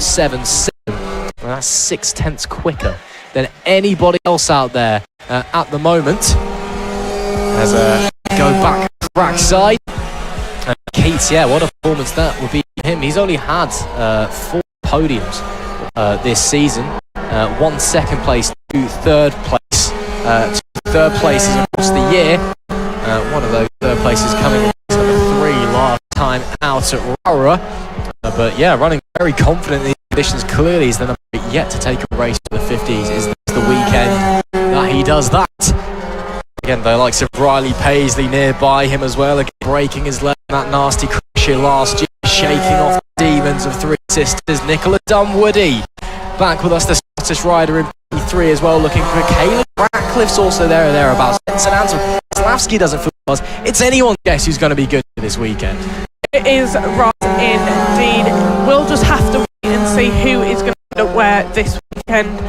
1:07.7. And that's 6/10 quicker than anybody else out there at the moment. As go back trackside. Keats, yeah, what a performance that would be for him. He's only had 4 podiums this season. 1 second place, 2 third place. 2 third places across the year. One of those third places coming in number 3 last time out at Rara. But yeah, running very confident in these conditions. Clearly he's the number 8 yet to take a race for the 50s. Is this the weekend that he does that? Again, the likes of Riley Paisley nearby him as well. Again, breaking his leg in that nasty crash here last year. Shaking off the demons of 3 sisters. Nicola Dunwoody back with us, the Scottish rider in P3 as well, looking for Caleb Ratcliffe's also there or thereabouts. St Anton Slavsky doesn't feel us. It's anyone's guess who's going to be good this weekend. It is right indeed. We'll just have to wait and see who is going to end up where this weekend.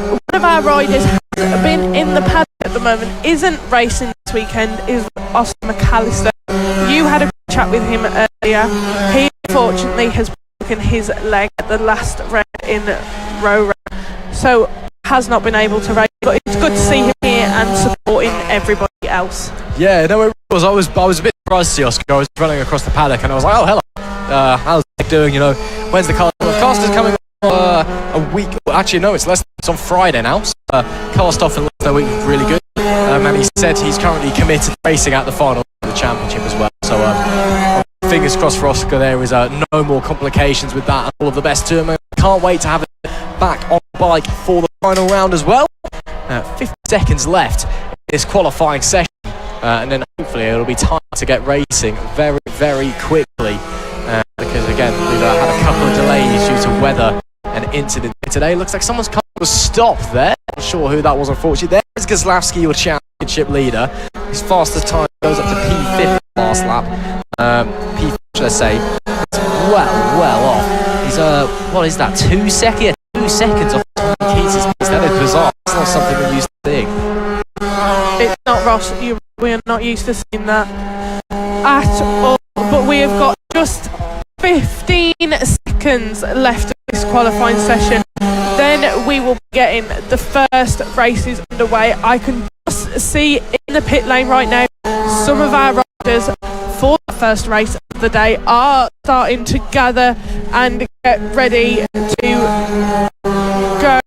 One of our riders has been in the paddock at the moment, isn't racing this weekend, is Oscar McAllister. You had a chat with him earlier. He unfortunately has broken his leg at the last round in Rora, so has not been able to race, but it's good to see him here and supporting everybody else. Yeah, no, it was. I was a bit surprised to see Oscar. I was running across the paddock and I was like, oh, hello. How's it doing? You know, when's the cast? The cast is coming a week. Well, actually, no, it's on Friday now. So, cast off in less than a week, really good. And he said he's currently committed to racing at the final of the championship as well. So, fingers crossed for Oscar. There is no more complications with that, and all of the best to him. I can't wait to have it back on the bike for the final round as well. 50 seconds left in this qualifying session, and then hopefully it'll be time to get racing very, very quickly. Because again, we've had a couple of delays due to weather and incident today. Looks like someone's come to a stop there. Not sure who that was, unfortunately. There's Goslavsky, your championship leader. His fastest time goes up to P50 last lap. P50, should I say. It's well off. He's what is that? 2 seconds? 2 seconds off Tommy Keats' pace. That is bizarre. It's not something we're used to seeing. It's not, Ross. We are not used to seeing that at all. But we have got just 15 seconds left of this qualifying session. Then we will be getting the first races underway. I can just see in the pit lane right now some of our riders for the first race of the day are starting to gather and get ready to go.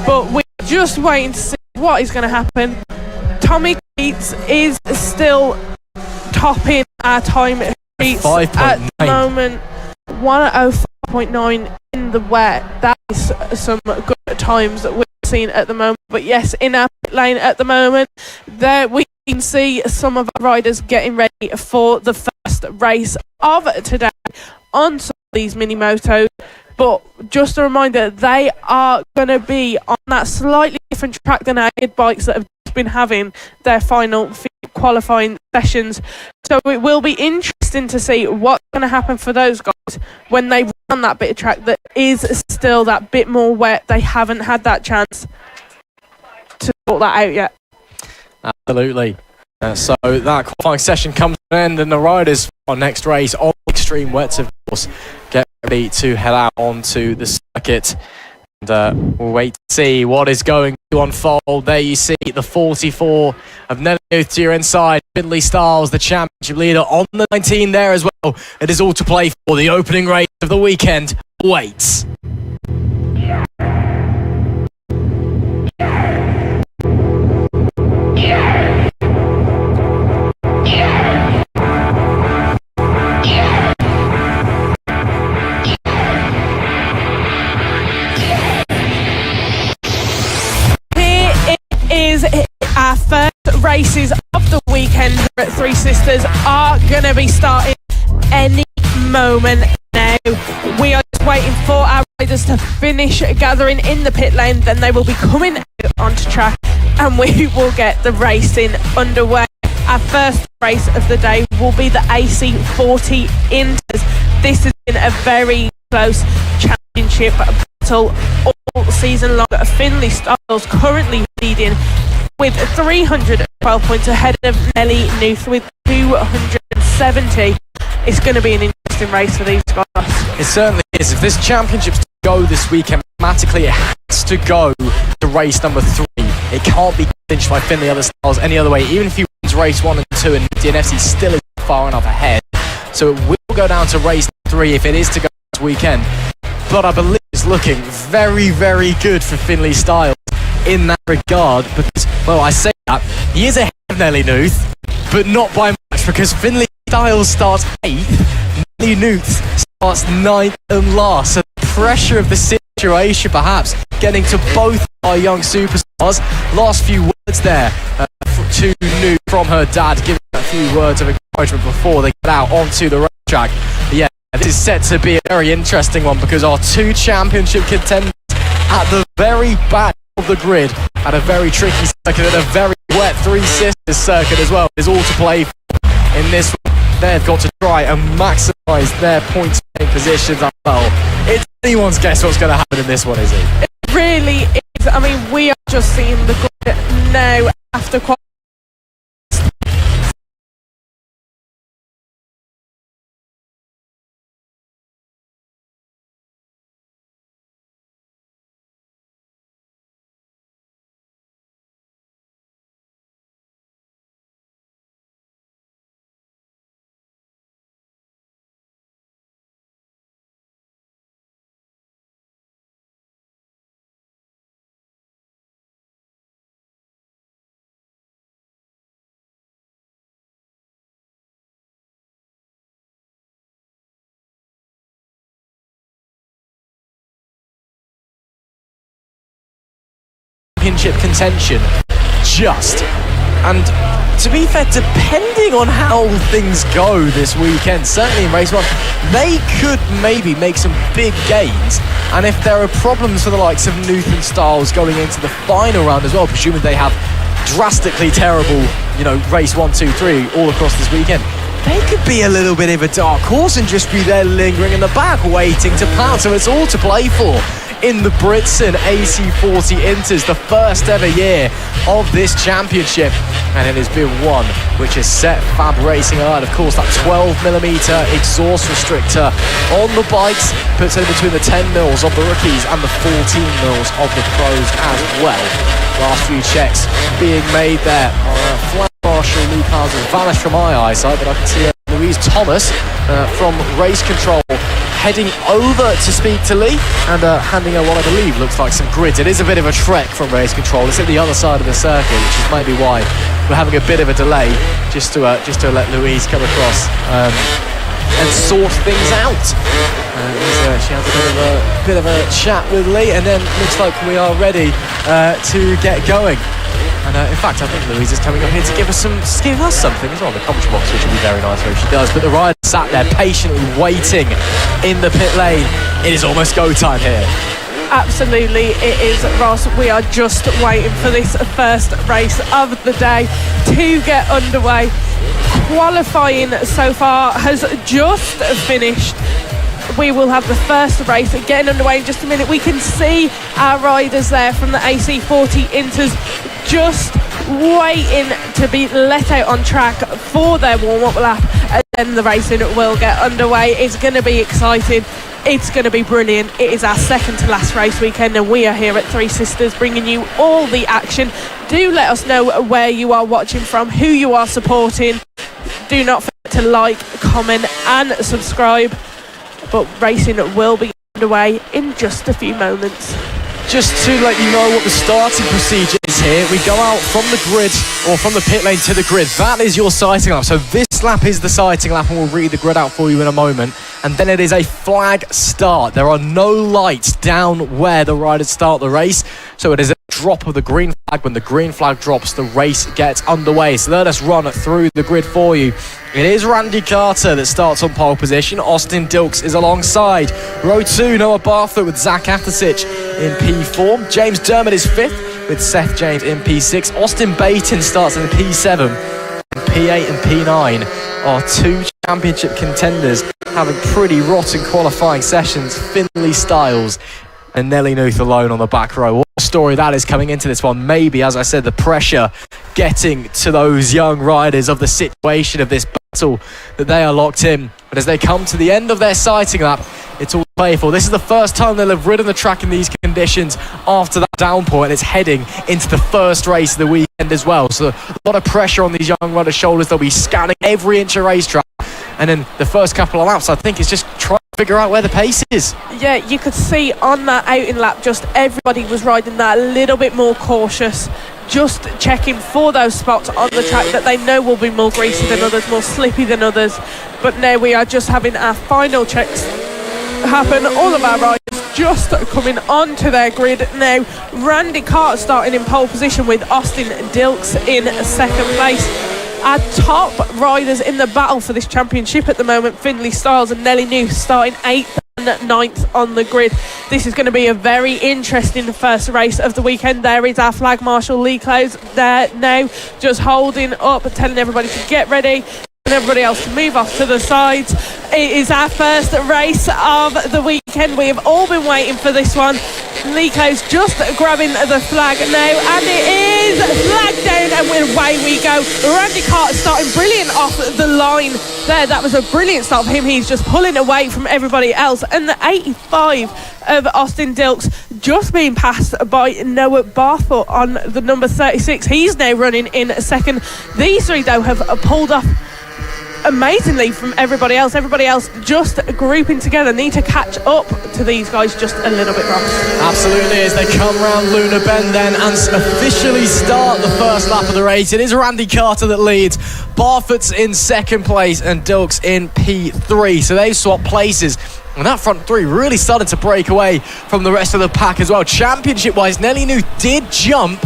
But we're just waiting to see what is going to happen. Tommy Keats is still topping our time sheets at the moment. 1:05.9 in the wet. That is some good times that we've seen at the moment. But yes, in our pit lane at the moment, there we can see some of our riders getting ready for the first race of today on some of these MiniMotos. But just a reminder, they are going to be on that slightly different track than our bikes that have just been having their final qualifying sessions. So it will be interesting to see what's going to happen for those guys when they run that bit of track that is still that bit more wet. They haven't had that chance to sort that out yet. Absolutely. So that qualifying session comes to an end, and the riders for our next race on extreme wets, of course, get ready to head out onto the circuit. And we'll wait to see what is going to unfold. There you see the 44 of Nelly Youth to your inside. Finley Styles, the championship leader, on the 19 there as well. It is all to play for. The opening race of the weekend waits. Our first races of the weekend at Three Sisters are going to be starting any moment now. We are just waiting for our riders to finish gathering in the pit lane, then they will be coming out onto track and we will get the racing underway. Our first race of the day will be the AC40 Inters. This has been a very close championship battle all season long. Finley Styles currently leading with 312 points ahead of Nelly Nuth with 270. It's going to be an interesting race for these guys. It certainly is, if this championship's to go this weekend, mathematically it has to go to race number 3. It can't be clinched by Finley Other Styles any other way. Even if he wins race 1 and 2 and DNFC still is far enough ahead. So it will go down to race 3 if it is to go this weekend. But I believe it's looking very, very good for Finley Styles in that regard, because, well, I say that, he is ahead of Nelly Nuth, but not by much, because Finley Styles starts 8th, Nelly Nuth starts 9th and last. So the pressure of the situation perhaps getting to both our young superstars. Last few words there to Nuth from her dad, giving a few words of encouragement before they get out onto the racetrack. But yeah, this is set to be a very interesting one, because our 2 championship contenders at the very back of the grid at a very tricky circuit and a very wet Three Sisters circuit as well is all to play for in this one. They've got to try and maximise their points positions as well. It's anyone's guess what's going to happen in this one, is it? It really is. I mean, we are just seeing the grid now after quite championship contention, and to be fair, depending on how things go this weekend, certainly in race 1, they could maybe make some big gains. And if there are problems for the likes of Nuth and Styles going into the final round as well, presuming they have drastically terrible, race 1, 2, 3 all across this weekend, they could be a little bit of a dark horse and just be there lingering in the back waiting to pounce. So it's all to play for in the Britson AC40 Inters, the first ever year of this championship, and it has been one which has set FAB-Racing alight. Of course, that 12mm exhaust restrictor on the bikes puts in between the 10 mils of the rookies and the 14 mils of the pros as well. Last few checks being made there. Flag marshal Luke Hines has vanished from my eyesight, but I can see Louise Thomas from race control heading over to speak to Lee and handing her what I believe looks like some grids. It is a bit of a trek from race control. It's at the other side of the circuit, which is maybe why we're having a bit of a delay, just to let Louise come across and sort things out. She has a bit of a chat with Lee, and then looks like we are ready to get going. And in fact, I think Louise is coming up here to give us something as well. The commentary box, which would be very nice if she does. But the rider sat there patiently waiting in the pit lane. It is almost go time here. Absolutely, it is, Ross. We are just waiting for this first race of the day to get underway. Qualifying so far has just finished. We will have the first race getting underway in just a minute. We can see our riders there from the AC40 Inters just waiting to be let out on track for their warm-up lap, and then the racing will get underway. It's going to be exciting. It's going to be brilliant. It is our second to last race weekend, and we are here at Three Sisters bringing you all the action. Do let us know where you are watching from, who you are supporting. Do not forget to like, comment and subscribe. But racing will be underway in just a few moments. Just to let you know what the starting procedure is here, we go out from the grid, or from the pit lane to the grid. That is your sighting lap. So this lap is the sighting lap, and we'll read the grid out for you in a moment. And then it is a flag start. There are no lights down where the riders start the race. So it is a drop of the green flag. When the green flag drops, the race gets underway. So let us run through the grid for you. It is Randy Carter that starts on pole position. Austin Dilks is alongside. Row 2, Noah Barfoot with Zach Athasich in P4. James Dermott is 5th with Seth James in P6. Austin Baton starts in P7. And P8 and P9 are 2 championship contenders having pretty rotten qualifying sessions. Finley Styles and Nelly Nuth alone on the back row. What a story that is coming into this one. Maybe, as I said, the pressure getting to those young riders of the situation of this battle that they are locked in. But as they come to the end of their sighting lap, it's all play for. This is the first time they'll have ridden the track in these conditions after that downpour, and it's heading into the first race of the weekend as well. So a lot of pressure on these young runners' shoulders. They'll be scanning every inch of racetrack, and then the first couple of laps, I think, is just trying to figure out where the pace is. Yeah, you could see on that outing lap, just everybody was riding that a little bit more cautious, just checking for those spots on the track that they know will be more greasy than others, more slippy than others. But now we are just having our final checks happen. All of our riders just coming onto their grid now. Randy Carter starting in pole position with Austin Dilks in second place. Our top riders in the battle for this championship at the moment, Findlay Styles and Nelly New, starting 8th and 9th on the grid. This is going to be a very interesting first race of the weekend. There is our flag marshal Lee Close there now, just holding up, telling everybody to get ready and everybody else to move off to the sides. It is our first race of the weekend. We have all been waiting for this one. Lico's just grabbing the flag now, and it is flag down, and away we go. Randy Carter starting brilliant off the line there. That was a brilliant start for him. He's just pulling away from everybody else, and the 85 of Austin Dilks just being passed by Noah Barfoot on the number 36. He's now running in second. These three though have pulled off amazingly from everybody else. Everybody else just grouping together, need to catch up to these guys just a little bit, Ross. Absolutely, as they come round Luna Bend then and officially start the first lap of the race. It is Randy Carter that leads, Barfoot's in second place and Dilks in P3, so they've swapped places. And that front three really started to break away from the rest of the pack as well. Championship wise, Nelly New did jump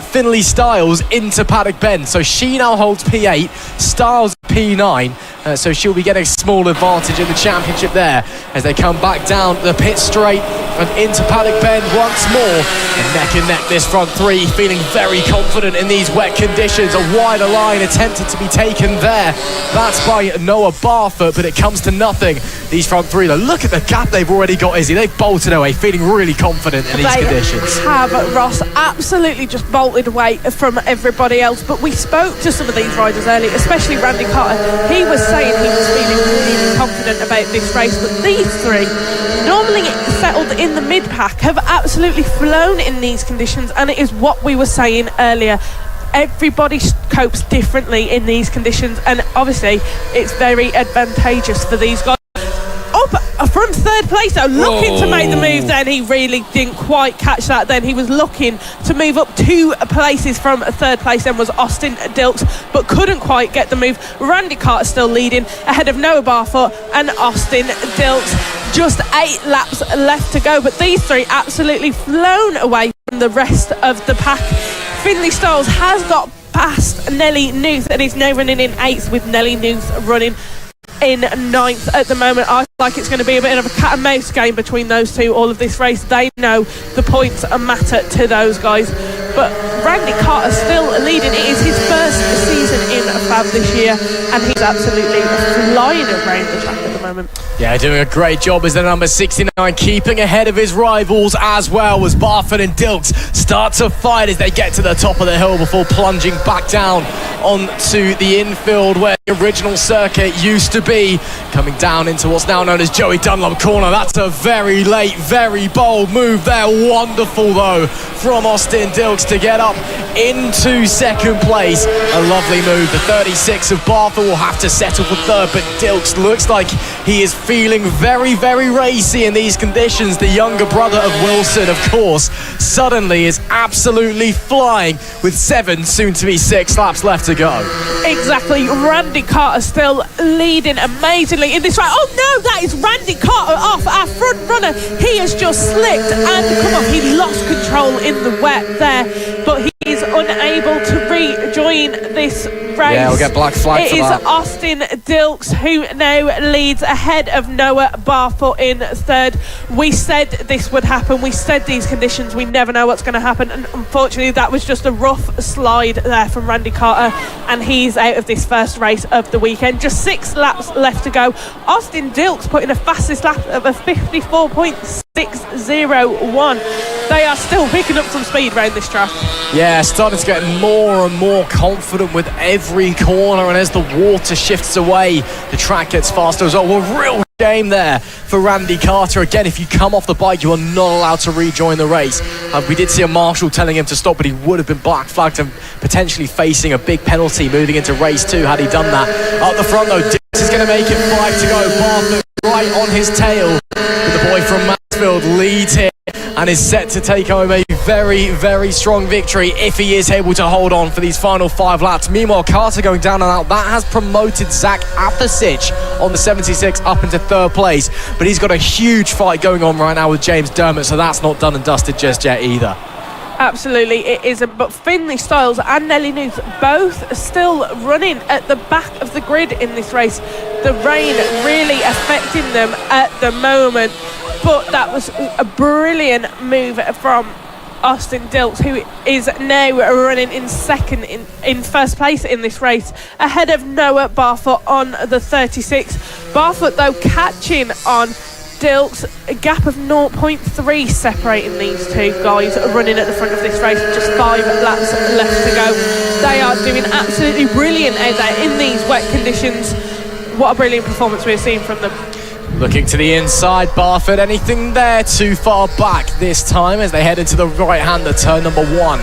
Findlay Styles into Paddock Bend, so she now holds P8, Styles P9, so she'll be getting a small advantage in the championship there as they come back down the pit straight and into Paddock Bend once more. And neck this front three, feeling very confident in these wet conditions. A wider line attempted to be taken there, that's by Noah Barfoot, but it comes to nothing. These front three, though, look at the gap they've already got, Izzy. They've bolted away, feeling really confident in these conditions. They have, Ross, absolutely just bolted away from everybody else. But we spoke to some of these riders earlier, especially Randy Carter. He was saying he was feeling really confident about this race, but these three, normally settled in the mid-pack, have absolutely flown in these conditions, and it is what we were saying earlier. Everybody copes differently in these conditions, and obviously it's very advantageous for these guys. Up from third place though, looking to make the move then. He really didn't quite catch that then. He was looking to move up 2 places from third place then was Austin Dilks, but couldn't quite get the move. Randy Carter still leading ahead of Noah Barfoot and Austin Dilks. Just 8 laps left to go, but these three absolutely flown away from the rest of the pack. Findlay Styles has got past Nelly Nuth and is now running in 8th, with Nelly Nuth running in 9th at the moment. I feel like it's going to be a bit of a cat and mouse game between those two all of this race. They know the points matter to those guys, but Randy Carter still leading. It is his first season in FAB this year, and he's absolutely flying around the track at the moment. Yeah, doing a great job as the number 69, keeping ahead of his rivals as well as Barfoot and Dilks start to fight as they get to the top of the hill before plunging back down onto the infield where the original circuit used to be, coming down into what's now known as Joey Dunlop Corner. That's a very late, very bold move there. Wonderful though from Austin Dilks to get up into second place. A lovely move. The 36 of Barfoot will have to settle for third, but Dilks looks like he is feeling very, very racy in these conditions. The younger brother of Wilson, of course, suddenly is absolutely flying with 7, soon to be 6 laps left to go. Exactly. Randy Carter still leading amazingly in this race. Oh no, that is Randy Carter off, our front runner. He has just slipped and come on, he lost control in the wet there, but he is unable to rejoin this race. Yeah, we'll get black flag for that. It is Austin Dilks who now leads ahead of Noah Barfoot in third. We said this would happen. We said these conditions, we never know what's going to happen, and unfortunately that was just a rough slide there from Randy Carter, and he's out of this first race of the weekend. Just 6 laps left to go. Austin Dilks putting a fastest lap of a 54.601. They are still picking up some speed around this track. Yeah, starting to get more and more confident with every corner, and as the water shifts away, the track gets faster as well. We're real shame there for Randy Carter. Again, if you come off the bike, you are not allowed to rejoin the race. We did see a marshal telling him to stop, but he would have been black flagged and potentially facing a big penalty moving into race 2 had he done that. Up the front though, Dix is going to make it 5 to go. Barfoot right on his tail. But the boy from Mansfield leads here and is set to take home a very, very strong victory if he is able to hold on for these final 5 laps. Meanwhile, Carter going down and out. That has promoted Zach Athasich on the 76 up into 3rd place. But he's got a huge fight going on right now with James Dermott, so that's not done and dusted just yet either. Absolutely, it isn't. But Finley Styles and Nelly Nuth both still running at the back of the grid in this race. The rain really affecting them at the moment. But that was a brilliant move from Austin Dilks, who is now running in second in first place in this race, ahead of Noah Barfoot on the 36. Barfoot though catching on Dilks, a gap of 0.3 separating these two guys running at the front of this race. Just 5 laps left to go. They are doing absolutely brilliant out there in these wet conditions. What a brilliant performance we're seeing from them. Looking to the inside, Barfoot, anything there too far back this time as they head into the right-hander, turn number 1.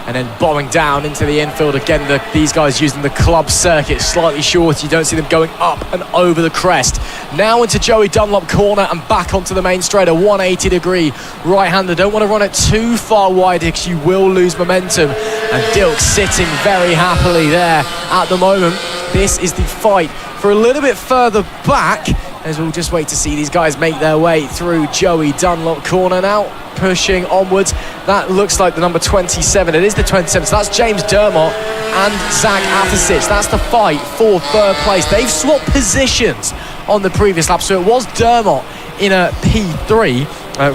And then bombing down into the infield again. These guys using the club circuit slightly short. You don't see them going up and over the crest. Now into Joey Dunlop corner and back onto the main straight. A 180-degree right-hander. Don't want to run it too far wide because you will lose momentum. And Dilk sitting very happily there at the moment. This is the fight for a little bit further back, as we'll just wait to see these guys make their way through Joey Dunlop corner now, pushing onwards. That looks like the number 27. It is the 27, so that's James Dermott and Zach Athasich. That's the fight for 3rd place. They've swapped positions on the previous lap, so it was Dermott in a P3.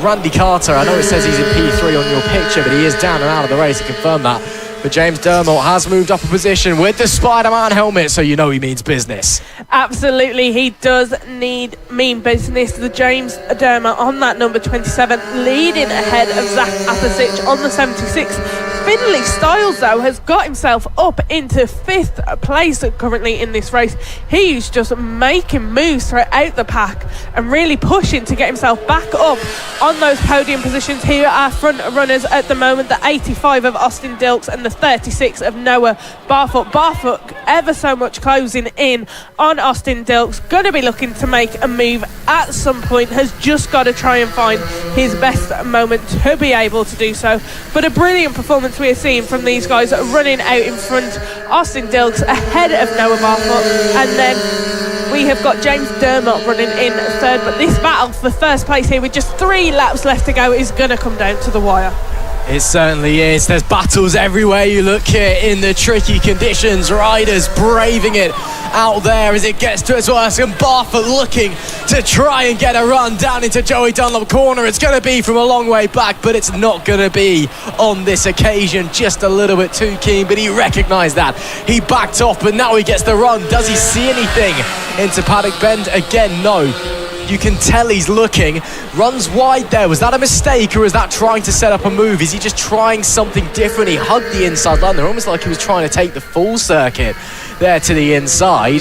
Randy Carter, I know it says he's in P3 on your picture, but he is down and out of the race, to confirm that. But James Dermott has moved up a position with the Spider-Man helmet, so you know he means business. Absolutely, he does mean business. The James Dermott on that number 27, leading ahead of Zach Athasich on the 76. Finley Styles, though, has got himself up into 5th place currently in this race. He's just making moves throughout the pack and really pushing to get himself back up on those podium positions. Here are front runners at the moment, the 85 of Austin Dilks and the 36 of Noah Barfoot. Barfoot ever so much closing in on Austin Dilks. Going to be looking to make a move at some point. Has just got to try and find his best moment to be able to do so. But a brilliant performance we're seeing from these guys running out in front. Austin Dilks ahead of Noah Barfoot, and then we have got James Dermott running in 3rd. But this battle for 1st place here with just 3 laps left to go is going to come down to the wire. It certainly is. There's battles everywhere you look here in the tricky conditions. Riders braving it out there as it gets to its worst. And Barfoot looking to try and get a run down into Joey Dunlop corner. It's going to be from a long way back, but it's not going to be on this occasion. Just a little bit too keen, but he recognised that. He backed off, but now he gets the run. Does he see anything into Paddock Bend? Again, no. You can tell he's looking. Runs wide there. Was that a mistake, or is that trying to set up a move? Is he just trying something different? He hugged the inside line there, almost like he was trying to take the full circuit there to the inside.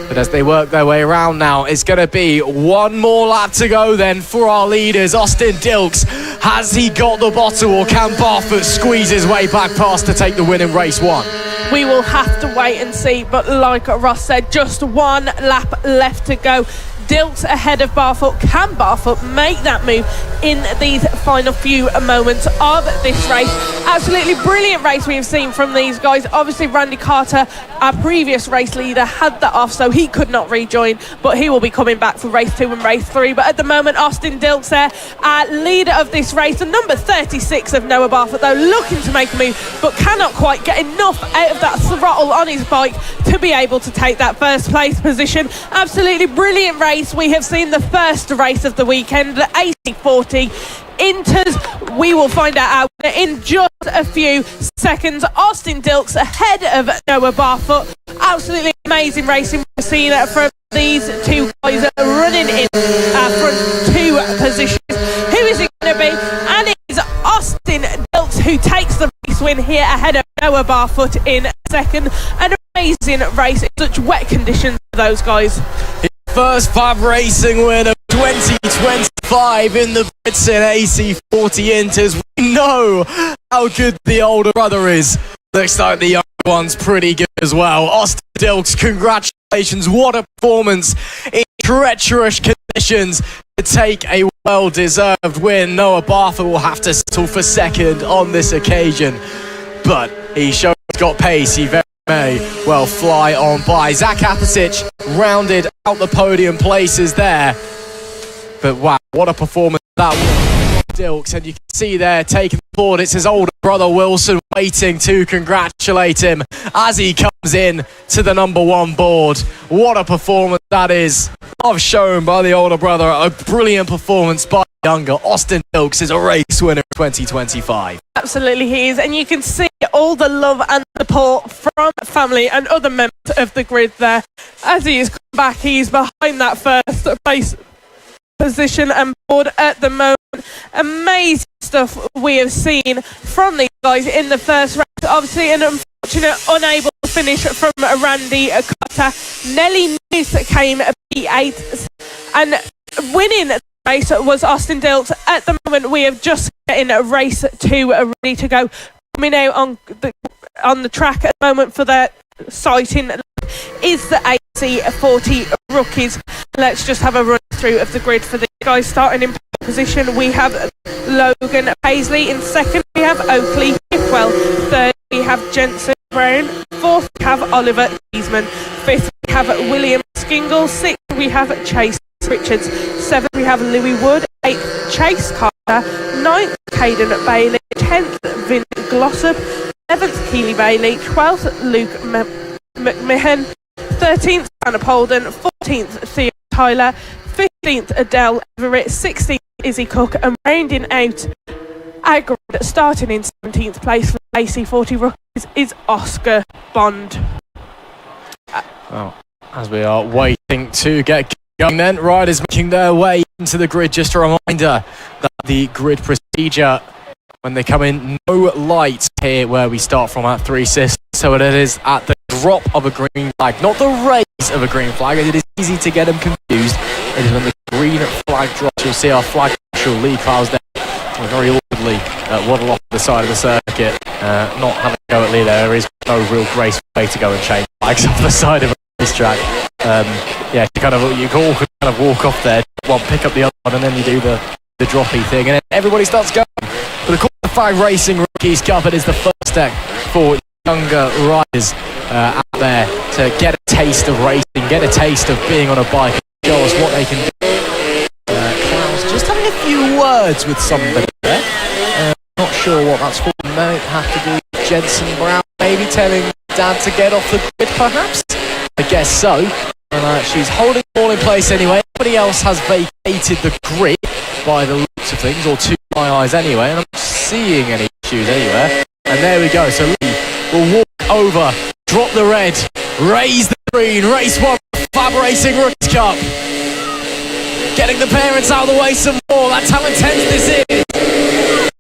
But as they work their way around now, it's going to be 1 more lap to go then for our leaders. Austin Dilks, has he got the bottle, or can Barfoot squeeze his way back past to take the win in race 1? We will have to wait and see, but like Ross said, just 1 lap left to go. Dilks ahead of Barfoot. Can Barfoot make that move in these final few moments of this race? Absolutely brilliant race we have seen from these guys. Obviously Randy Carter, our previous race leader, had that off, so he could not rejoin, but he will be coming back for race 2 and race 3. But at the moment, Austin Dilks there, our leader of this race, the number 36 of Noah Barfoot, though, looking to make a move, but cannot quite get enough out of that throttle on his bike to be able to take that 1st place position. Absolutely brilliant race. We have seen the first race of the weekend, the AC40 Inters. We will find out our winner in just a few seconds. Austin Dilks ahead of Noah Barfoot. Absolutely amazing racing we've seen from these two guys running in front 2 positions. Who is it going to be? And it is Austin Dilks who takes the race win here ahead of Noah Barfoot in 2nd. An amazing race in such wet conditions for those guys. first FAB-Racing win of 2025 in the Britson AC40 Inters. We know how good the older brother is. Looks like the younger one's pretty good as well. Austin Dilks, congratulations. What a performance in treacherous conditions to take a well-deserved win. Noah Bartha will have to settle for second on this occasion, but he showed he's got pace. He very may well fly on by. Zach Apisic rounded out the podium places there, but wow, what a performance that was. Dilks, and you can see there taking the board, it's his older brother Wilson waiting to congratulate him as he comes in to the number one board. What a performance that is. I've shown by the older brother, a brilliant performance by younger. Austin Dilks is a race winner in 2025. Absolutely he is, and you can see all the love and support from family and other members of the grid there. As he is come back, he's behind that first place position and board at the moment. Amazing stuff we have seen from these guys in the first race. Obviously an unfortunate unable to finish from Randy Cotter. Nelly News came P8 and winning the race was Austin Dilks. At the moment we have just getting race 2 ready to go. Coming out on the track at the moment for their sighting is the AC40 rookies. Let's just have a run through of the grid for the guys. Starting in position, we have Logan Paisley. In second, we have Oakley Hipwell. Third, we have Jensen Brown. Fourth, we have Oliver Cheeseman. Fifth, we have William Skingle. Sixth, we have Chase Richards. Seventh, we have Louis Wood. Eighth, Chase Carter. Ninth, Caden Bailey. 10th, Vin Glossop. 11th, Keely Bailey. 12th, Luke McMahon. 13th, Anna Polden. 14th, Theo Tyler. 15th, Adele Everett. 16th, Izzy Cook. And rounding out our grid, starting in 17th place for the AC40 rookies, is Oscar Bond. Well, as we are waiting to get going then, riders making their way into the grid. Just a reminder that the grid procedure, when they come in, no lights here where we start from at 3 systems. So it is at the drop of a green flag, not the raise of a green flag. It is easy to get them confused. It is when the green flag drops. You'll see our flag marshal Lee Clouds there very awkwardly waddle off the side of the circuit. Not having a go at Lee there. There is no real graceful way to go and change flags off the side of a racetrack. Yeah, you can all kind of walk off there, one pick up the other one, and then you do the droppy thing, and then everybody starts going. But of course, the FAB-Racing Rookies Cup, it is the first step for younger riders out there to get a taste of racing, get a taste of being on a bike, and show us what they can do. Klaus just having a few words with somebody there. Not sure what that's for. Might have to do with Jensen Brown, maybe telling Dad to get off the grid, perhaps. I guess so. And she's holding it all in place anyway. Everybody else has vacated the grid by the looks of things, or to my eyes anyway, and I'm not seeing any issues anywhere. And there we go. So Lee will walk over, drop the red, raise the green, race 1, FAB-Racing Rookies Cup. Getting the parents out of the way some more. That's how intense this is.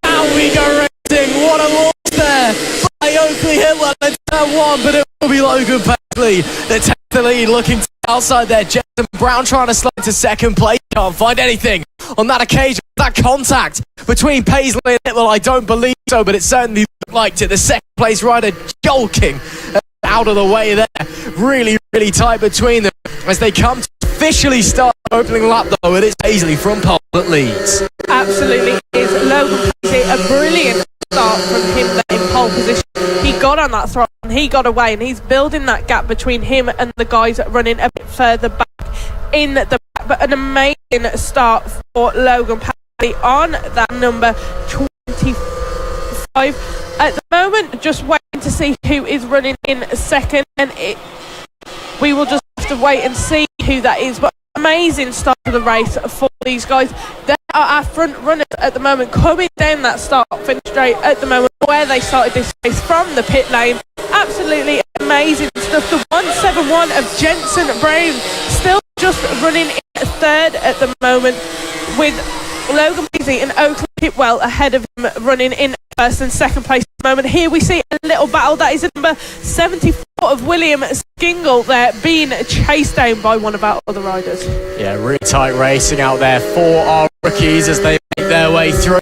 Now we go racing. What a launch there by Oakley Hitler. It's turn 1, but it will be Logan Paisley that takes the lead, looking outside there. Jensen Brown trying to slide to second place. Can't find anything on that occasion. That contact between Paisley and Hitler, I don't believe so, but it certainly looked like it. The second place rider jolking out of the way there. Really, really tight between them as they come to officially start opening lap, though. It is Paisley from pole that leads. Absolutely is. Logan Paisley, a brilliant start from him there in pole position. He got on that throttle and he got away, and he's building that gap between him and the guys running a bit further back in the back. But an amazing start for Logan Paisley on that number 25. At the moment, just waiting to see who is running in second, and we will just have to wait and see who that is. But amazing start of the race for these guys. They are our front runners at the moment, coming down that start finish straight at the moment where they started this race from the pit lane. Absolutely amazing stuff. The 171 of Jensen Brown still just running in third at the moment, with Logan Paisley and Oakley Hipwell ahead of him running in first and second place at the moment. Here we see a little battle. That is number 74 of William Skingle there, being chased down by one of our other riders. Yeah, really tight racing out there for our rookies as they make their way through.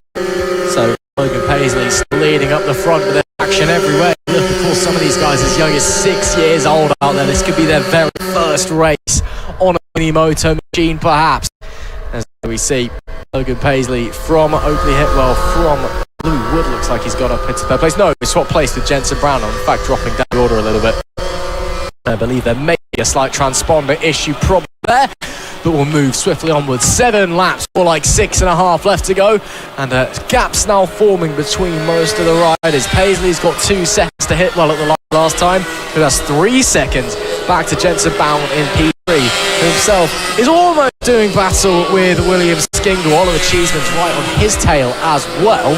So Logan Paisley's leading up the front with their action everywhere. Look, of course, some of these guys as young as 6 years old out there. This could be their very first race on a MiniMoto machine, perhaps. As we see Logan Paisley from Oakley Hitwell from Blue Wood, looks like he's got up into third place. No, he swapped place with Jensen Brown, in fact dropping down the order a little bit. I believe there may be a slight transponder issue problem there, but we'll move swiftly onwards. 7 laps, more like 6.5 left to go, and gaps now forming between most of the riders. Paisley's got 2 seconds to hit well at the last time, but that's 3 seconds back to Jensen Brown in P3, who himself is almost doing battle with William Skingle. Oliver Cheeseman's right on his tail as well,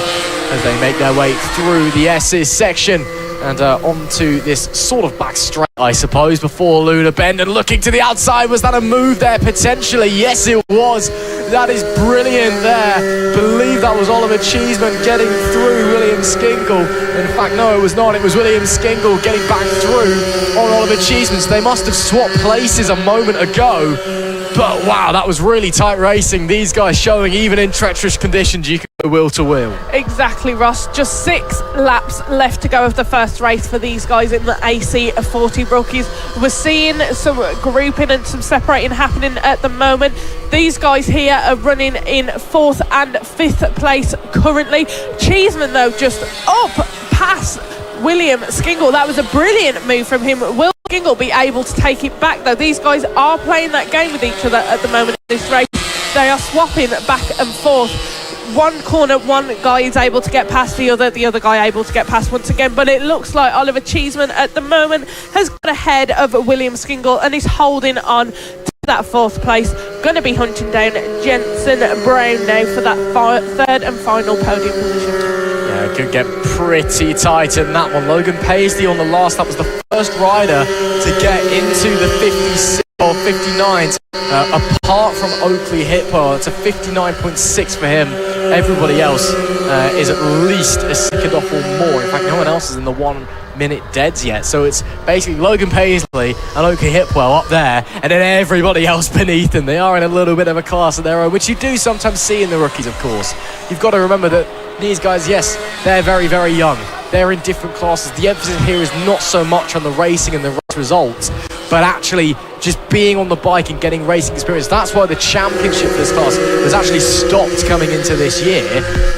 as they make their way through the S's section and onto this sort of back straight, I suppose, before Luna Bend. And looking to the outside, was that a move there potentially? Yes, it was. That is brilliant there. Believe that was Oliver Cheeseman getting through William Skingle. In fact, no, it was not. It was William Skingle getting back through on Oliver Cheeseman. So they must have swapped places a moment ago. But wow, that was really tight racing. These guys showing even in treacherous conditions you can go wheel to wheel. Exactly, Ross. Just 6 laps left to go of the first race for these guys in the AC40 rookies. We're seeing some grouping and some separating happening at the moment. These guys here are running in 4th and 5th place currently. Cheeseman, though, just up past William Skingle. That was a brilliant move from him. Will Skingle be able to take it back, though? These guys are playing that game with each other at the moment in this race. They are swapping back and forth. One corner, one guy is able to get past the other guy able to get past once again, but it looks like Oliver Cheeseman at the moment has got ahead of William Skingle and is holding on to that 4th place. Going to be hunting down Jensen Brown now for that 3rd and final podium position. Yeah, it could get pretty tight in that one. Logan Paisley on the last lap was the first rider to get into the 56 or 59s, apart from Oakley Hitwell. It's a 59.6 for him. Everybody else is at least a second off or more. In fact, no one else is in the 1 minute deads yet. So it's basically Logan Paisley and Oakley Hitwell up there, and then everybody else beneath them. They are in a little bit of a class of their own, which you do sometimes see in the rookies, of course. You've got to remember that these guys, yes, they're very, very young. They're in different classes. The emphasis here is not so much on the racing and the results, but actually just being on the bike and getting racing experience. That's why the championship for this class has actually stopped coming into this year,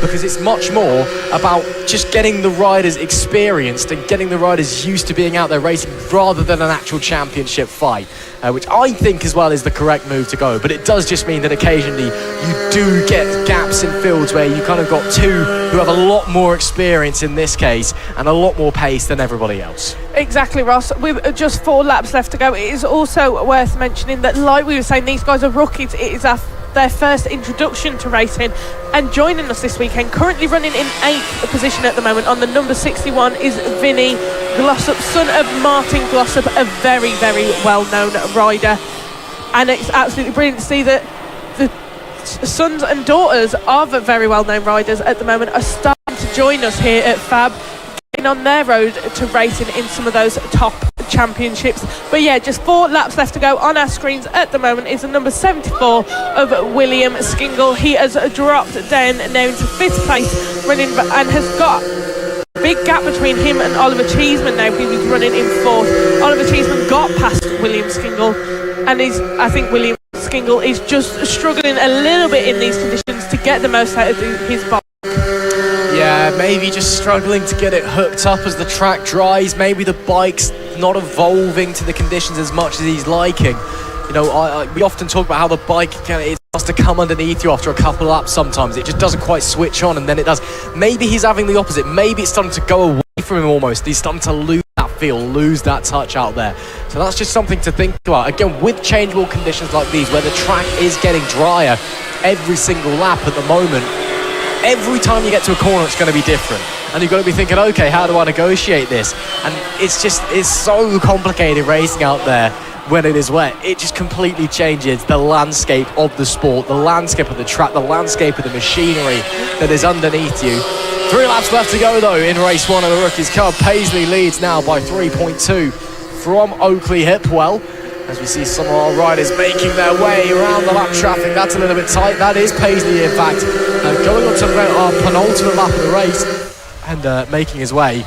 because it's much more about just getting the riders experienced and getting the riders used to being out there racing rather than an actual championship fight, which I think as well is the correct move to go. But it does just mean that occasionally you do get gaps in fields where you kind of got 2 who have a lot more experience in this case and a lot more pace than everybody else. Exactly, Ross. With just 4 laps left to go, it is also worth mentioning that, like we were saying, these guys are rookies. It is their first introduction to racing, and joining us this weekend, currently running in 8th position at the moment on the number 61, is Vinny Glossop, son of Martin Glossop, a very, very well-known rider. And it's absolutely brilliant to see that the sons and daughters of very well-known riders at the moment are starting to join us here at FAB, getting on their road to racing in some of those top championships. But yeah, just 4 laps left to go. On our screens at the moment is the number 74 of William Skingle. He has dropped down now into 5th place, running and has got a big gap between him and Oliver Cheeseman now. He was running in 4th. Oliver Cheeseman got past William Skingle, and I think William Skingle is just struggling a little bit in these conditions to get the most out of his bike. Yeah, maybe just struggling to get it hooked up as the track dries. Maybe the bike's not evolving to the conditions as much as he's liking. You know, we often talk about how the bike it starts to come underneath you after a couple of laps sometimes. It just doesn't quite switch on, and then it does. Maybe he's having the opposite. Maybe it's starting to go away from him almost. He's starting to lose that feel, lose that touch out there. So that's just something to think about. Again, with changeable conditions like these, where the track is getting drier every single lap at the moment, every time you get to a corner it's going to be different, and you've got to be thinking, okay, how do I negotiate this? And it's so complicated racing out there when it is wet. It just completely changes the landscape of the sport, the landscape of the track, the landscape of the machinery that is underneath you. 3 laps left to go though in race 1 of the Rookies Cup. Paisley leads now by 3.2 from Oakley Hipwell. As we see some of our riders making their way around the lap traffic. That's a little bit tight. That is Paisley, in fact, going on to our penultimate lap of the race and making his way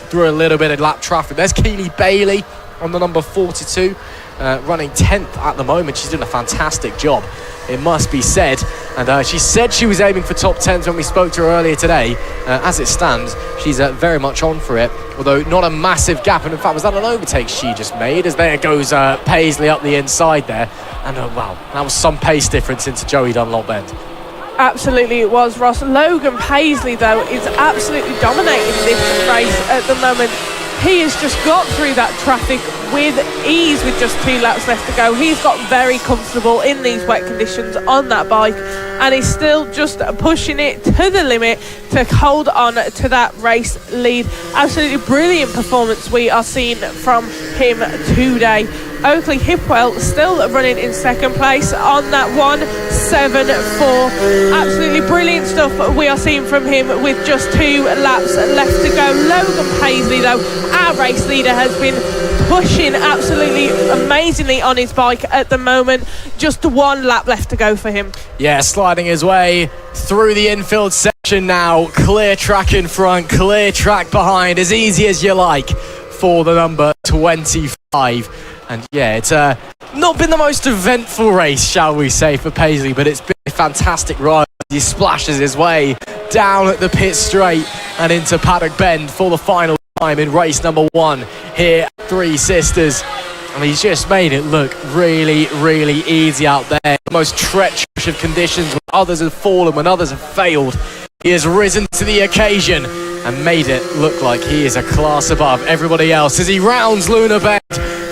through a little bit of lap traffic. There's Keely Bailey on the number 42, running 10th at the moment. She's doing a fantastic job, it must be said. And she said she was aiming for top 10s when we spoke to her earlier today. As it stands, she's very much on for it, although not a massive gap. And in fact, was that an overtake she just made? As there goes Paisley up the inside there. And wow, that was some pace difference into Joey Dunlop Bend. Absolutely it was, Ross. Logan Paisley, though, is absolutely dominating this race at the moment. He has just got through that traffic with ease with just 2 laps left to go. He's got very comfortable in these wet conditions on that bike, and he's still just pushing it to the limit to hold on to that race lead. Absolutely brilliant performance we are seeing from him today. Oakley Hipwell still running in second place on that 1.74. Absolutely brilliant stuff we are seeing from him with just 2 laps left to go. Logan Paisley, though, our race leader, has been pushing absolutely amazingly on his bike at the moment. Just 1 lap left to go for him. Yeah, sliding his way through the infield section now. Clear track in front, clear track behind, as easy as you like for the number 25. And yeah, it's not been the most eventful race, shall we say, for Paisley, but it's been a fantastic ride. He splashes his way down at the pit straight and into Paddock Bend for the final time in race number 1 here at Three Sisters. And he's just made it look really, really easy out there. The most treacherous of conditions, when others have fallen, when others have failed. He has risen to the occasion and made it look like he is a class above everybody else as he rounds Luna Bend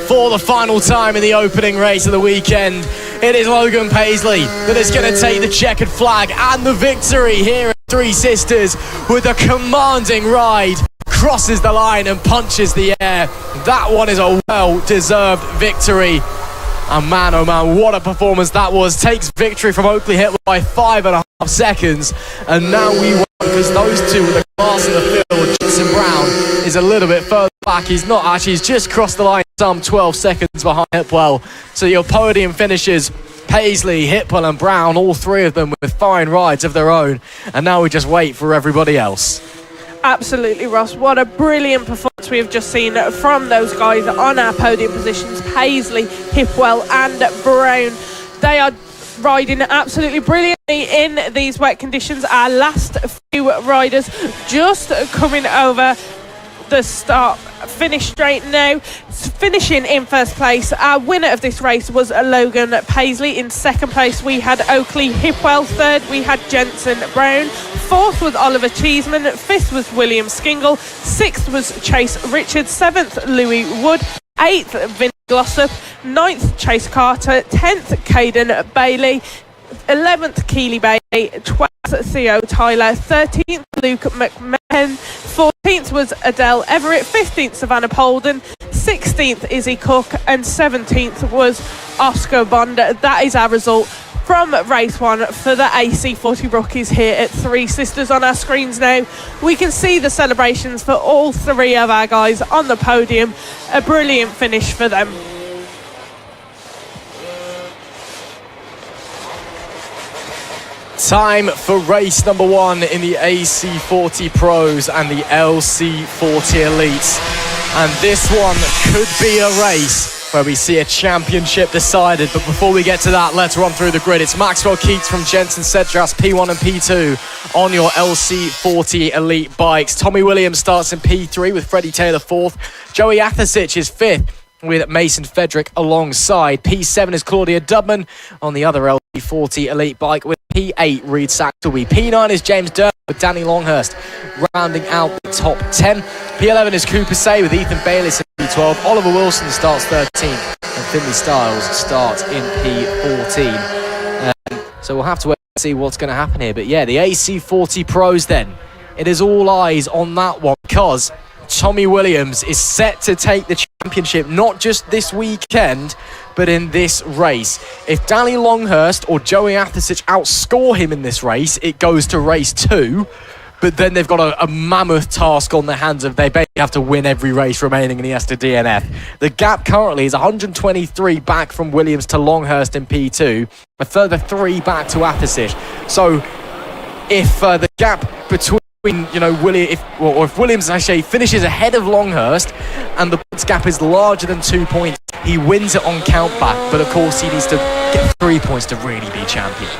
for the final time in the opening race of the weekend. It is Logan Paisley that is going to take the checkered flag and the victory here at Three Sisters with a commanding ride. Crosses the line and punches the air. That one is a well-deserved victory. And man, oh man, what a performance that was. Takes victory from Oakley Hipwell by 5.5 seconds. And now we won, because those two with the class in the field. Jensen Brown is a little bit further back. He's not actually, he's just crossed the line some 12 seconds behind Hipwell. So your podium finishes Paisley, Hipwell and Brown, all 3 of them with fine rides of their own. And now we just wait for everybody else. Absolutely, Ross. What a brilliant performance we have just seen from those guys on our podium positions. Paisley, Hipwell and Brown. They are riding absolutely brilliantly in these wet conditions. Our last few riders just coming over the start finish straight now. Finishing in first place, our winner of this race was Logan Paisley. In second place we had Oakley Hipwell. Third we had Jensen Brown. Fourth was Oliver Cheeseman. Fifth was William Skingle. Sixth was Chase Richards. Seventh Louis Wood. 8th Vin Glossop. 9th Chase Carter. 10th Caden Bailey. 11th Keely Bailey. 12th Theo Tyler. 13th Luke McMahon. 14th was Adele Everett. 15th Savannah Polden. 16th Izzy Cook. And 17th was Oscar Bond. That is our result from race 1 for the AC40 Rookies here at Three Sisters. On our screens now, we can see the celebrations for all 3 of our guys on the podium. A brilliant finish for them. Time for race number 1 in the AC40 Pros and the LC40 Elites. And this one could be a race where we see a championship decided. But before we get to that, let's run through the grid. It's Maxwell Keats from Jensen Cedras, P1 and P2 on your LC40 Elite bikes. Tommy Williams starts in P3 with Freddie Taylor 4th. Joey Athasich is 5th with Mason Fedrick alongside. P7 is Claudia Dubman on the other LC40 Elite bike with P8 Reed Saxelby. P9 is James Durham with Danny Longhurst rounding out the top 10. P11 is Cooper Say with Ethan Bayliss in P12. Oliver Wilson starts 13th and Finley Styles starts in P14. So we'll have to wait and see what's going to happen here. But yeah, the AC40 Pros then. It is all eyes on that one because Tommy Williams is set to take the championship not just this weekend but in this race. If Danny Longhurst or Joey Athasich outscore him in this race, it goes to race 2. but then they've got a mammoth task on their hands of they basically have to win every race remaining in the ESTA DNF. The gap currently is 123 back from Williams to Longhurst in P2, a further 3 back to Athisish. So if the gap between if Williams actually finishes ahead of Longhurst and the points gap is larger than 2 points, he wins it on countback, but of course he needs to get 3 points to really be champion.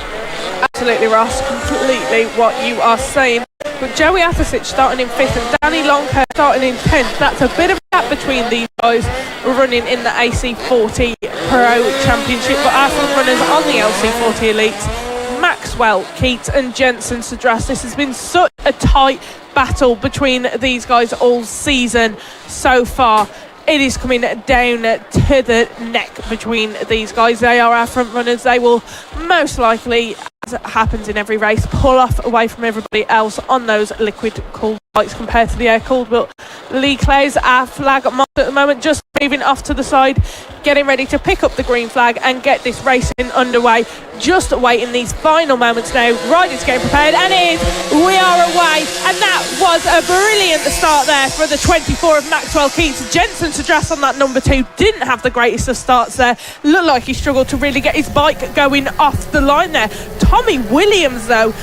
Absolutely, Ross, completely what you are saying. But Joey Athisic starting in 5th and Danny Longhurst starting in 10th. That's a bit of a gap between these guys running in the AC40 Pro Championship, but our front runners on the LC40 Elites, Maxwell, Keats and Jensen Sadras. This has been such a tight battle between these guys all season so far. It is coming down to the neck between these guys. They are our front runners. They will most likely, as it happens in every race, pull off away from everybody else on those liquid cooled bikes compared to the air cooled. But Lee Clay's our flag mod at the moment, just moving off to the side, getting ready to pick up the green flag and get this racing underway. Just waiting these final moments now. Riders getting prepared, and it is. We are away, and that was a brilliant start there for the 24 of Maxwell Keats. Jensen Sadras on that number 2 didn't have the greatest of starts there. Looked like he struggled to really get his bike going off the line there. Tommy Williams, though,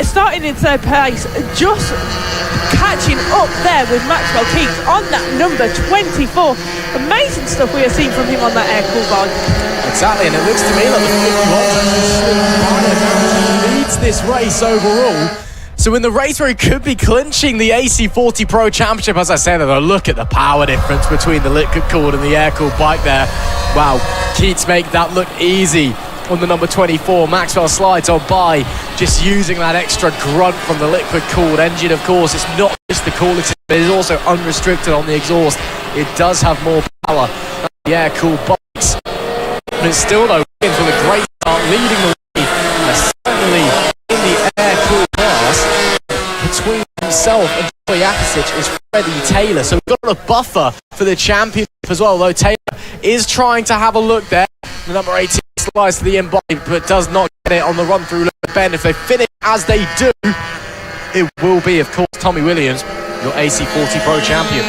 starting in 3rd place, just catching up there with Maxwell Keats on that number 24. Amazing stuff we are seeing from him on that air-cooled bike. Exactly, and it looks to me like the 51 leads this race overall. So in the race where he could be clinching the AC40 Pro Championship, as I said, look at the power difference between the liquid-cooled and the air-cooled bike there. Wow, Keats make that look easy on the number 24. Maxwell slides on by, just using that extra grunt from the liquid-cooled engine. Of course, it's not just the coolest, but it's also unrestricted on the exhaust. It does have more power than the air-cooled bikes. But it's still, though, looking for the great start, leading the way. Certainly in the air-cooled class, between himself and Joey Athisic is Freddie Taylor. So we've got a buffer for the championship as well, though Taylor is trying to have a look there. The number 18 slides to the in body, but does not get it on the run through Lewis Bend. If they finish as they do, it will be, of course, Tommy Williams, your AC40 Pro champion.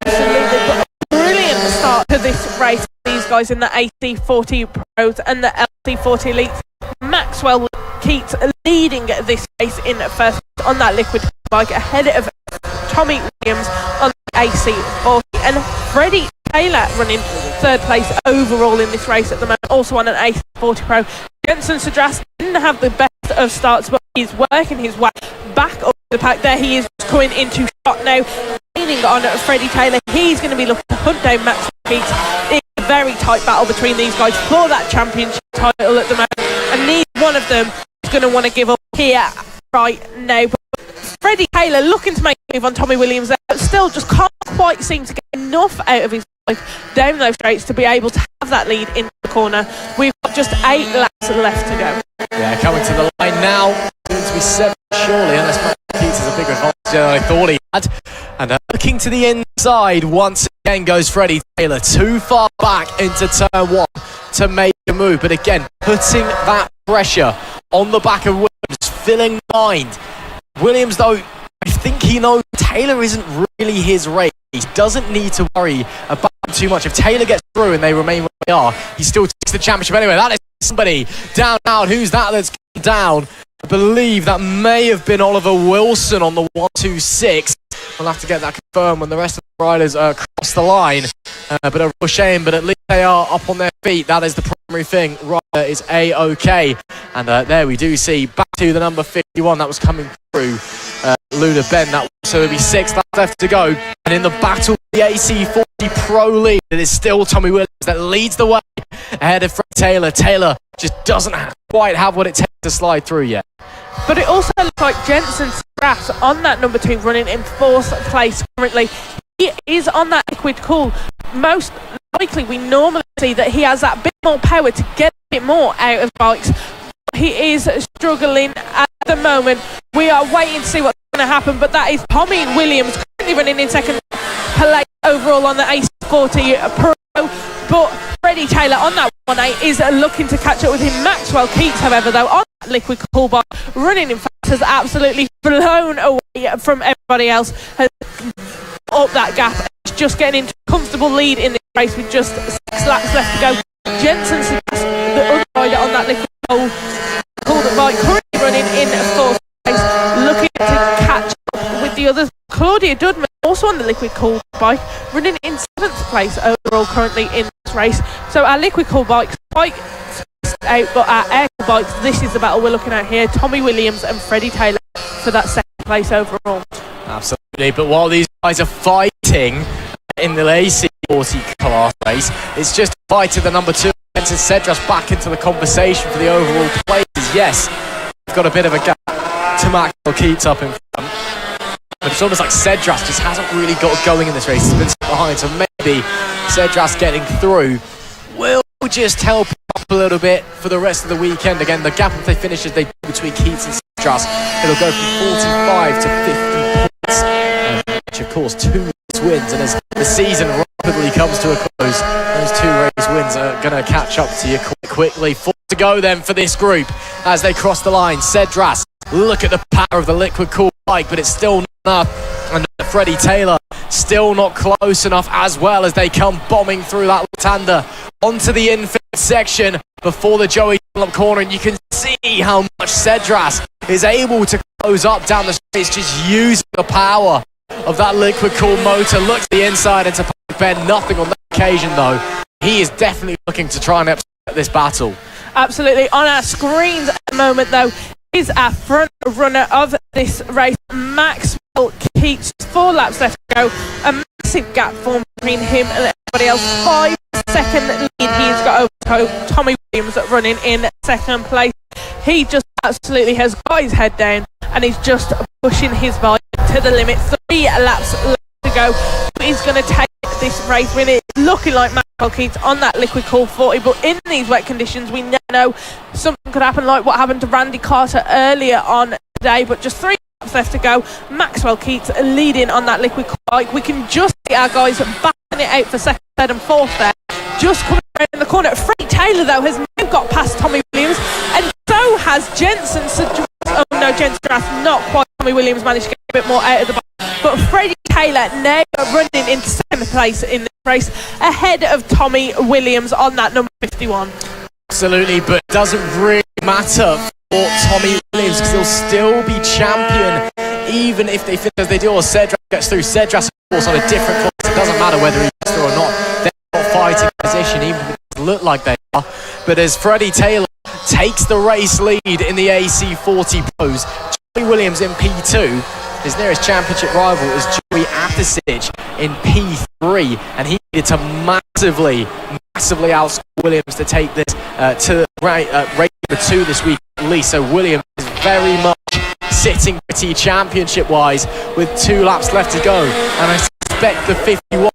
Absolutely, but a brilliant start to this race. These guys in the AC40 Pros and the LC40 Elites. Maxwell Keats leading this race in first on that liquid bike, ahead of Tommy Williams on the AC40, and Freddie Taylor running 3rd place overall in this race at the moment, also on an AC40 Pro. Jensen Sadras didn't have the best of starts, but he's working his way back up the pack. There he is, coming into shot now, leaning on Freddie Taylor. He's going to be looking to hunt down Maxwell Keats. It's a very tight battle between these guys for that championship title at the moment, and neither one of them is going to want to give up here right now. But Freddie Taylor looking to make a move on Tommy Williams there, but still just can't quite seem to get enough out of his bike down those straights to be able to have that lead in the corner. We've got just 8 laps left to go. Yeah, coming to the line now. Going to be 7 surely, unless Matt Keats has a bigger advantage than I thought he had. And looking to the inside once again goes Freddie Taylor, too far back into turn 1 to make a move. But again, putting that pressure on the back of Williams, filling mind. Williams, though, I think he knows Taylor isn't really his race. He doesn't need to worry about him too much. If Taylor gets through and they remain where they are, he still takes the championship anyway. That is somebody down. Who's that that's down? I believe that may have been Oliver Wilson on the 126. We'll have to get that confirmed when the rest of the riders cross the line. But a real shame, but at least they are up on their feet. That is the primary thing. Rider is A-OK. And there we do see back to the number 51 that was coming through Luna Ben. So there'll be 6 laps left to go. And in the battle, the AC40 Pro lead, it is still Tommy Williams that leads the way ahead of Fred Taylor. Taylor just doesn't quite have what it takes to slide through yet. But it also looks like Jensen Sadras on that number 2 running in 4th place currently. He is on that liquid cool. Most likely we normally see that he has that bit more power to get a bit more out of bikes. He is struggling at the moment. We are waiting to see what's going to happen, but that is Tommy Williams currently running in 2nd place overall on the AC40 Pro. but Freddie Taylor on that 1.8 is looking to catch up with him. Maxwell Keats, however, though, on that liquid cool bike, running in fact, has absolutely blown away from everybody else, has up that gap, and is just getting into a comfortable lead in this race with just 6 laps left to go. Jensen Sebastian, the other rider on that liquid cool bike, currently running in 4th place, looking to catch up with the others. Claudia Dudman, also on the liquid cool bike, running in 7th place overall currently in this race. So our liquid cool bikes quite spaced out, but our air cool bikes, this is the battle we're looking at here. Tommy Williams and Freddie Taylor for that 2nd place overall. Absolutely, but while these guys are fighting in the AC40 class race, it's just a fight to the number 2. Jensen Cedras back into the conversation for the overall places. Yes, we've got a bit of a gap to Maxwell Keats up in front, but it's almost like Cedras just hasn't really got going in this race. He's been stuck behind, so maybe Cedras getting through will just help up a little bit for the rest of the weekend. Again, the gap if they finish as they do between Keats and Cedras, it'll go from 45 to 50 points, which of course 2 wins, and as the season rapidly comes to a close, those 2 race wins are going to catch up to you quickly. 4 to go then for this group as they cross the line. Cedras, look at the power of the liquid cool bike, but it's still not enough, and Freddie Taylor still not close enough as well as they come bombing through that left-hander onto the infield section before the Joey Dunlop corner, and you can see how much Cedras is able to close up down the street. It's just using the power of that liquid cool motor. Look to the inside into Ben, nothing on that occasion though. He is definitely looking to try and upset this battle. Absolutely. On our screens at the moment though is our front runner of this race, Maxwell Keats. 4 laps left to go, a massive gap formed between him and everybody else. 5-second lead he's got over Tommy Williams running in 2nd place. He just absolutely has got his head down and he's just pushing his bike to the limit. 3 laps left to go. He's going to take this race win. It's looking like Maxwell Keats on that liquid cool 40, but in these wet conditions we know something could happen like what happened to Randy Carter earlier on today, but just 3 laps left to go. Maxwell Keats leading on that liquid cool bike. We can just see our guys backing it out for 2nd, 3rd and 4th there. Just coming around in the corner. Freddie Taylor though has now got past Tommy Williams, and so has Jensen. Oh no, Jensen not quite. Tommy Williams managed to get a bit more out of the bike, but Freddie Taylor now running into 2nd place in this race ahead of Tommy Williams on that number 51. Absolutely, but it doesn't really matter for Tommy Williams because he'll still be champion even if they finish as they do or Cedras gets through. Cedras of course on a different class. It doesn't matter whether he gets through or not. They're not fighting position even if it doesn't look like they are. But as Freddie Taylor takes the race lead in the AC40 pros, Tommy Williams in P2, his nearest championship rival is Joey Attisich in P3, and he needed to massively outscore Williams to take this to race number 2 this week at least. So Williams is very much sitting pretty championship-wise with 2 laps left to go, and I suspect the 51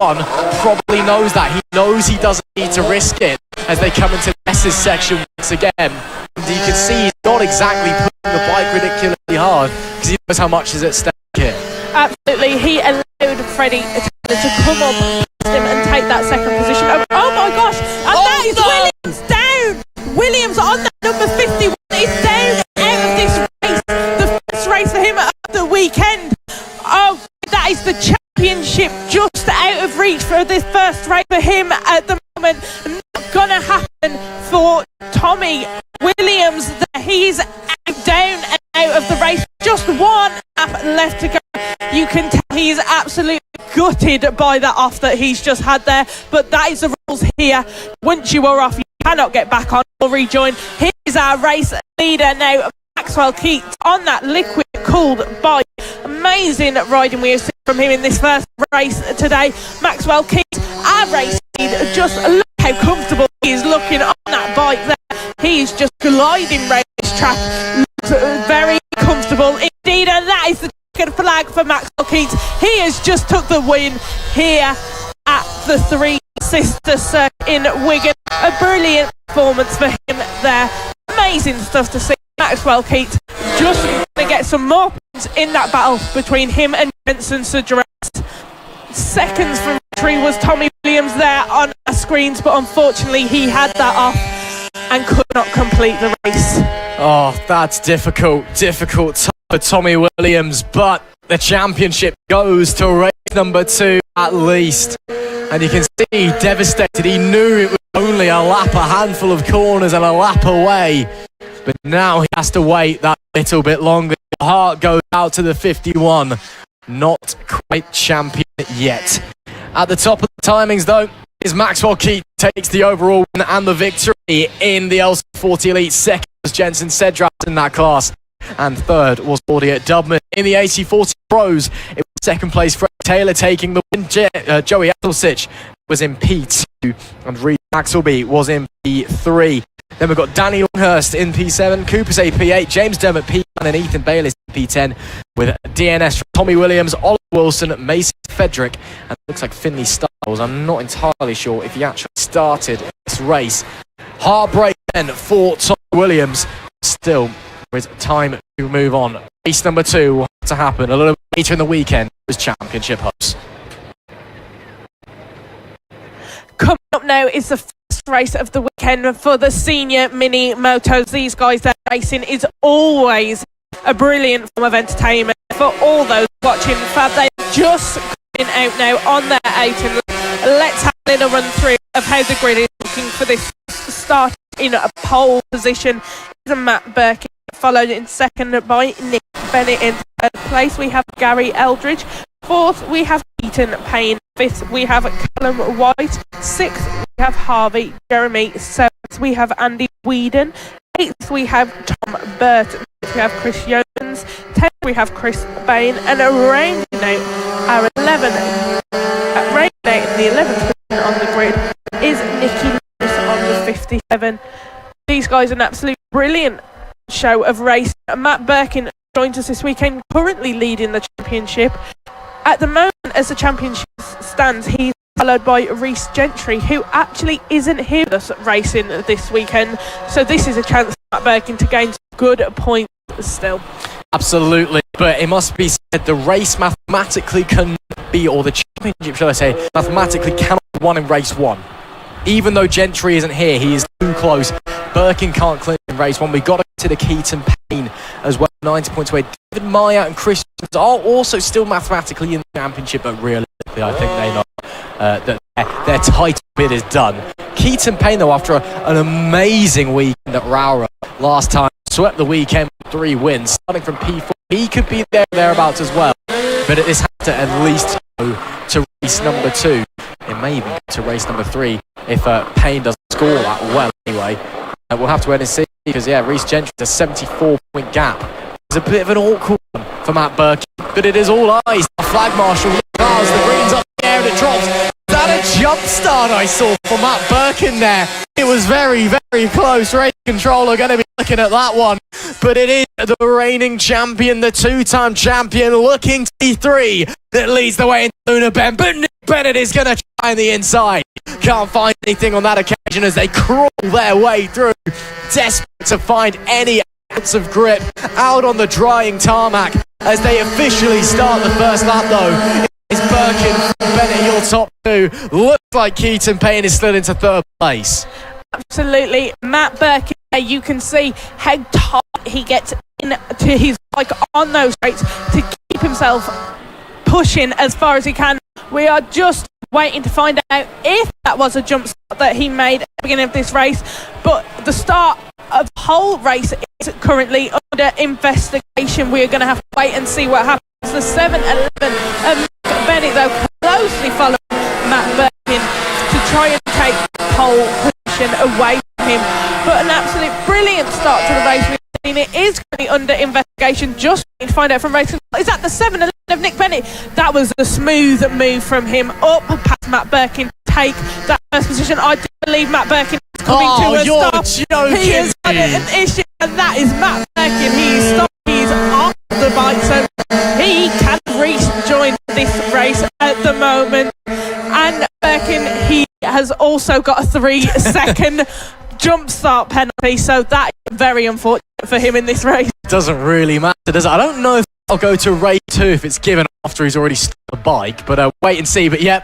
probably knows that. He knows he doesn't need to risk it as they come into the S's section once again. And you can see he's not exactly pushing the bike ridiculously hard because he knows how much is at stake here. Absolutely, he allowed Freddie Taylor to come up past him and take that 2nd position. Oh my gosh, and that is Williams down! Williams on that number 51 is down out of this race. The first race for him at the weekend. Oh, that is the championship just out of reach for this first race for him at the moment. Not gonna happen for Tommy Williams. He's down and out of the race. Just 1 lap left to go. You can tell he's absolutely gutted by that off that he's just had there, but that is the rules here. Once you are off, you cannot get back on or rejoin. Here's our race leader now, Maxwell Keats on that liquid cooled bike. Amazing riding we have seen from him in this first race today. Maxwell Keats, our race leader. Just look how comfortable he is looking on that bike there. He's just gliding around this track. Looks very comfortable indeed, and that is the checkered flag for Maxwell Keats. He has just took the win here at the Three Sisters Circuit in Wigan. A brilliant performance for him there. Amazing stuff to see. Maxwell Keats just going to get some more points in that battle between him and Jensen Cedras. Seconds from victory was Tommy Williams. Williams there on our screens, but unfortunately he had that off and could not complete the race. Oh, that's difficult time for Tommy Williams, but the championship goes to race number 2 at least. And you can see devastated. He knew it was only a handful of corners and a lap away. But now he has to wait that little bit longer. The heart goes out to the 51. Not quite champion yet. At the top of the timings, though, is Maxwell Keith takes the overall win and the victory in the LC40 Elite. Second was Jensen Cedras in that class. And third was Claudia Dubman. In the AC40 Pros, it was second place Fred Taylor taking the win. Joey Athelsic was in P2 and Reed Axelby was in P3. Then we've got Danny Longhurst in P7, Cooper's P8, James Dermott P1 and Ethan Bayliss in P10 with DNS from Tommy Williams, Oliver Wilson, Mason Fedrick and it looks like Finley Stiles. I'm not entirely sure if he actually started this race. Heartbreak then for Tommy Williams. Still, there is time to move on. Race number 2 will have to happen a little bit later in the weekend as championship hopes. Coming up now is the first race of the weekend for the senior mini motos. These guys, their racing is always a brilliant form of entertainment for all those watching FAB. They're just coming out now on their 8 and let's have a little run through of how the grid is looking for this start. In a pole position is Matt Birkin, followed in second by Nick Bennett. In third place we have Gary Eldridge. Fourth we have Keaton Payne. Fifth we have Callum White. Sixth we have Harvey Jeremy. Seventh we have Andy Whedon. Eighth we have Tom Burt. Ninth we have Chris Yeomans. 10th we have Chris Bain. And rounding out our 11th the 11th position on the grid is Nikki on the 57. These guys are an absolute brilliant show of racing. Matt Birkin joins us this weekend, currently leading the championship. At the moment, as the championship stands, he's followed by Reece Gentry, who actually isn't here with us racing this weekend. So this is a chance for Matt Birkin to gain some good points still. Absolutely, but it must be said the race mathematically cannot be, or the championship, shall I say, mathematically cannot be won in race 1. Even though Gentry isn't here, he is too close. Birkin can't clear in race 1. We've got to consider Keaton Payne as well, 90 points away. David Meyer and Chris are also still mathematically in the championship, but realistically, I think they know that their title bid is done. Keaton Payne, though, after an amazing weekend at Rowra last time, swept the weekend with 3 wins, starting from P4. He could be thereabouts as well, but this has to at least go to race number 2. It may even go to race number 3 if Payne doesn't score that well anyway. We'll have to wait and see because, yeah, Reece Gentry's a 74-point gap. It's a bit of an awkward one for Matt Birkin, but it is all eyes. The flag marshal, the green's up in the air and it drops. Is that a jump start I saw for Matt Birkin there? It was very, very close. Race controller going to be looking at that one. But it is the reigning champion, the 2-time champion, looking to P3 that leads the way into Luna Ben. But Nick Bennett is going to try on the inside. Can't find anything on that occasion as they crawl their way through, desperate to find any ounce of grip out on the drying tarmac as they officially start the first lap, though. It's Birkin, Bennett, your top 2. Looks like Keaton Payne is slid into 3rd place. Absolutely. Matt Birkin, you can see how tight he gets into his bike on those straights to keep himself pushing as far as he can. We are just waiting to find out if that was a jump start that he made at the beginning of this race. But the start of the whole race is currently under investigation. We're going to have to wait and see what happens. The 7-11 of Nick Bennett, though, closely following Matt Birkin to try and take pole position away from him. But an absolute brilliant start to the race. It is currently under investigation. Just to find out from racing. Is that the 7-11 of Nick Bennett? That was a smooth move from him up past Matt Birkin to take that first position. I do believe Matt Birkin is coming to a stop. Joking. He has got an issue, and that is Matt Birkin. He is stopped. He's on the bike, so he can rejoin this race at the moment. And Birkin, he has also got a 3-second jump start penalty, so that is very unfortunate for him in this race. Doesn't really matter, does it? I don't know if I'll go to race 2 if it's given after he's already stopped the bike, but wait and see. But yeah,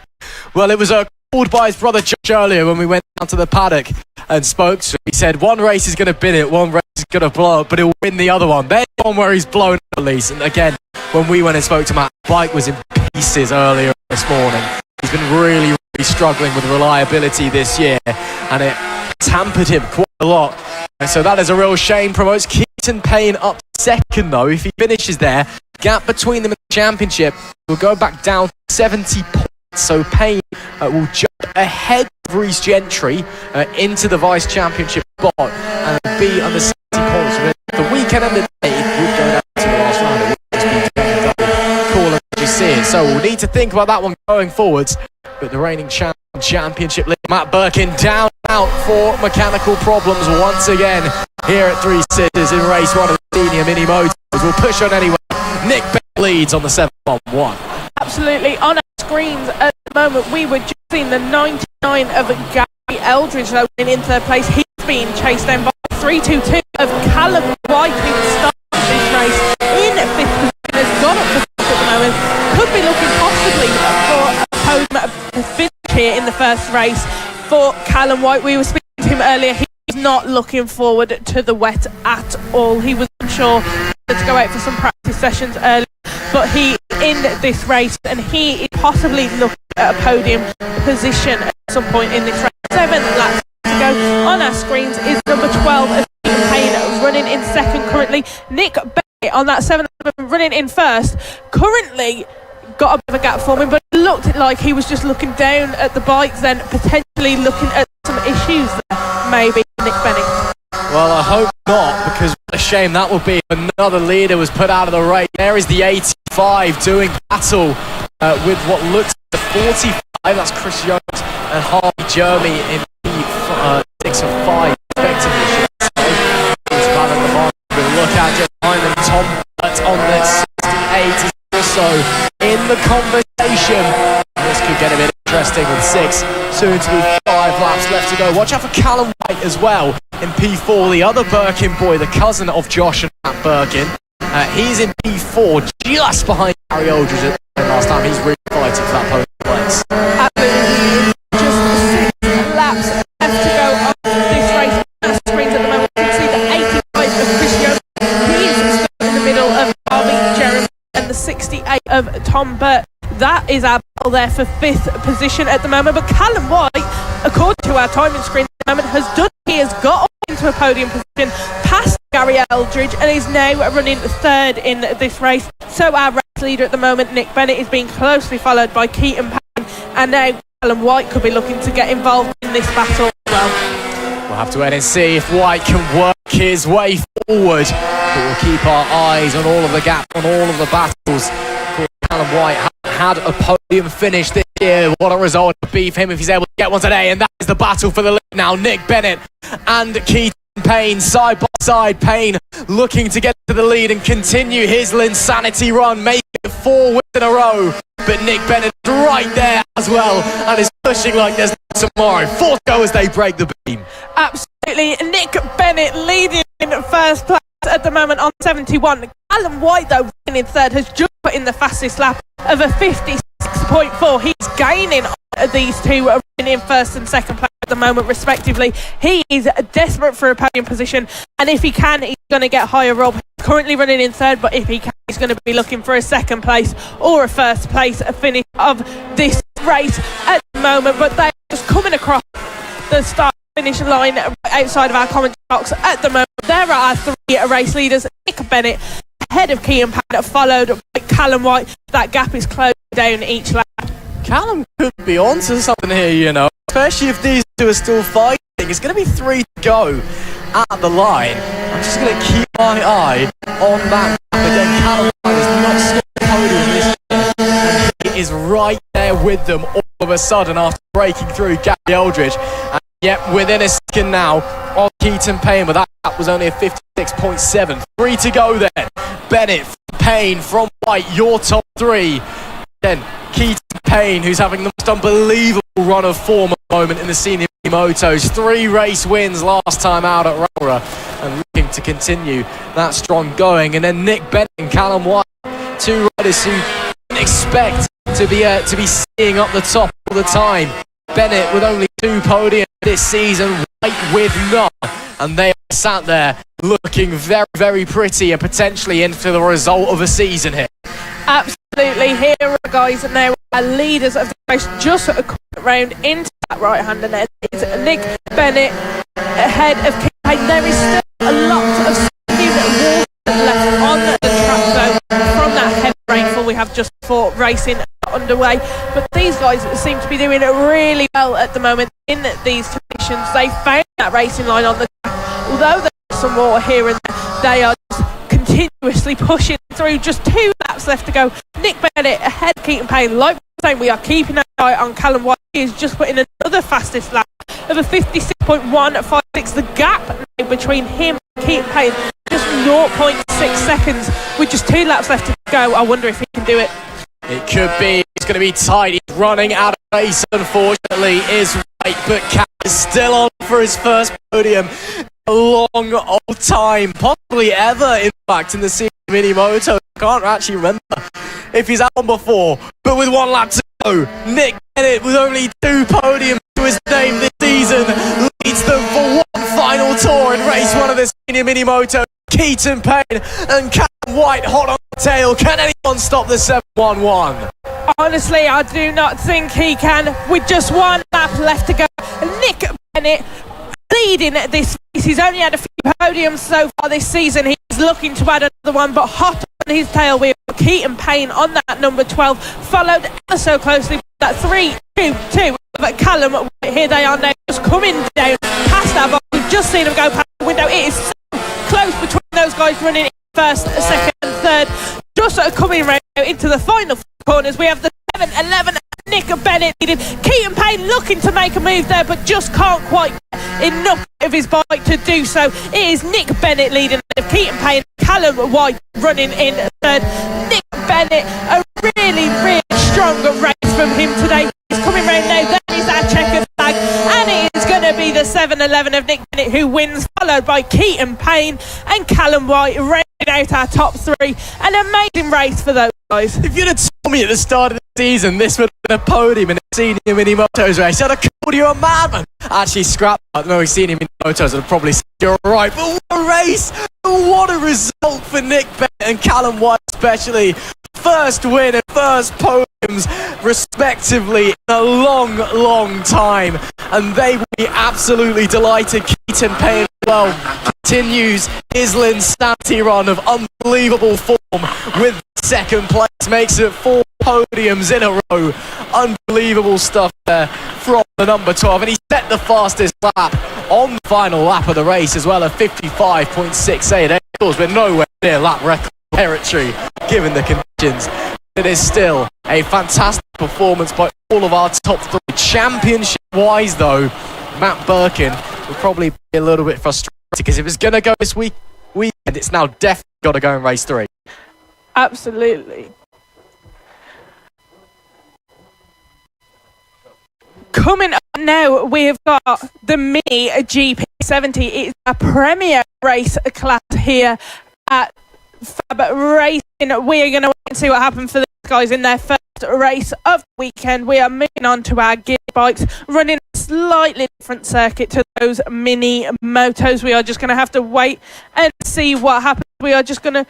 well, it was a called by his brother Josh earlier when we went down to the paddock and spoke to him. He said one race is going to bin it, one race is going to blow up, but he'll win the other one. There's one where he's blown up at least. And again, when we went and spoke to him, the bike was in pieces earlier this morning. He's been really struggling with reliability this year, and it's hampered him quite a lot. And so that is a real shame. Promotes Keaton Payne up second though. If he finishes there, gap between them in the championship will go back down to 70 points. So Payne will jump ahead of Reece Gentry into the vice championship spot and be under 70 points. The weekend and the day would go down to the last round. It would just be cool as you see it. So we'll need to think about that one going forwards. But the reigning championship leader, Matt Birkin, down out for mechanical problems once again here at Three Cities in race 1 of the senior MiniMoto. We'll push on anyway. Nick Bennett leads on the 7-1. Absolutely. On our screens at the moment, we were just seeing the 99 of Gary Eldridge loading in third place. He's being chased down by 322 of Callum White, who started this race in 5th position, has gone up to 6th at the moment. Could be looking possibly for a podium finish here in the first race for Callum White. We were speaking to him earlier. He was not looking forward to the wet at all. He was unsure to go out for some practice sessions earlier, but he in this race and he is possibly looking at a podium position at some point in this race. 7 laps to go. On our screens is number 12 of Keaton Payne running in second currently. Nick Bennett on that 7 running in first. Currently got a bit of a gap for him, but it looked like he was just looking down at the bikes then potentially looking at some issues there, maybe, Nick Bennett. Well, I hope not, because what a shame that would be. Another leader was put out of the race. There is the 85 doing battle with what looks the 45. That's Chris Jones and Harvey Jeremy in the 6 and 5 respectively. We'll look out just behind them. Tom Burt on the 68 is also in the conversation. This could get a bit interesting with 6, soon to be 5 laps left to go. Watch out for Callum White as well in P4, the other Birkin boy, the cousin of Josh and Matt Birkin. He's in P4, just behind Gary Eldridge last time. He's really fighting for that podium place. Absolutely. Just 6 laps left to go on this race. On the screens at the moment, you can see the 85 of Chris Jones. He is stuck in the middle of Harvey Jeremy and the 68 of Tom Burt. That is our battle there for 5th position at the moment. But Callum White, according to our timing screen at the moment, has done. He has got into a podium position past Gary Eldridge and is now running 3rd in this race. So our race leader at the moment, Nick Bennett, is being closely followed by Keaton Payne, and now Callum White could be looking to get involved in this battle as well. We'll have to wait and see if White can work his way forward, but we'll keep our eyes on all of the gaps, on all of the battles. Callum White had a podium finish this year. What a result to be for him if he's able to get one today, and that is the battle for the lead now. Nick Bennett and Keaton Payne side by side. Payne looking to get to the lead and continue his Linsanity run, making it 4 wins in a row. But Nick Bennett right there as well and is pushing like there's no tomorrow. 4th go as they break the beam. Absolutely. Nick Bennett leading in first place at the moment on 71. Callum White, though, in 3rd, has just put in the fastest lap of a 56.4. He's gaining on these two running in 1st and 2nd place at the moment, respectively. He is desperate for a podium position, and if he can, he's going to get higher up. He's currently running in 3rd, but if he can, he's going to be looking for a 2nd place or a 1st place finish of this race at the moment. But they're just coming across the start finish line outside of our commentary box at the moment. There are our 3 race leaders. Nick Bennett ahead of Keaton Payne, followed by Callum White. That gap is closed down each lap. Callum could be onto something here, you know, especially if these two are still fighting. It's going to be 3 to go at the line. I'm just going to keep my eye on that gap. Again, Callum White is not scoring podium this year, and he is right there with them all of a sudden after breaking through Gary Eldridge. And yep, within a second now of Keaton Payne, but that was only a 56.7. 3 to go then. Bennett, Payne from White, your top 3. Then Keaton Payne, who's having the most unbelievable run of form at the moment in the senior motos. 3 race wins last time out at Rowra, and looking to continue that strong going. And then Nick Bennett and Callum White, 2 riders who didn't expect to be seeing up the top all the time. Bennett with only 2 podiums this season, White with none. And they are sat there looking very, very pretty and potentially in for the result of a season here. Absolutely. Here are guys now are leaders of the race, just coming round into that right-hander there. It's Nick Bennett ahead of King Payne. There is still a lot of water left on the track though from that heavy rainfall we have just before racing underway. But these guys seem to be doing it really well at the moment in these conditions. They found that racing line on the track. Although there's some water here and there, they are just continuously pushing through. Just 2 laps left to go. Nick Bennett ahead of Keaton Payne. Like we're saying, we are keeping an eye on Callum White. He is just putting another fastest lap of a 56.156. The gap between him and Keaton Payne just 0.6 seconds with just 2 laps left to go. I wonder if he can do it. It could be. It's going to be tight. He's running out of pace, unfortunately, is White, but Cal is still on for his first podium. A long old time, possibly ever, in fact, in the season of MiniMoto. I can't actually remember if he's had one before, but with 1 lap to go, Nick Bennett, with only 2 podiums to his name this season, leads them for one final tour in race 1 of the senior MiniMoto. Keaton Payne and Callum White hot on the tail. Can anyone stop the 711? Honestly, I do not think he can. With just 1 lap left to go, Nick Bennett leading this race. He's only had a few podiums so far this season. He's looking to add another one, but hot on his tail we have Keaton Payne on that number 12, followed ever so closely by that 3-2-2. But Callum White, here they are now, just coming down past our box. We've just seen them go past the window. It is so close between those guys running in first, second and third. Just coming right into the final corners, we have the 7-11 Nick Bennett leading. Keaton Payne looking to make a move there, but just can't quite get enough of his bike to do so. It is Nick Bennett leading of Keaton Payne. Callum White running in third. Nick Bennett, a really, really strong race from him today. He's coming round now. There is our checkered flag, and it is going to be the 7-11 of Nick Bennett who wins, followed by Keaton Payne and Callum White rounding out our top 3. An amazing race for those guys. If you'd have told me at the start of the season this would have been a podium in a senior MiniMotos race, I'd have called you a madman. Actually, scrap that. No, senior MiniMotos would have probably said you're right. But what a race! What a result for Nick Bennett and Callum White, especially. First win and first podiums, respectively, in a long, long time. And they will be absolutely delighted. Keaton Payne as well continues his Linsanti run of unbelievable form with second place. Makes it 4 podiums in a row. Unbelievable stuff there from the number 12. And he set the fastest lap on the final lap of the race as well, at 55.68. Of course, we're nowhere near lap record territory given the conditions. It is still a fantastic performance by all of our top 3. Championship wise though, Matt Birkin will probably be a little bit frustrated, because if it's going to go this weekend, it's now definitely got to go in race 3. Absolutely. Coming up now, we have got the Mini GP70. It's a premier race class here at FAB-Racing. We are going to wait and see what happens for these guys in their first race of the weekend. We are moving on to our gear bikes, running a slightly different circuit to those MiniMotos. We are just going to have to wait and see what happens. We are just going to,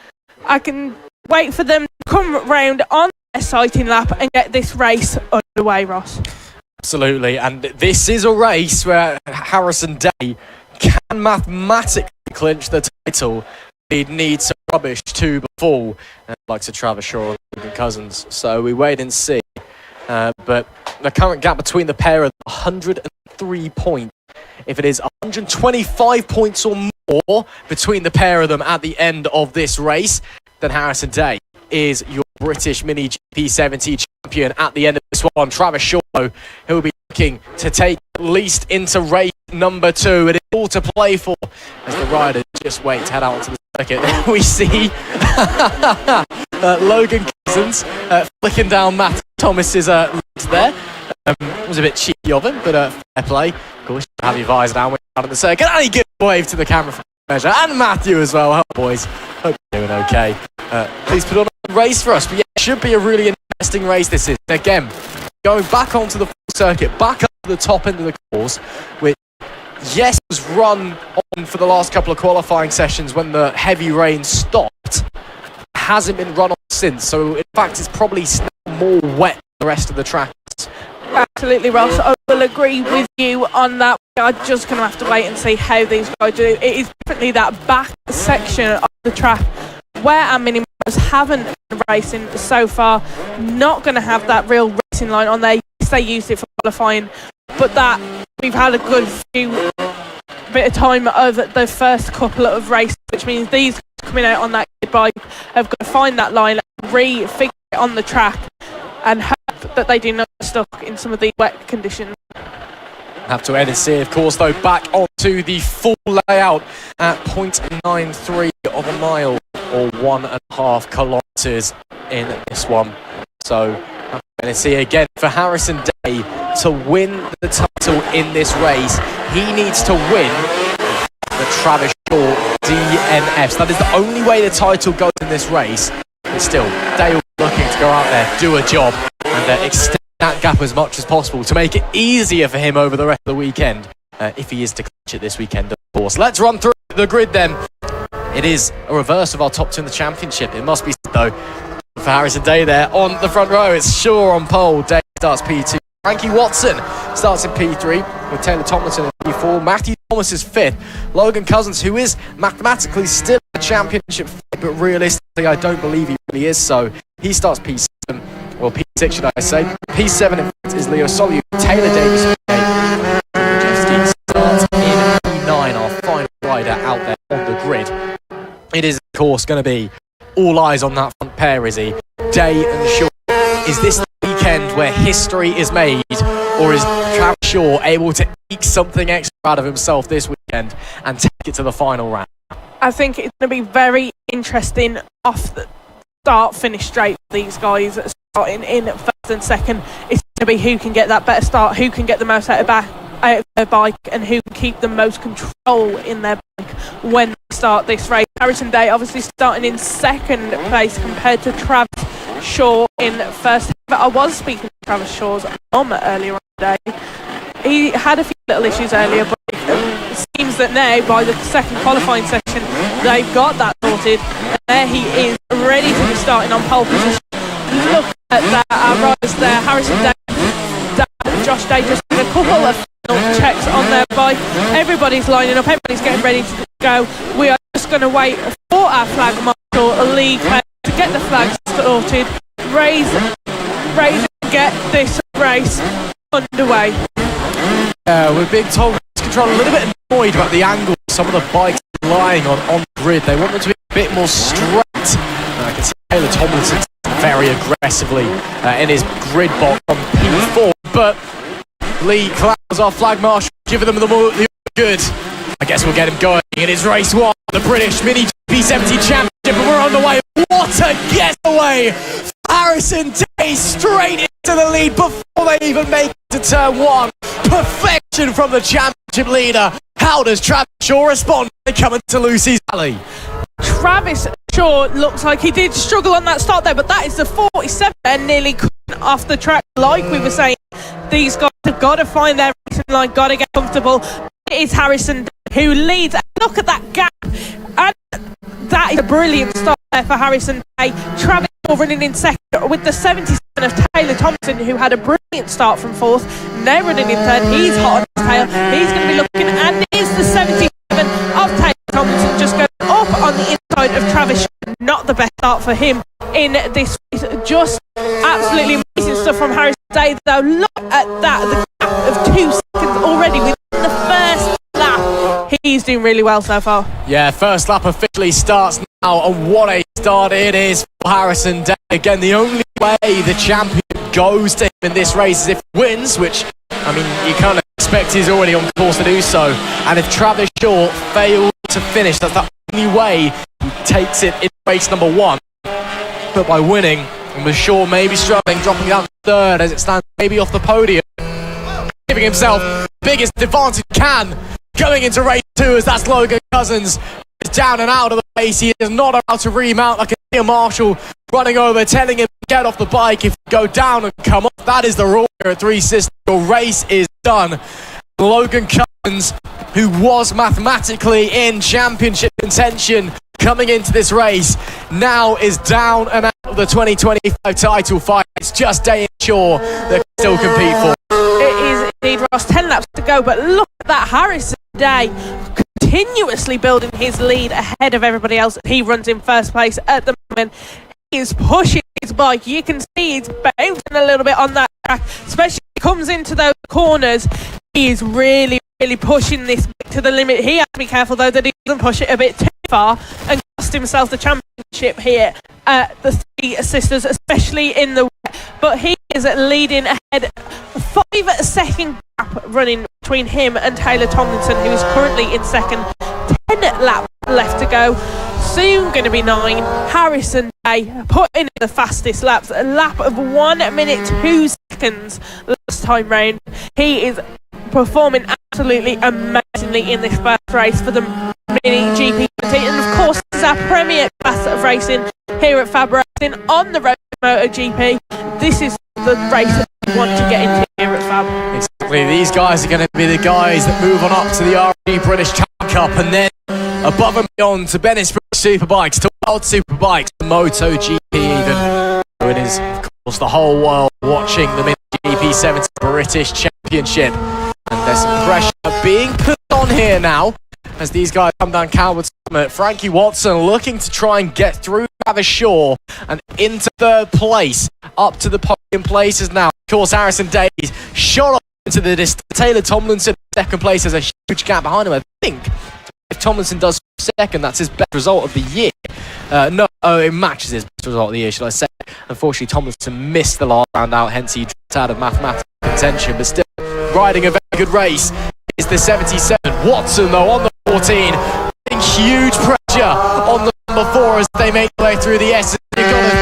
I can wait for them to come round on their sighting lap and get this race underway, Ross. Absolutely, and this is a race where Harrison Day can mathematically clinch the title. He'd need some rubbish to befall, like Sir Travis Shaw and Logan Cousins. So we wait and see. But the current gap between the pair is 103 points. If it is 125 points or more between the pair of them at the end of this race, then Harrison Day is your British Mini GP70 champion at the end of this one. Travis Shaw, who will be looking to take at least into race number 2. It is all to play for as the riders just wait to head out onto the circuit. We see Logan Cousins flicking down Matt Thomas's legs there. It was a bit cheeky of him, but fair play. Of course, you have your visor down when you're out on the circuit. And he gives a wave to the camera for measure. And Matthew as well. Hello, boys. Hope you're doing okay. Please put on a race for us. But yeah, it should be a really interesting race this is. Again, going back onto the full circuit, back up the top end of the course, which, yes, was run on for the last couple of qualifying sessions when the heavy rain stopped, hasn't been run on since. So, in fact, it's probably still more wet than the rest of the track. Absolutely, Ross. I will agree with you on that. I'm just going to have to wait and see how these guys do. It is definitely that back section of the track where our MiniMotos haven't been racing so far. Not going to have that real racing line on there. Yes, they used it for qualifying, but that we've had a good few bit of time over the first couple of races, which means these guys coming out on that bike have got to find that line, refigure it on the track, and hope that they do not get stuck in some of the wet conditions. Have to end and see, of course, though, back onto the full layout at 0.93 of a mile, or 1.5 kilometres in this one. So, have to end and see again for Harrison Day to win the title in this race. He needs to win the Travis Shaw DNFs. That is the only way the title goes in this race. But still, Day will be looking to go out there, do a job, and extend that gap as much as possible to make it easier for him over the rest of the weekend, if he is to clutch it this weekend, of course. Let's run through the grid then. It is a reverse of our top two in the championship. It must be said, though, for Harrison Day there on the front row. It's Shaw on pole. Day starts P2. Frankie Watson starts in P3 with Taylor Tomlinson in P4. Matthew Thomas is 5th. Logan Cousins, who is mathematically still in the championship, but realistically I don't believe he really is, so he starts P7. Well, P6 should I say. P7 in fact is Leo Solu. Taylor Davis P8. Jeff starts in P9, our final rider out there on the grid. It is, of course, going to be all eyes on that front pair, is he? Day and Shaw. Is this the weekend where history is made, or is Travis Shaw able to eke something extra out of himself this weekend and take it to the final round? I think it's going to be very interesting off the start-finish straight for these guys starting in first and second. It's going to be who can get that better start, who can get the most out of their bike, and who can keep the most control in their bike when they start this race. Harrison Day obviously starting in second place compared to Travis Shaw in first. But I was speaking to Travis Shaw's mum earlier on today. He had a few little issues earlier, but it seems that now by the second qualifying session they've got that sorted, and there he is ready to be starting on pole position. Look at that, our riders there. Harrison Day, Josh Day just did a couple of checks on their bike. Everybody's lining up, everybody's getting ready to go. We are just going to wait for our flag marshal, Lee Clare, to get the flags sorted, raise and get this race underway. We're being told to control a little bit annoyed about the angle some of the bikes lying on the grid. They want them to be a bit more straight. I can see Taylor Tomlinson very aggressively in his grid box on P4, but Lee Clouds, our flag marshal, giving them the good. I guess we'll get him going. It is race one, the British Mini P70 Championship, and we're on the way. What a getaway! Harrison Day straight into the lead before they even make it to turn one. Perfection from the championship leader. How does Travis Shaw respond when they come into Lucy's Valley? Travis Shaw looks like he did struggle on that start there, but that is the 47 and nearly coming off the track. Like we were saying, these guys have got to find their racing line, got to get comfortable. It is Harrison Day who leads. And look at that gap. And that is a brilliant start there for Harrison Day. Travis Shaw running in second with the 77 of Taylor Thompson, who had a brilliant start from fourth. Now running in third. He's hot on his tail. He's going to be looking, and it is the 77 of Taylor Thompson just going up on the inside of Travis Shaw. Not the best start for him in this race. Just absolutely amazing stuff from Harrison Day, though. Look at that, the gap of 2 seconds already within the first lap. He's doing really well so far. Yeah, first lap officially starts now, and what a start it is for Harrison Day. Again, the only way the champion goes to him in this race is if he wins, which, I mean, you kind of expect he's already on course to do so. And if Travis Shaw fails to finish, that's the only way he takes it in race number one. But by winning, and with Shaw maybe struggling, dropping down to third as it stands maybe off the podium, giving himself the biggest advantage he can going into race two, as that's Logan Cousins. Is down and out of the race. He is not allowed to remount. I can see a marshal running over, telling him to get off the bike. If you go down and come off, that is the rule here at Three Sisters. Your race is done. Logan Cummins, who was mathematically in championship contention coming into this race, now is down and out of the 2025 title fight. It's just Day Shaw that can still compete for. It is indeed, Ross. 10 laps to go, but look at that. Harrison Day continuously building his lead ahead of everybody else. He runs in first place at the moment. He is pushing his bike. You can see he's bouncing a little bit on that track, especially when he comes into those corners. He is really pushing this to the limit. He has to be careful though that he doesn't push it a bit too far and cost himself the championship here at the Three Sisters, especially in the wet. But he is leading ahead, 5-second gap running between him and Taylor Tomlinson, who is currently in second. 10 laps left to go, soon going to be 9. Harrison Day putting in the fastest laps, a lap of 1 minute 2 seconds last time round. He is performing absolutely amazingly in this first race for the Mini GP, and of course this is our premier class of racing here at FAB-Racing on the road to MotoGP. This is the race that we want to get into here at FAB. Exactly, these guys are going to be the guys that move on up to the RG British Cup and then above and beyond to Bennett's Superbikes, to World Superbikes, to MotoGP even. So it is of course the whole world watching the Mini GP 70 British Championship. And there's some pressure being put on here now as these guys come down Coward Summit. Frankie Watson looking to try and get through Travis Shaw and into third place, up to the podium places now. Of course, Harrison Day shot off into the distance. Taylor Tomlinson second place, has a huge gap behind him. I think if Tomlinson does second, that's his best result of the year. It matches his best result of the year, should I say. Unfortunately, Tomlinson missed the last round out, hence he dropped out of mathematical contention, but still riding a very good race is the 77. Watson though on the 14, putting huge pressure on the number 4 as they make their way through the S. You've got to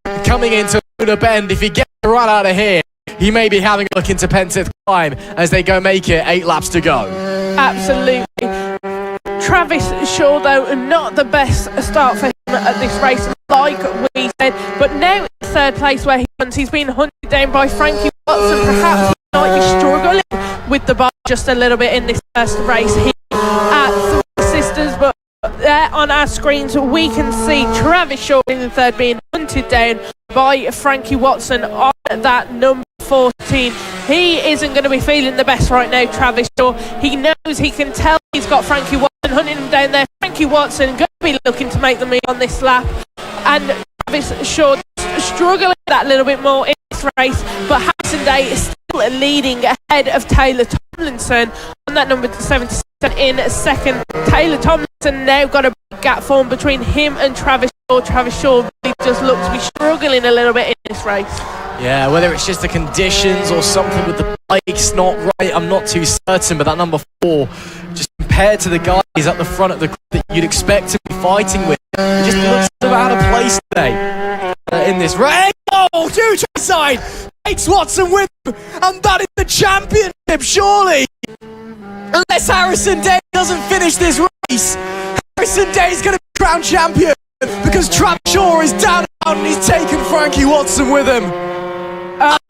think, coming into Luna Bend, if he gets the run out of here, he may be having a look into Pentath Climb as they go make it 8 laps to go. Absolutely. Travis Shaw though, not the best start for him at this race, like we said, but now in third place where he runs, he's been hunted down by Frankie Watson. Perhaps he might be struggling with the bar just a little bit in this first race here at Three Sisters, but there on our screens we can see Travis Shaw in the third being hunted down by Frankie Watson on that number 14. He isn't going to be feeling the best right now, Travis Shaw. He knows, he can tell he's got Frankie Watson hunting him down there. Frankie Watson going to be looking to make the move on this lap, and Travis Shaw struggling that little bit more in this race, but Harrison Day is still leading ahead of Taylor Tomlinson on that number 77 in second. Taylor Tomlinson now got a big gap formed between him and Travis Shaw. Travis Shaw really just looks to be struggling a little bit in this race. Yeah, whether it's just the conditions or something with the bikes not right, I'm not too certain, but that number 4, just compared to the guys at the front of the group that you'd expect to be fighting with, he just looks sort of out of place today in this race. Oh, huge side, takes Watson with him, and that is the championship, surely. Unless Harrison Day doesn't finish this race, Harrison Day is going to be crowned champion because Travis Shaw is down and he's taken Frankie Watson with him.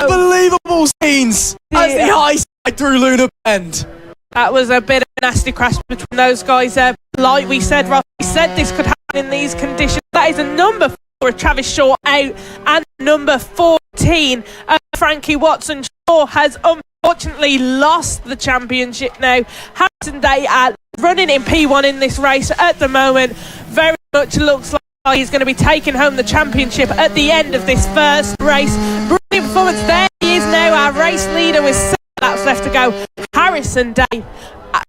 Unbelievable scenes as the high side through Luna Bend. That was a bit of a nasty crash between those guys there. Like we said, Ross, we said this could happen in these conditions. That is a number 4, Travis Shaw out, and number 14, Frankie Watson. Shaw has unfortunately lost the championship now. Harrison Day running in P1 in this race at the moment. Very much looks like he's going to be taking home the championship at the end of this first race. Brilliant performance. There he is now, our race leader with 7 laps left to go. Harrison Day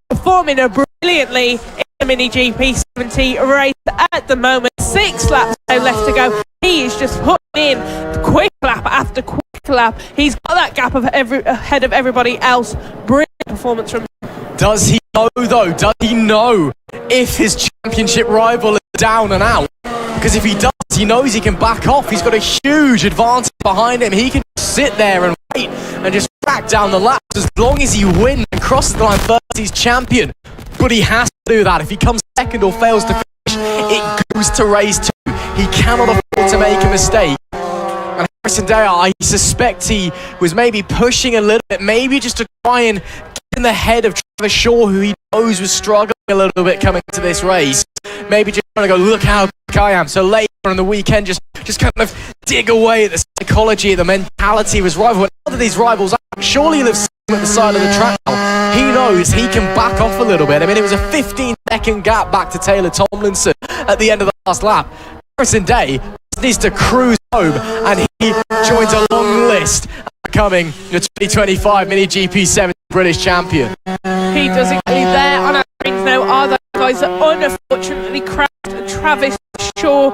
performing brilliantly in the Mini GP 70 race at the moment. 6 laps left to go. He is just putting in quick lap after quick lap. He's got that gap of ahead of everybody else. Brilliant performance from him. Does he know though? Does he know if his championship rival is down and out? Because if he does, he knows he can back off. He's got a huge advantage behind him. He can sit there and wait and just rack down the laps. As long as he wins and crosses the line first, he's champion. But he has to do that. If he comes second or fails to finish, it goes to race 2. He cannot afford to make a mistake. And Harrison Day, I suspect he was maybe pushing a little bit, maybe just to try and get in the head of Travis Shaw, who he knows was struggling a little bit coming into this race. Maybe just trying to go, look how quick I am. So later on the weekend, just kind of dig away at the psychology, the mentality of his rival. And now that these rivals out, surely he'll have seen him at the side of the track now. He knows he can back off a little bit. I mean, it was a 15-second gap back to Taylor Tomlinson at the end of the last lap. Harrison Day needs to cruise home, and he joins a long list, becoming the 2025 Mini GP7 British champion. He does exactly there on our screens now are those guys that unfortunately crashed Travis Shaw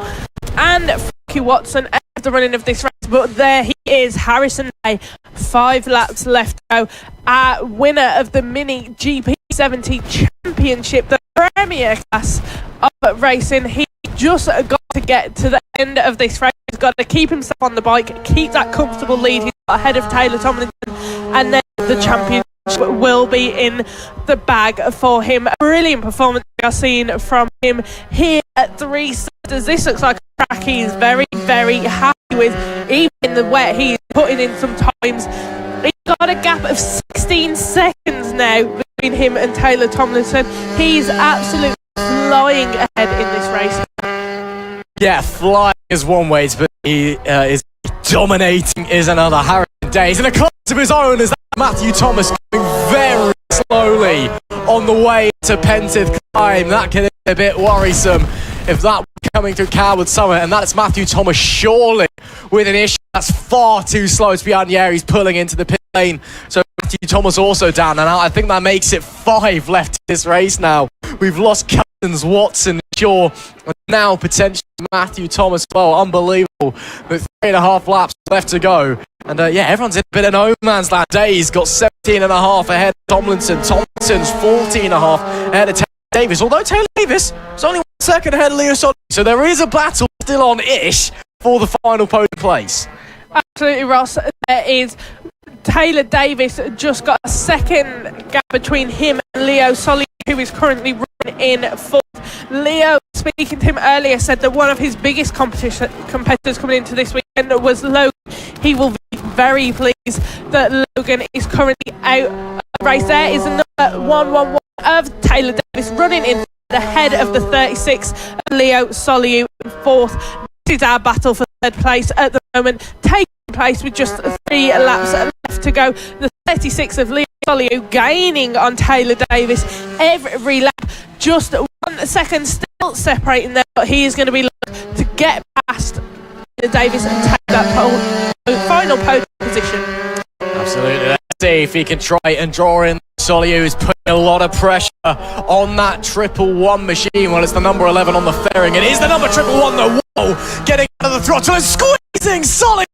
and Frankie Watson after the running of this race, but there he is, Harrison Day, 5 laps left to go, winner of the Mini GP70 Championship, the premier class of racing. He just got to get to the end of this race. He's got to keep himself on the bike, keep that comfortable lead. He's got ahead of Taylor Tomlinson, and then the championship will be in the bag for him. A brilliant performance we are seeing from him here at 3 Sisters. This looks like a track he is very, very happy with. Even in the wet, he's putting in some times. He's got a gap of 16 seconds now between him and Taylor Tomlinson. He's absolutely flying ahead in this race. Yeah, flying is one way, but he is dominating is another. Harrison Day is in a class of his own as Matthew Thomas going very slowly on the way to Pentith Climb. That can be a bit worrisome if that were coming through Coward Summit, and that's Matthew Thomas surely with an issue. That's far too slow to be on the air. He's pulling into the pit lane, so Matthew Thomas also down, and I think that makes it 5 left in this race now. We've lost Cousins, Watson, Shaw, and now potentially Matthew Thomas. Well, unbelievable. With 3.5 laps left to go. And yeah, everyone's in a bit of no man's land. Day's got 17.5 ahead of Tomlinson. Tomlinson's 14.5 ahead of Taylor Davis. Although Taylor Davis is only 1 second ahead of Leo Solly. So there is a battle still on-ish for the final podium place. Absolutely, Ross. There is Taylor Davis just got a second gap between him and Leo Solly, who is currently running in 4th. Leo, speaking to him earlier, said that one of his biggest competitors coming into this weekend was Logan. He will be very pleased that Logan is currently out of the race. There is another 1-1-1 of Taylor Davis running in ahead of the 36 of Leo Solly in 4th. This is our battle for 3rd place at the moment, taking place with just 3 laps left to go. The 36 of Leo Solly gaining on Taylor Davis every lap, just 1 second still separating them, but he is going to be looking to get past Taylor Davis and take that final podium position. Absolutely. Let's see if he can try and draw in. Solly is putting a lot of pressure on that 111 machine. Well, it's the number 11 on the fairing. It is the number 111 though. Whoa, getting out of the throttle and squeezing Solly.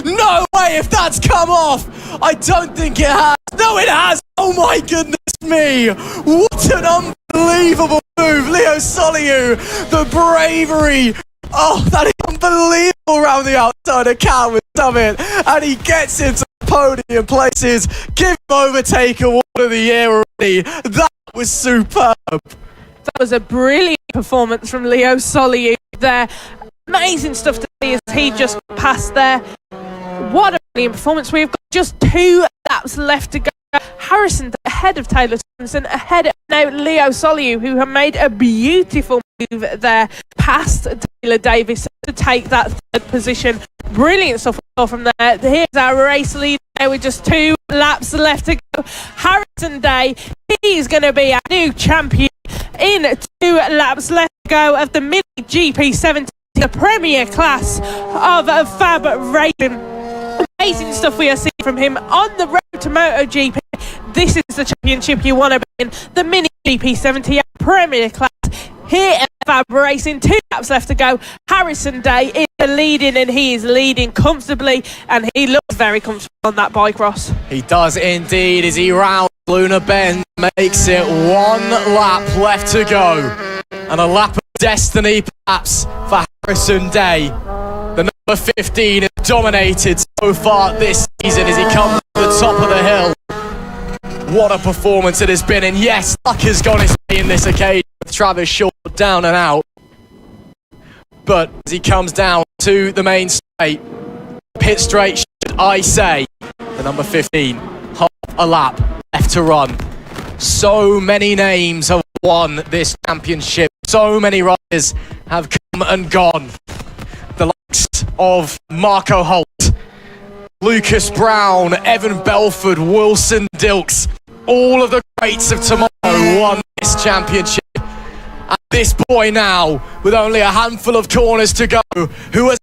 No way if that's come off. I don't think it has. No, it has. Oh my goodness me. What an unbelievable move. Leo Solly, the bravery. Oh, that is unbelievable around the outside of Coward Summit. And he gets into the podium places. Give him Overtake Award of the Year already. That was superb. That was a brilliant performance from Leo Solly there. Amazing stuff to see as he just passed there. What a brilliant performance. We've got just 2 laps left to go. Harrison ahead of Taylor Tomlinson, ahead of now Leo Solly, who have made a beautiful move there past Taylor Davis to take that 3rd position. Brilliant stuff from there. Here's our race lead now with just 2 laps left to go. Harrison Day, he's going to be our new champion in 2 laps left to go of the Mini GP70, the premier class of FAB-Racing. Amazing stuff we are seeing from him on the road to MotoGP. This is the championship you want to be in, the Mini GP70 Premier Class here at FAB-Racing. 2 laps left to go. Harrison Day is leading, and he is leading comfortably, and he looks very comfortable on that bike, Ross. He does indeed as he rounds Luna Bend, makes it 1 lap left to go, and a lap of destiny perhaps for Harrison Day. The number 15 has dominated so far this season as he comes to the top of the hill. What a performance it has been, and yes, luck has gone his way in this occasion with Travis Shaw down and out. But as he comes down to the main straight, pit straight, should I say. The number 15, half a lap left to run. So many names have won this championship. So many riders have come and gone. The likes of Marco Holt, Lucas Brown, Evan Belford, Wilson Dilks. All of the greats of tomorrow won this championship. And this boy now, with only a handful of corners to go, who has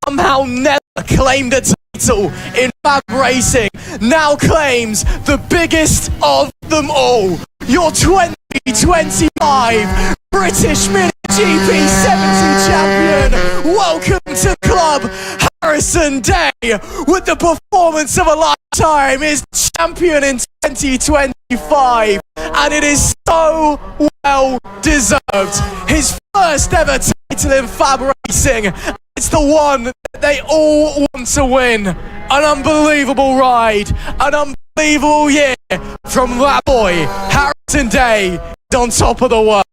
somehow never claimed a title in FAB-Racing, now claims the biggest of them all. Your 2025 British MiniGP 70 champion. Welcome to the club, Harrison Day, with the performance of a lifetime, is champion in 2025, and it is so well deserved. His first ever title in FAB-Racing. It's the one that they all want to win. An unbelievable ride, an unbelievable year from that boy. Harrison Day is on top of the world.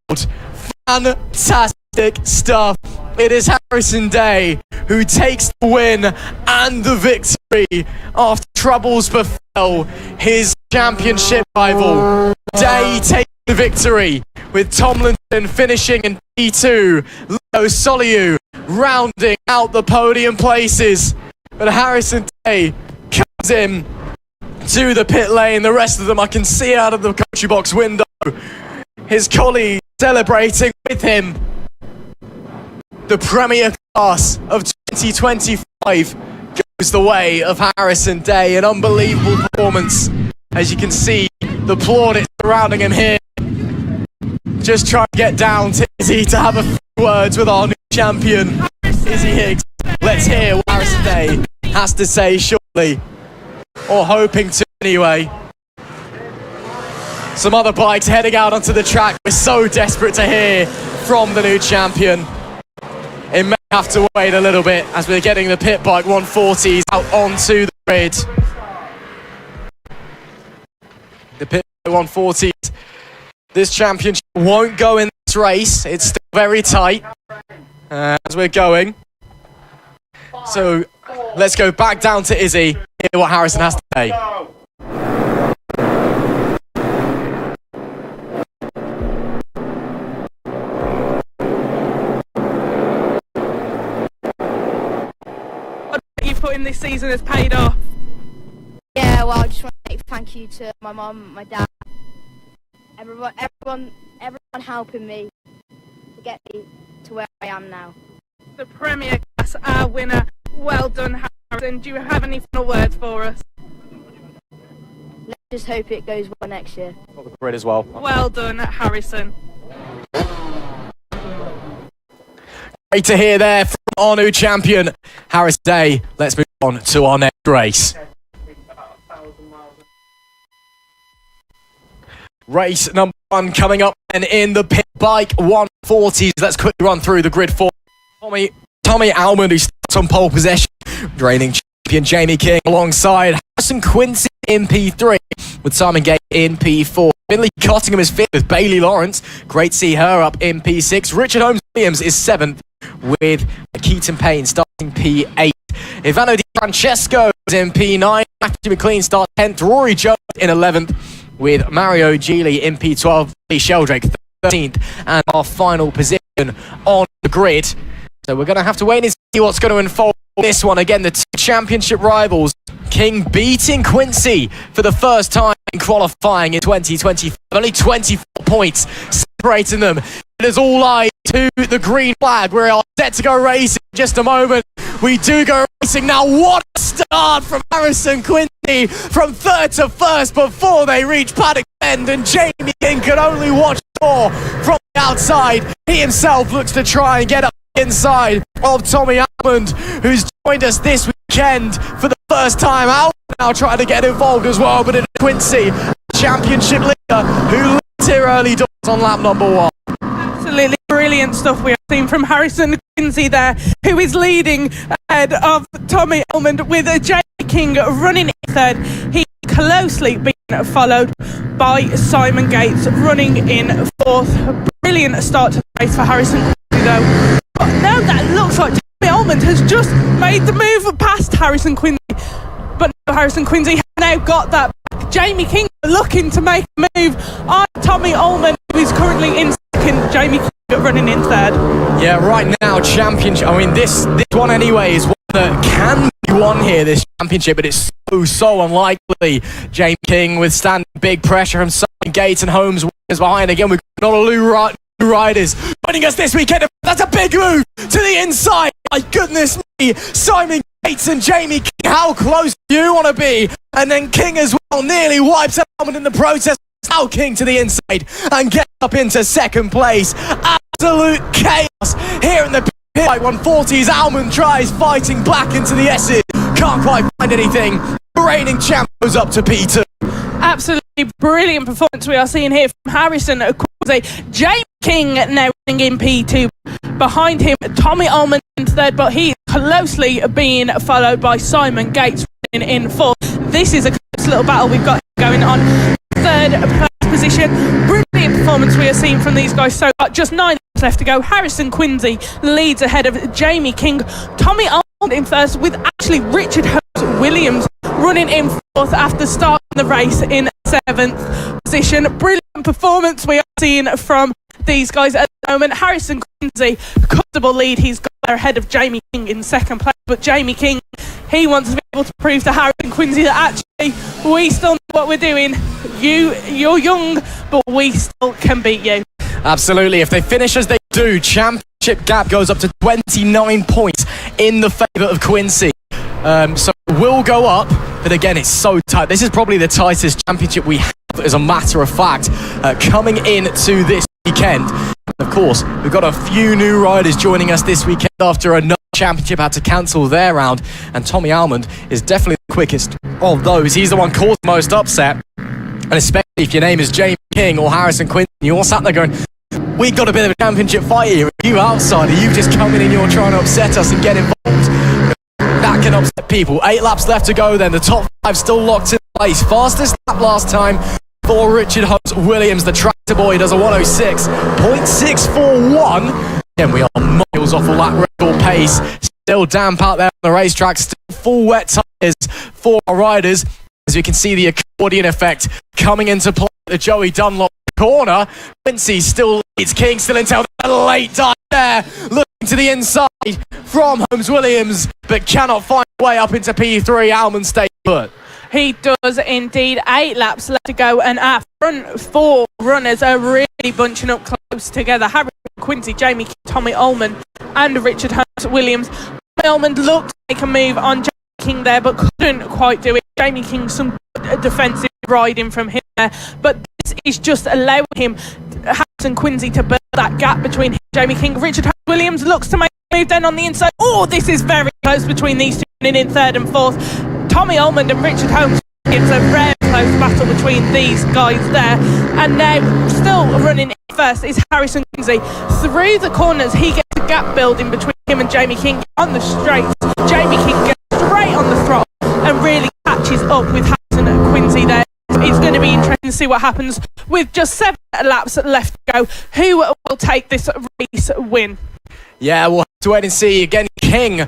Fantastic stuff. It is Harrison Day who takes the win and the victory after troubles befell his championship rival. Day takes the victory, with Tomlinson finishing in P2, Leo Soliu rounding out the podium places. But Harrison Day comes in to the pit lane. The rest of them I can see out of the coach box window. His colleagues celebrating with him. The premier class of 2025 goes the way of Harrison Day. An unbelievable performance. As you can see, the plaudits surrounding him here. Just try to get down to Izzy to have a few words with our new champion, Izzy Higgs. Let's hear what Harrison Day has to say shortly, or hoping to anyway. Some other bikes heading out onto the track. We're so desperate to hear from the new champion. It may have to wait a little bit as we're getting the pit bike 140s out onto the grid. The pit bike 140s. This championship won't go in this race. It's still very tight as we're going. So let's go back down to Izzy, hear what Harrison has to say. You've put in this season has paid off. Yeah, well, I just want to say thank you to my mum, my dad, everyone helping me to get me to where I am now. The Premier Class, our winner. Well done, Harrison. Do you have any final words for us? Let's just hope it goes well next year. The grid as well. Well done, Harrison. Great to hear there from our new champion, Harrison Day. Let's move on to our next race. Race number 1 coming up, and in the pit bike 140s. Let's quickly run through the grid for Tommy Almond, who starts on pole possession. Reigning champion Jamie King alongside Harrison Quincy in P3, with Simon Gate in P4. Finley Cottingham is 5th with Bailey Lawrence. Great to see her up in P6. Richard Holmes Williams is 7th with Keaton Payne starting P8. Ivano Di Francesco is in P9. Matthew McLean starts 10th. Rory Jones in 11th with Mario Geely in P12. Lee Sheldrake 13th. And our final position on the grid. So we're going to have to wait and see what's going to unfold this one. Again, the two championship rivals. King beating Quincy for the first time in qualifying in 2025. Only 24 points separating them. It is all eyes to the green flag. We are set to go racing in just a moment. We do go racing now. What a start from Harrison Quincy, from 3rd to 1st before they reach Paddock Bend, and Jamie King can only watch more from the outside. He himself looks to try and get up inside of Tommy Almond, who's joined us this weekend for the first time out. Now trying to get involved as well, but it is Quincy, championship leader, who leads here early doors on lap number 1. Absolutely brilliant stuff we have seen from Harrison Quincy there, who is leading ahead of Tommy Almond, with Jamie King running in 3rd. He closely being followed by Simon Gates running in 4th. Brilliant start to the race for Harrison Quincy though. But now that looks like Tommy Almond Almond has just made the move past Harrison Quincy, but no, Harrison Quincy has now got that back. Jamie King looking to make a move on Tommy Almond, who is currently in second. Jamie King running in third. Yeah, right now, championship. I mean, this one anyway is one that can be won here, this championship, but it's so unlikely. Jamie King withstanding big pressure from Simon Gates and Holmes is behind. Again, we've got Honolulu riders joining us this weekend. That's a big move to the inside. My goodness me, Simon Gates and Jamie King, how close do you want to be? And then King as well nearly wipes out Almond in the process. Now King to the inside and gets up into second place. Absolute chaos here in the pit. Like 140s, Almond tries fighting back into the S's. Can't quite find anything. The reigning champ goes up to P2. Absolutely brilliant performance we are seeing here from Harrison Quincy. Jamie King now running in P2. Behind him, Tommy Almond in third, but he is closely being followed by Simon Gates in fourth. This is a close little battle we've got going on. Third position. Brilliant performance we are seeing from these guys so far. Just 9 laps left to go. Harrison Quincy leads ahead of Jamie King. Tommy Almond in first, with actually Richard Holmes Williams running in fourth after starting the race in 7th position. Brilliant performance we are seeing from these guys at the moment. Harrison Quincy, comfortable lead. He's got there ahead of Jamie King in second place, but Jamie King, he wants to be able to prove to Harrison Quincy that actually we still know what we're doing. You're young, but we still can beat you. Absolutely. If they finish as they do, championship gap goes up to 29 points in the favour of Quincy. So it will go up, but again, it's so tight. This is probably the tightest championship we have, as a matter of fact, coming into this weekend. Of course, we've got a few new riders joining us this weekend after another championship had to cancel their round, and Tommy Almond is definitely the quickest of those. He's the one caused the most upset, and especially if your name is Jamie King or Harrison Quincy, you're all sat there going, we've got a bit of a championship fight here. You outsider, you just come in and you're trying to upset us and get involved. That can upset people. 8 laps left to go then. The top 5 still locked in place. Fastest lap last time for Richard Holmes Williams. The tractor boy does a 106.641. Again, we are miles off all that record pace. Still damp out there on the racetrack. Still full wet tyres for our riders. As you can see, the accordion effect coming into play at the Joey Dunlop corner. Quincy still leads. King still until the late dive there. Looking to the inside from Holmes Williams, but cannot find a way up into P3. Almond stays put. He does indeed. 8 laps left to go, and our front 4 runners are really bunching up close together. Harrison Quincy, Jamie King, Tommy Almond and Richard Holmes Williams. Tommy Almond looked to make a move on Jamie King there, but couldn't quite do it. Jamie King, some good defensive riding from him there, but this is just allowing him, Harrison Quincy, to build that gap between him and Jamie King. Richard Holmes Williams looks to make a move then on the inside. Oh, this is very close between these two, running in third and fourth. Tommy Almond and Richard Holmes, it's a very close battle between these guys there. And now, still running in first is Harrison Quincy. Through the corners, he gets a gap building between him and Jamie King. On the straights, Jamie King gets straight on the throttle and really catches up with Harrison Quincy there. It's going to be interesting to see what happens with just 7 laps left to go. Who will take this race win? Yeah, we'll have to wait and see. Again, King,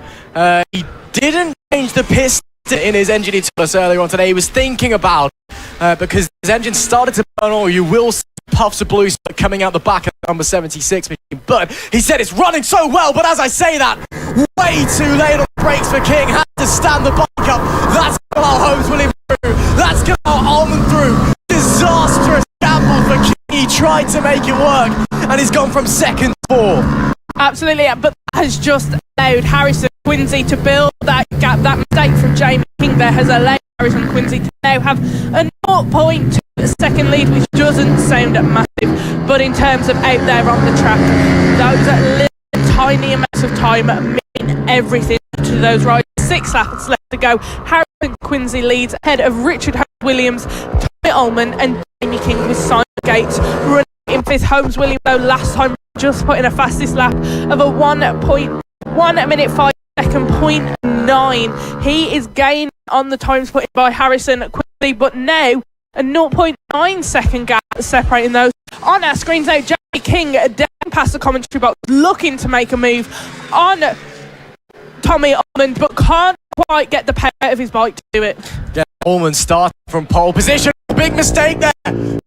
he didn't change the piston in his engine. He told us earlier on today he was thinking about, because his engine started to burn oil. You will see puffs of blue smoke coming out the back of the number 76 machine. But he said it's running so well, but as I say that, way too late on the brakes for King. Had to stand the bike up. That's got our Holmes Williams through. That's got our Almond through. Disastrous gamble for King. He tried to make it work, and he's gone from second to 4. Absolutely, but that has just allowed Harrison Quincy to build that gap. That mistake from Jamie King there has allowed Harrison Quincy to now have a 0.2 second lead, which doesn't sound massive, but in terms of out there on the track, those little tiny amounts of time mean everything to those riders. 6 laps left to go. Harrison Quincy leads ahead of Richard Holmes Williams, Tommy Almond and Jamie King, with Simon Gates running in 5th. Holmes Williams, though, last time just put in a fastest lap of a 1 minute 5 second 0.9. He is gaining on the times put in by Harrison Quincy, but now a 0.9 second gap separating those. On our screens now, Jamie King down past the commentary box, looking to make a move on Tommy Almond, but can't quite get the power out of his bike to do it. Yeah, Allman starting from pole position. Big mistake there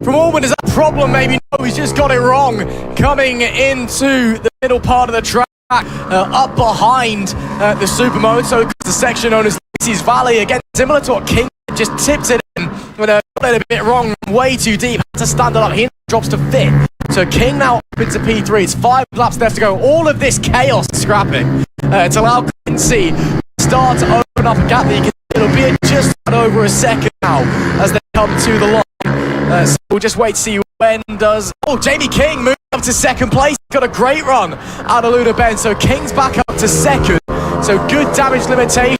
from Allman. Is that a problem? Maybe no, he's just got it wrong. Coming into the middle part of the track, up behind the Supermoto, the section known as Lucy's Valley. Again, similar to what King just tipped it in, but got it a bit wrong, way too deep. Had to stand it up. He drops to fifth. So King now up into P3. It's 5 laps left to go. All of this chaos scrapping to allow Quincy to start to open up a gap that you can. It'll be just over a second now as they come to the line. So we'll just wait to see when does... Oh, Jamie King moved up to second place. Got a great run out of Luna Ben. So King's back up to second. So good damage limitation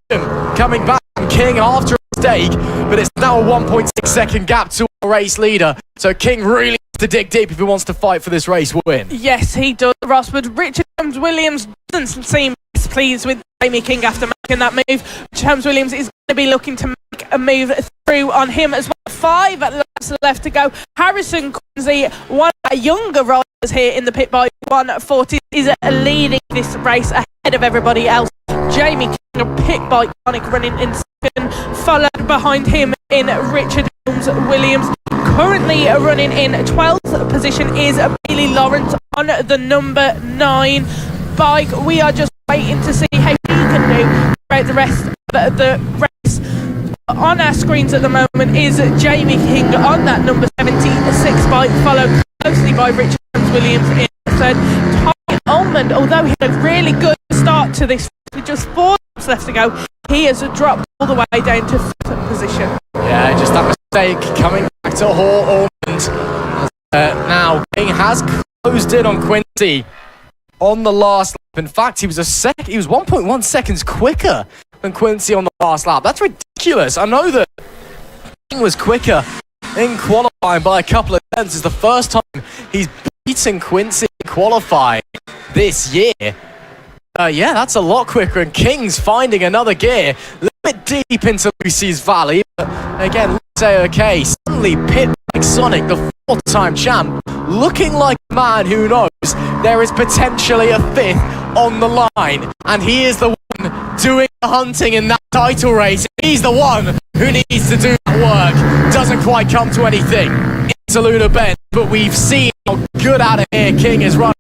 coming back from King after a mistake. But it's now a 1.6 second gap to a race leader. So King really has to dig deep if he wants to fight for this race win. Yes, he does, Ross. But Richard Williams doesn't seem pleased with Jamie King after making that move. James Williams is going to be looking to make a move through on him as well. 5 laps left to go. Harrison Quincy, one of our younger riders here in the pit by 140, is leading this race ahead of everybody else. Jamie King, a pit bike iconic, running in second, followed behind him in Richard Williams. Currently running in 12th position is Bailey Lawrence on the number 9 bike. We are just waiting to see how he can do throughout the rest of the race. On our screens at the moment is Jamie King on that number 76 bike, followed closely by Richard Williams in third. Tommy Almond, although he had a really good start to this with just 4 laps left to go, he has dropped all the way down to 5th position. Yeah, just that mistake coming back to Hall Almond. Now King has closed in on Quincy on the last lap. In fact, he was 1.1 seconds quicker than Quincy on the last lap. That's ridiculous. I know that King was quicker in qualifying by a couple of tenths. It's the first time he's beaten Quincy in qualifying this year. Yeah, that's a lot quicker, and King's finding another gear. A little bit deep into Lucy's Valley. But again, let's say okay. Suddenly, Pit Bike Sonic, the 4th-time champ, looking like a man who knows there is potentially a 5th on the line, and he is the one doing the hunting in that title race. He's the one who needs to do that work. Doesn't quite come to anything into Luna Ben, but we've seen how good out of here King is running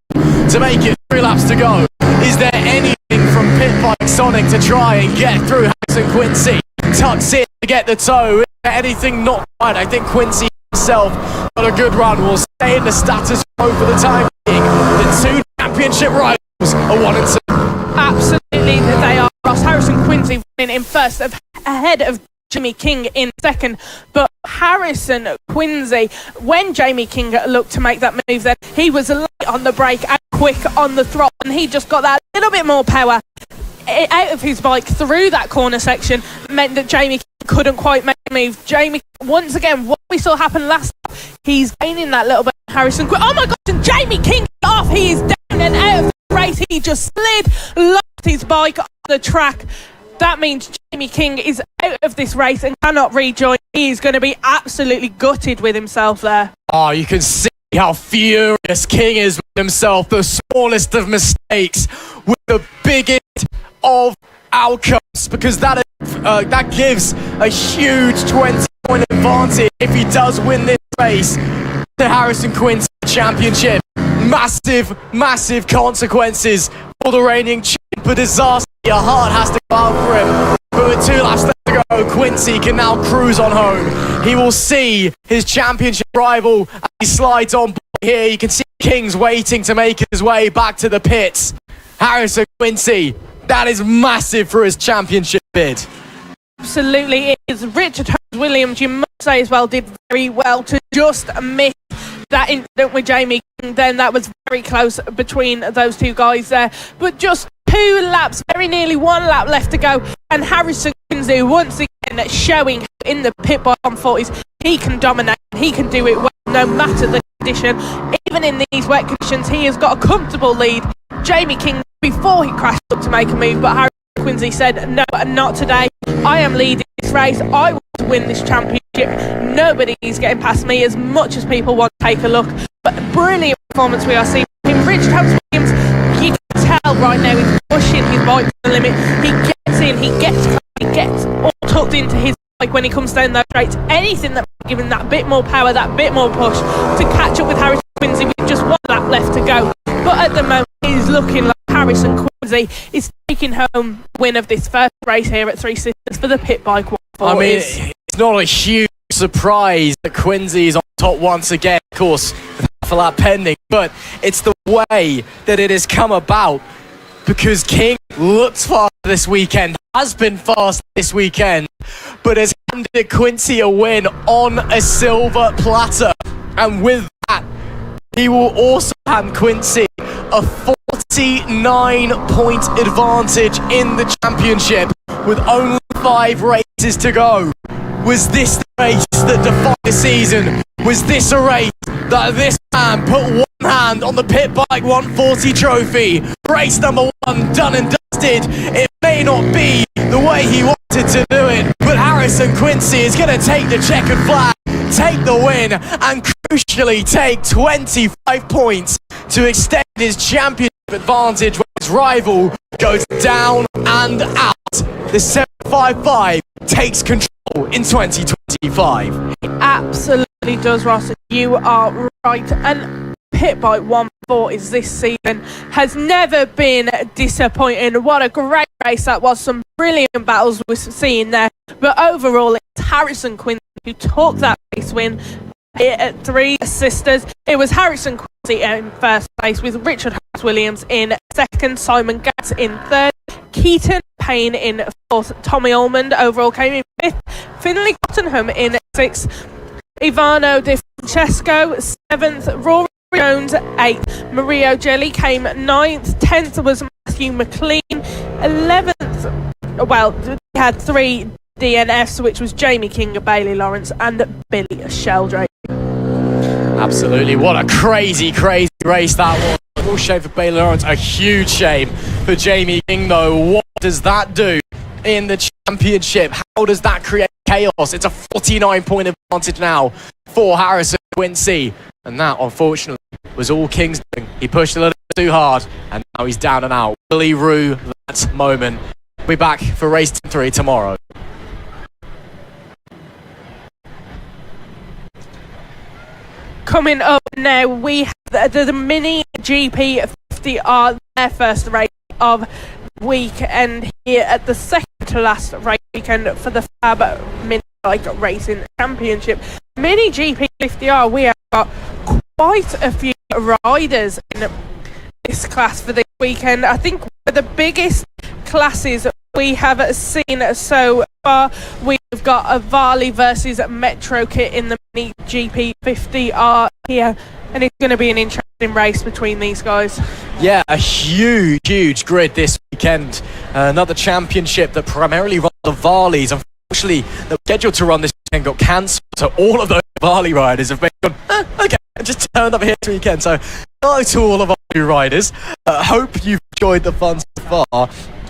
to make it 3 laps to go. Is there anything from Pit Bike Sonic to try and get through Harrison Quincy? Tucks in to get the toe. Is there anything not quite? I think Quincy himself got a good run. Will stay in the status quo for the time being. The 2 championship rivals are 1 and 2. Absolutely, they are. Ross. Harrison Quincy running in first, ahead of Jamie King in second. But Harrison Quincy, when Jamie King looked to make that move, then he was light on the brake and quick on the throttle, and he just got that little bit more power out of his bike through that corner section. Meant that Jamie King couldn't quite make the move. Jamie, once again, what we saw happen last time, he's gaining that little bit. Harrison, oh my gosh, and Jamie King off. He is down and out of the race. He just slid, lost his bike on the track. That means Jamie King is out of this race and cannot rejoin. He is going to be absolutely gutted with himself there. Oh, you can see how furious King is with himself. The smallest of mistakes with the biggest of outcomes, because that gives a huge 20-point advantage if he does win this race to Harrison Quincy championship. Massive consequences for the reigning champ. A disaster. Your heart has to go out for him. But with 2 laps left to go, Quincy can now cruise on home. He will see his championship rival as he slides on here. You can see King's waiting to make his way back to the pits. Harrison Quincy, that is massive for his championship bid. Absolutely it is. Richard Williams, you must say as well, did very well to just miss that incident with Jamie King. Then that was very close between those 2 guys there. But just 2 laps, very nearly 1 lap left to go, and Harrison Quincy once again showing in the pit by 140s he can dominate, he can do it well no matter the condition. Even in these wet conditions, he has got a comfortable lead. Jamie King, before he crashed up to make a move, but Harrison Quincy said, no, not today. I am leading this race. I want to win this championship. Nobody is getting past me, as much as people want to take a look. But brilliant performance we are seeing from Richard Williams. You can tell well right now. He's pushing his bike to the limit. He gets in, he gets all tucked into his bike when he comes down those straights. Anything that gives him that bit more power, that bit more push to catch up with Harrison Quincy with just one lap left to go. But at the moment, it is looking like Harrison Quincy is taking home win of this first race here at Three Sisters for the Pit Bike 140s. I mean, it's not a huge surprise that Quincy's on top once again, of course, with half a lap pending, but it's the way that it has come about, because King looks fast this weekend, has been fast this weekend, but has handed Quincy a win on a silver platter. And with that, he will also hand Quincy a 49-point advantage in the championship with only 5 races to go. Was this the race that defined the season? Was this a race that this man put one hand on the Pit Bike 140 trophy? Race number 1 done and dusted. It may not be the way he wanted to do it, but Harrison Quincy is going to take the checkered flag, take the win, and crucially take 25 points to extend his championship advantage when his rival goes down and out. The 755 takes control in 2025. It absolutely does, Ross. You are right. And Pit Bike 140s this season has never been disappointing. What a great race that was. Some brilliant battles we're seeing there. But overall, it's Harrison Quincy who took that race win at Three Sisters. It was Harrison Quincy in first place, with Richard Williams in second, Simon Gatz in third, Keaton Payne in fourth, Tommy Almond overall came in fifth, Finlay Cottenham in sixth, Ivano Di Francesco seventh, Rory Jones eighth, Mario Jelly came ninth, 10th was Matthew McLean, 11th, well, we had 3 DNFs, which was Jamie King, Bailey Lawrence and Billy Sheldrake. Absolutely, what a crazy race that was. A real shame for Bailey Lawrence, a huge shame for Jamie King though. What does that do in the championship? How does that create chaos? It's a 49-point advantage now for Harrison Quincy, and that unfortunately was all King's doing. He pushed a little bit too hard and now he's down and out. Will he rue that moment? We'll be back for race 3 tomorrow. Coming up now, we have the Mini GP 50R, their first race of weekend here at the second to last race weekend for the FAB Mini Bike Racing Championship. Mini GP 50R, we have got quite a few riders in this class for this weekend. I think one of the biggest classes we have seen so far. We've got a Varley versus Metro kit in the Mini GP 50R here, and it's going to be an interesting race between these guys. Yeah, a huge grid this weekend. Another championship that primarily runs the Varleys. Unfortunately, the schedule to run this weekend got cancelled, so all of those Varley riders have been gone, okay, and just turned up here this weekend. So hello to all of our new riders. Hope you've enjoyed the fun so far.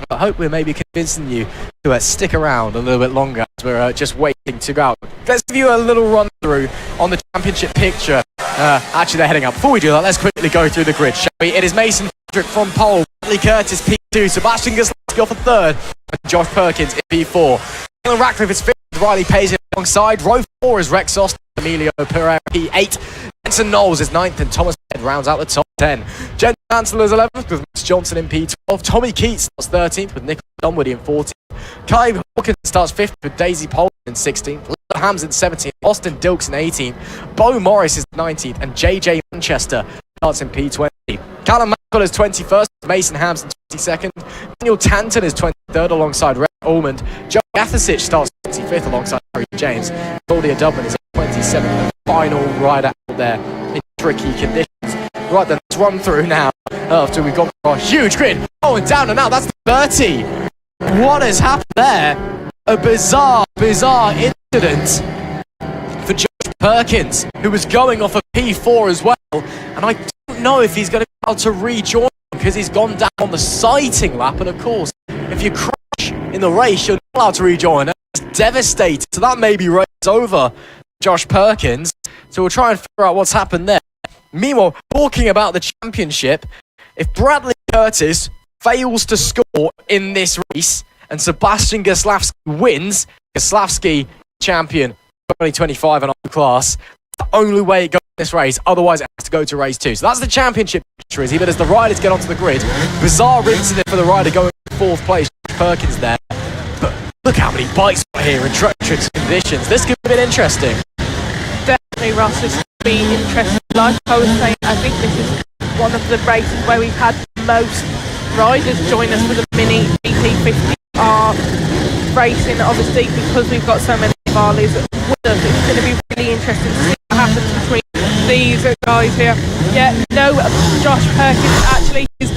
I hope we're maybe convincing you to stick around a little bit longer as we're just waiting to go out. Let's give you a little run through on the championship picture. Actually, they're heading up. Before we do that, let's quickly go through the grid, shall we? It is Mason Frederick from pole, Bradley Curtis P2, Sebastian Goslinski off for third, and Josh Perkins in P4. Alan Ratcliffe is fifth, with Riley Payson alongside. Row 4 is Rex Austin, Emilio Pereira P8. Benson Knowles is ninth, and Thomas Head rounds out the top 10. Jen Chancellor is 11th, with Max Johnson in P12. Tommy Keats starts 13th, with Nicholas Dunwoody in 14th. Kai Hawkins starts 5th, with Daisy Poland in 16th. Lisa Hams in 17th. Austin Dilks in 18th. Bo Morris is 19th, and JJ Manchester starts in P20. Callum Maxwell is 21st, with Mason Hams in 22nd. Daniel Tanton is 23rd alongside Red Almond. Joe Gathasic starts 25th alongside Harry James. Claudia Dublin is 27th, the final rider out there in tricky conditions. Right then, let's run through now after we've got our huge grid. Oh, and down and out, that's the 30. What has happened there? A bizarre incident for Josh Perkins, who was going off a P4 as well. And I don't know if he's going to be able to rejoin because he's gone down on the sighting lap. And of course, if you crash in the race, you're not allowed to rejoin. It's devastating. So that may be race over, Josh Perkins. So we'll try and figure out what's happened there. Meanwhile, talking about the championship, if Bradley Curtis fails to score in this race, and Sebastian Gaslavsky wins. Gaslavsky, champion 2025 and on class. The only way it goes in this race, otherwise it has to go to race 2. So that's the championship picture, but as the riders get onto the grid, bizarre incident for the rider going in 4th place, Perkins there. But look how many bikes are here in treacherous conditions. This could be interesting. Definitely, Ross, this could be interesting. Like I was saying, I think this is one of the races where we've had the most riders join us for the Mini GT50 are racing, obviously, because we've got so many Barleys with us. It's going to be really interesting to see what happens between these guys here. Yeah, no, Josh Perkins actually is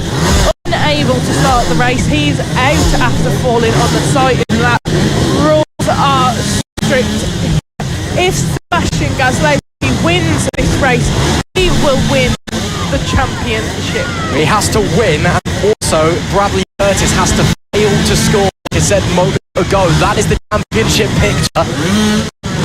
unable to start the race. He's out after falling on the side in lap. Rules are strict. If Sebastian Gaslavsky wins this race, he will win the championship. He has to win, and also Bradley Curtis has to fail to score. Like I said a moment ago, that is the championship picture.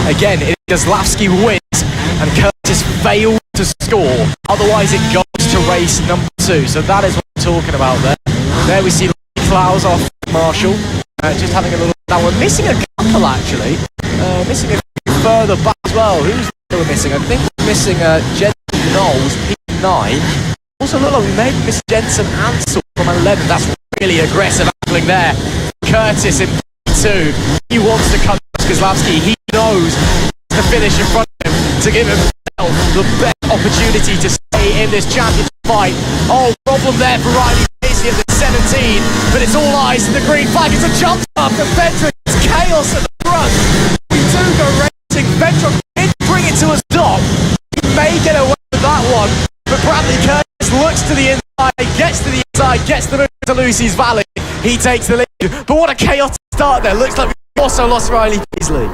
Again, Gaslavsky wins and Curtis failed to score. Otherwise, it goes to race number 2. So that is what we're talking about there. There we see Klaus off Marshall, just having a little. Now we're missing a couple actually. Missing a few further back as well. Who's we're missing? I think we're missing Jensen Knowles, P9. Also look like we may miss Jensen Ansel from 11. That's really aggressive handling there. Curtis in 2. He wants to cut Gaslavsky. He knows to finish in front of him to give himself the best opportunity to stay in this championship fight. Oh, problem there for Riley Paisley at the 17, but it's all eyes to the green flag. It's a jump up for Ventric. It's chaos at the front. We do go racing. Ventric did bring it to a stop. He may get away with that one, but Bradley Curtis looks to the inside, gets to the inside, gets the move to Lucy's Valley. He takes the lead, but what a chaotic start there. Looks like we also lost Riley Paisley.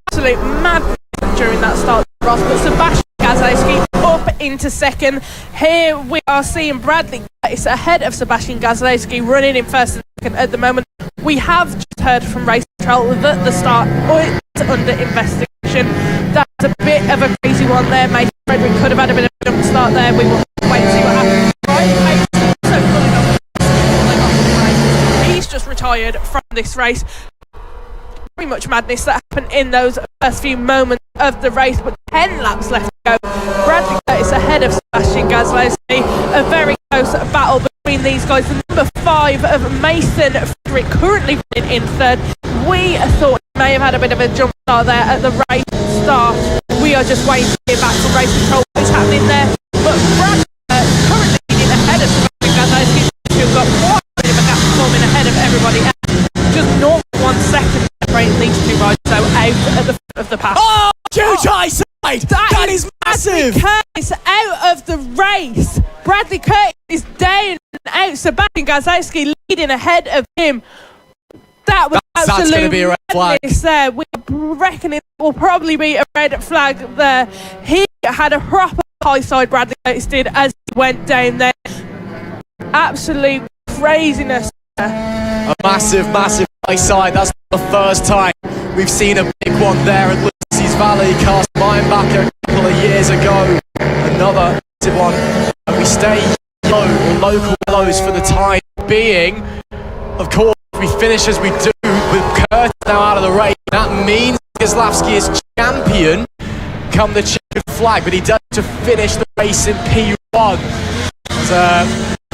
Absolute madness during that start, Ross, but Sebastian Gaslavsky up into 2nd. Here we are seeing Bradley Curtis ahead of Sebastian Gaslavsky, running in 1st and 2nd at the moment. We have just heard from Race Control that the start is under investigation. That's a bit of a crazy one there, mate. Frederick could have had a bit of a jump start there. We will wait and see what happens. He's just retired from this race. Very much madness that happened in those first few moments of the race, but 10 laps left to go. Bradley Curtis ahead of Sebastian Gaslavsky. A very close battle between these guys. The number 5 of Mason Frederick currently running in 3rd. We thought he may have had a bit of a jump start there at the race start. We are just waiting to hear back from Race Control what is happening there. But Bradley currently leading ahead of Sebastian Gaslavsky, who's got quite a bit of a gap forming ahead of everybody else. Just 0.1 second separating these two riders, so out at the front of the pack. Oh, huge high side! That is massive! Bradley Curtis out of the race. Bradley Curtis is down and out. Sebastian Gaslavsky leading ahead of him. That was That's going to be a red flag. There. We reckon it will probably be a red flag there. He had a proper high side, Bradley Curtis did, as he went down there. Absolute craziness. A massive high side. That's the first time we've seen a big one there at Lucy's Valley. Cast mine back a couple of years ago. Another massive one. And we stay low, or local lows for the time being. Of course, if we finish as we do with Curtis now out of the race, that means Gaslavsky is champion come the checkered flag, but he does to finish the race in P1. So,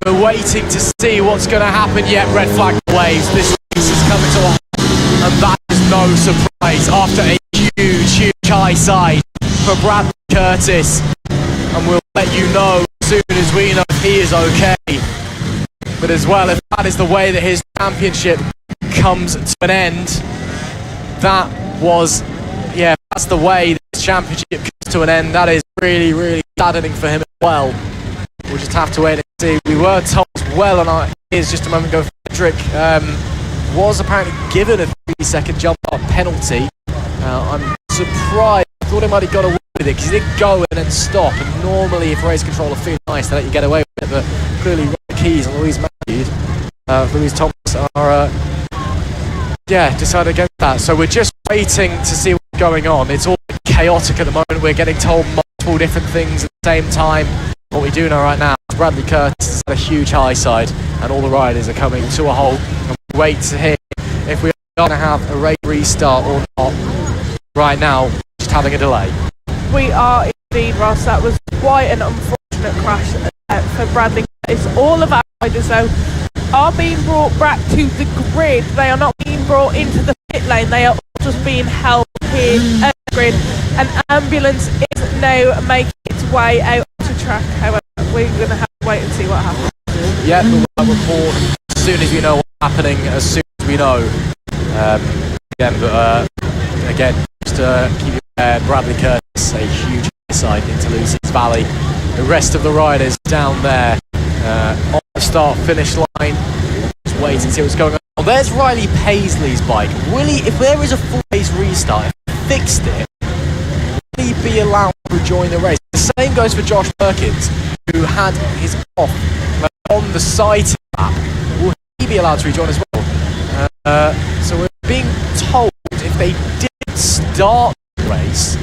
we're waiting to see what's going to happen yet. Red flag waves. This race is coming to a halt, and that is no surprise after a huge high side for Bradley Curtis. And we'll let you know as soon as we know if he is okay. But as well, if that is the way that his championship comes to an end, that's the way that his championship comes to an end. That is really saddening for him as well. We'll just have to wait and see. We were told as well on our ears just a moment ago, Frederick was apparently given a 3-second jump start penalty. I'm surprised. I thought he might have got away with it because he did go and then stop. And normally, if race control are feeling nice, they let you get away with it. But clearly, Rob Keys and Louise Matthews, Louise Thomas are decided against that. So we're just waiting to see what's going on. It's all chaotic at the moment. We're getting told multiple different things at the same time. what we do know right now is Bradley Curtis is at a huge high side, and all the riders are coming to a halt. And we wait to hear if we are going to have a race restart or not. Right now, just having a delay. We are indeed, Ross. That was quite an unfortunate crash for Bradley Curtis. All of our riders, though, are being brought back to the grid. They are not being brought into the pit lane. They are all just being held here at the grid. An ambulance is now making its way out to track. However, we're going to have to wait and see what happens. Yeah, we'll report as soon as we know what's happening, as soon as we know. Again, just keep you aware, Bradley Curtis, a huge side into Lucy's Valley. The rest of the riders down there on the start-finish line. Just wait and see what's going on. Oh, there's Riley Paisley's bike. Will he, if there is a full race restart, if he fixed it, will he be allowed to rejoin the race? The same goes for Josh Perkins, who had his off on the site lap. Will he be allowed to rejoin as well? So we're being told if they did start the race,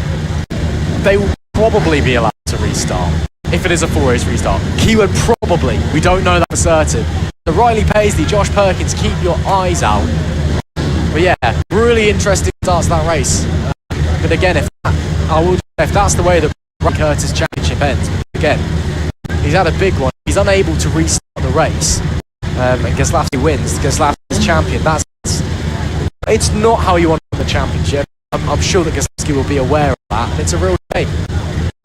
they will probably be allowed to restart. If it is a full race restart. Keyword probably. We don't know that for certain. So Riley Paisley, Josh Perkins, keep your eyes out. But yeah, really interesting starts that race. But again, if that's the way that Bradley Curtis Championship ends, again, he's had a big one. He's unable to restart the race. And Geslavsky wins. Geslavsky's champion. It's not how you want to win the championship. I'm sure that Geslavsky will be aware of that, and it's a real shame.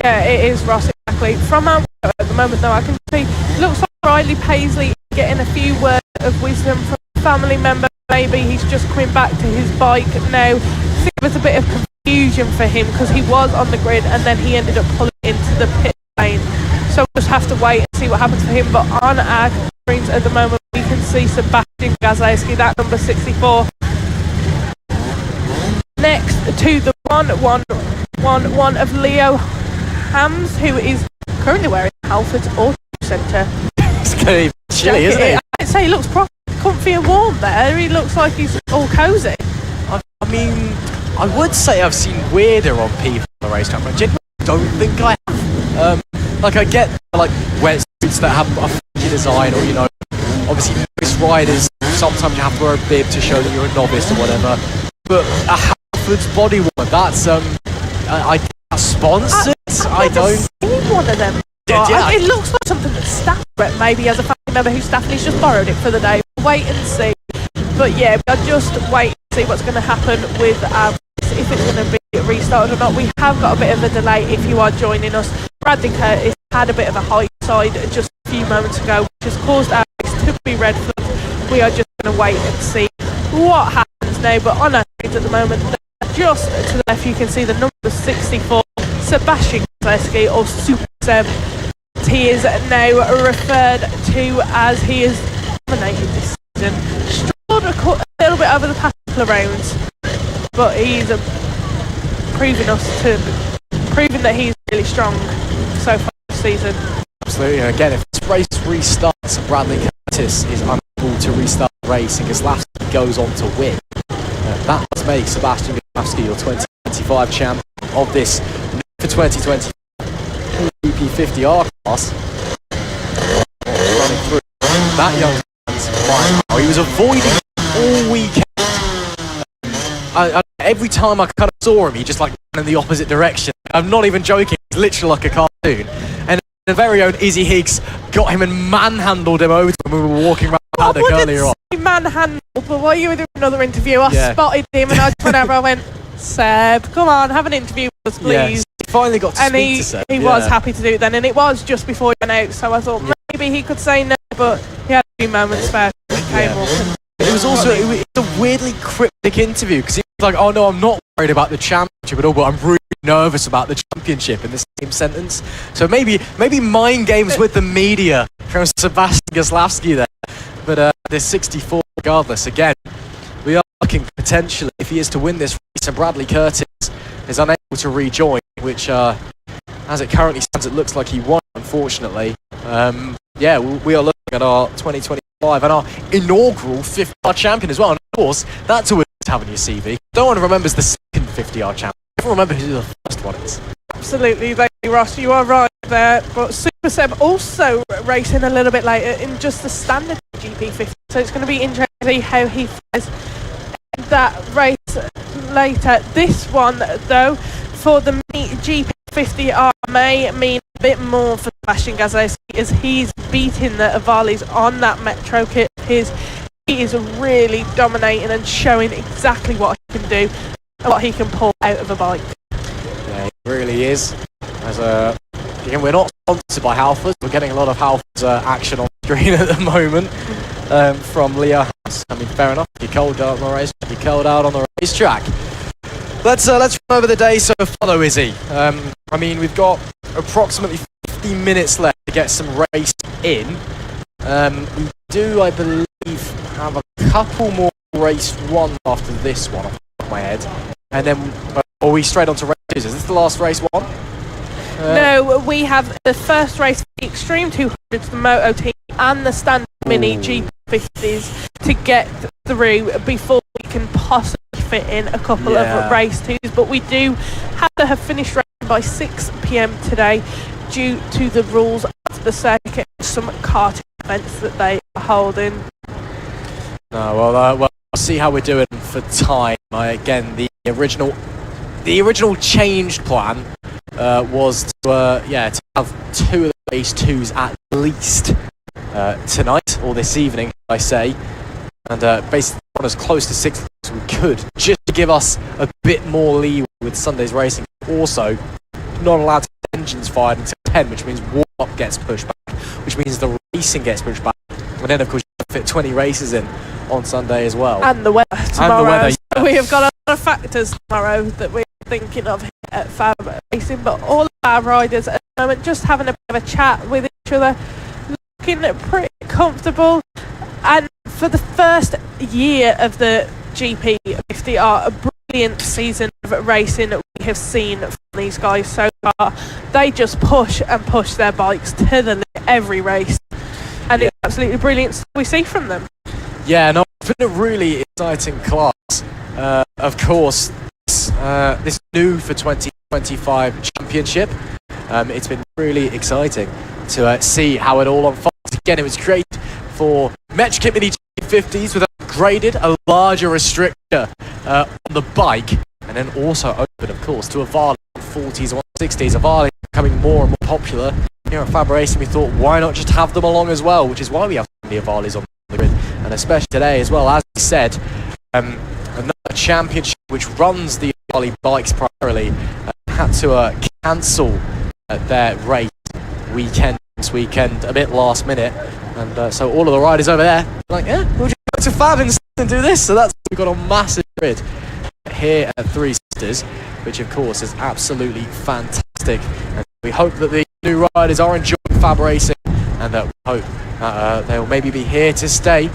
Yeah, it is, Ross, exactly. From our at the moment, though, I can see, looks like Riley Paisley getting a few words of wisdom from a family member. Maybe he's just coming back to his bike now. I think it was a bit of confusion for him because he was on the grid and then he ended up pulling into the pit lane. So we'll just have to wait and see what happens for him. But on our screens at the moment, we can see Sebastian Gazlowski, that number 64. Next to the one of Leo Hams, who is currently wearing Halford's Auto Centre. It's going to be chilly, isn't it? I'd say he looks proper comfy and warm there. He looks like he's all cosy. I mean, I would say I've seen weirder on people on the racetrack, but I genuinely don't think I have. Like, I get like wetsuits that have a funky design, or, you know, obviously novice riders, sometimes you have to wear a bib to show that you're a novice or whatever. But a Halford's body warmer, that's I think that's sponsored. I don't seen one of them. Yeah. It looks like something that Staff maybe has a family member who Staffley's just borrowed it for the day. Wait and see. But yeah, I'll just wait and see what's going to happen with if it's going to be restarted or not. We have got a bit of a delay if you are joining us. Bradley Curtis had a bit of a high side just a few moments ago, which has caused our race to be red flagged. We are just going to wait and see what happens now. But on our screens at the moment, just to the left, you can see the number 64, Sebastian Gazlowski, or Super Seb. He is now referred to as he is dominated this season. Struggled a little bit over the past couple of rounds, but he's proving that he's really strong so far this season. Absolutely. Again, if this race restarts and Bradley Curtis is unable to restart the race and Geslavsky goes on to win, that must make Sebastian Geslavsky your 2025 champion of this for 2020 EP50R class. Running through that young man's fine. He was avoiding all weekend. Every time I kind of saw him, he just like ran in the opposite direction. I'm not even joking. It's literally like a cartoon. And the very own Izzy Higgs got him and manhandled him over when we were walking around the paddock earlier on. Manhandled, but while you were doing another interview, I spotted him and I just went over. I went, Seb, come on, have an interview with us, please. Yes. He finally got to speak to Seb. He was happy to do it then, and it was just before he went out, so I thought maybe he could say no, but he had a few moments spare. He came up. It was also a weirdly cryptic interview because he was like, "Oh no, I'm not worried about the championship at all, but I'm really nervous about the championship," in the same sentence. So maybe mind games with the media from Sebastian Geslavsky there. But there's 64 regardless. Again, we are looking potentially, if he is to win this race and Bradley Curtis is unable to rejoin, which as it currently stands, it looks like he won, unfortunately. Yeah, we are looking at our 2025 and our inaugural 50R champion as well. And of course, that's always to have on your CV. No one remembers the second 50R champion. Everyone remembers who the first one is. Absolutely, they Ross, you are right there. But Super Seb also racing a little bit later in just the standard GP50. So it's going to be interesting to see how he fares in that race later. This one, though, for the GP50R may mean a bit more for Sebastian Gazzosi as he's beating the Avalis on that Metro kit. He is really dominating and showing exactly what he can do and what he can pull out of a bike. Yeah, he really is. Again, we're not sponsored by Halfords. We're getting a lot of Halfords action on screen at the moment from Leo House. I mean, fair enough. You're cold out on the racetrack. You're cold out on the racetrack. Let's run over the day so far, though, Izzy. I mean, we've got approximately 50 minutes left to get some race in. We do, I believe, have a couple more race one after this one off the top of my head, and then are we straight on to race two? Is this the last race one? No, we have the first race for the Extreme 200s, the Moto team, and the standard Mini GP50s to get through before we can possibly fit in a couple of race twos. But we do have to have finished racing by 6 p.m. today due to the rules of the circuit and some karting events that they are holding. No, well, we'll see how we're doing for time. Again, the original changed plan was to have two of the race twos at least tonight or this evening, I say, and basically run as close to 6 as we could, just to give us a bit more leeway with Sunday's racing. Also, not allowed to have engines fired until 10, which means warm-up gets pushed back, which means the racing gets pushed back, and then of course you can fit 20 races in on Sunday as well. And the weather tomorrow. And the weather, so we have got a lot of factors tomorrow that we're thinking of here at FAB-Racing, but all of our riders at the moment just having a bit of a chat with each other, looking pretty comfortable. And for the first year of the GP50R, a brilliant season of racing we have seen from these guys so far. They just push and push their bikes to the limit every race, and it's absolutely brilliant stuff we see from them. Yeah, no, it's been a really exciting class. Of course, this new for 2025 championship, it's been really exciting to see how it all unfolds. Again, it was created for Metro Kit Mini GP50s with upgraded, a larger restrictor on the bike, and then also open, of course, to Avali 40s and 160s. Avali becoming more and more popular. Here at FAB-Racing, we thought, why not just have them along as well, which is why we have so many Avalis on the grid, and especially today as well. As we said, another championship which runs the Avali bikes primarily had to cancel their race this weekend a bit last minute, and so all of the riders over there like, yeah, we'll just go to Fab and do this. So that's, we've got a massive grid here at Three Sisters, which of course is absolutely fantastic, and we hope that the new riders are enjoying FAB-Racing, and that we hope they'll maybe be here to stay.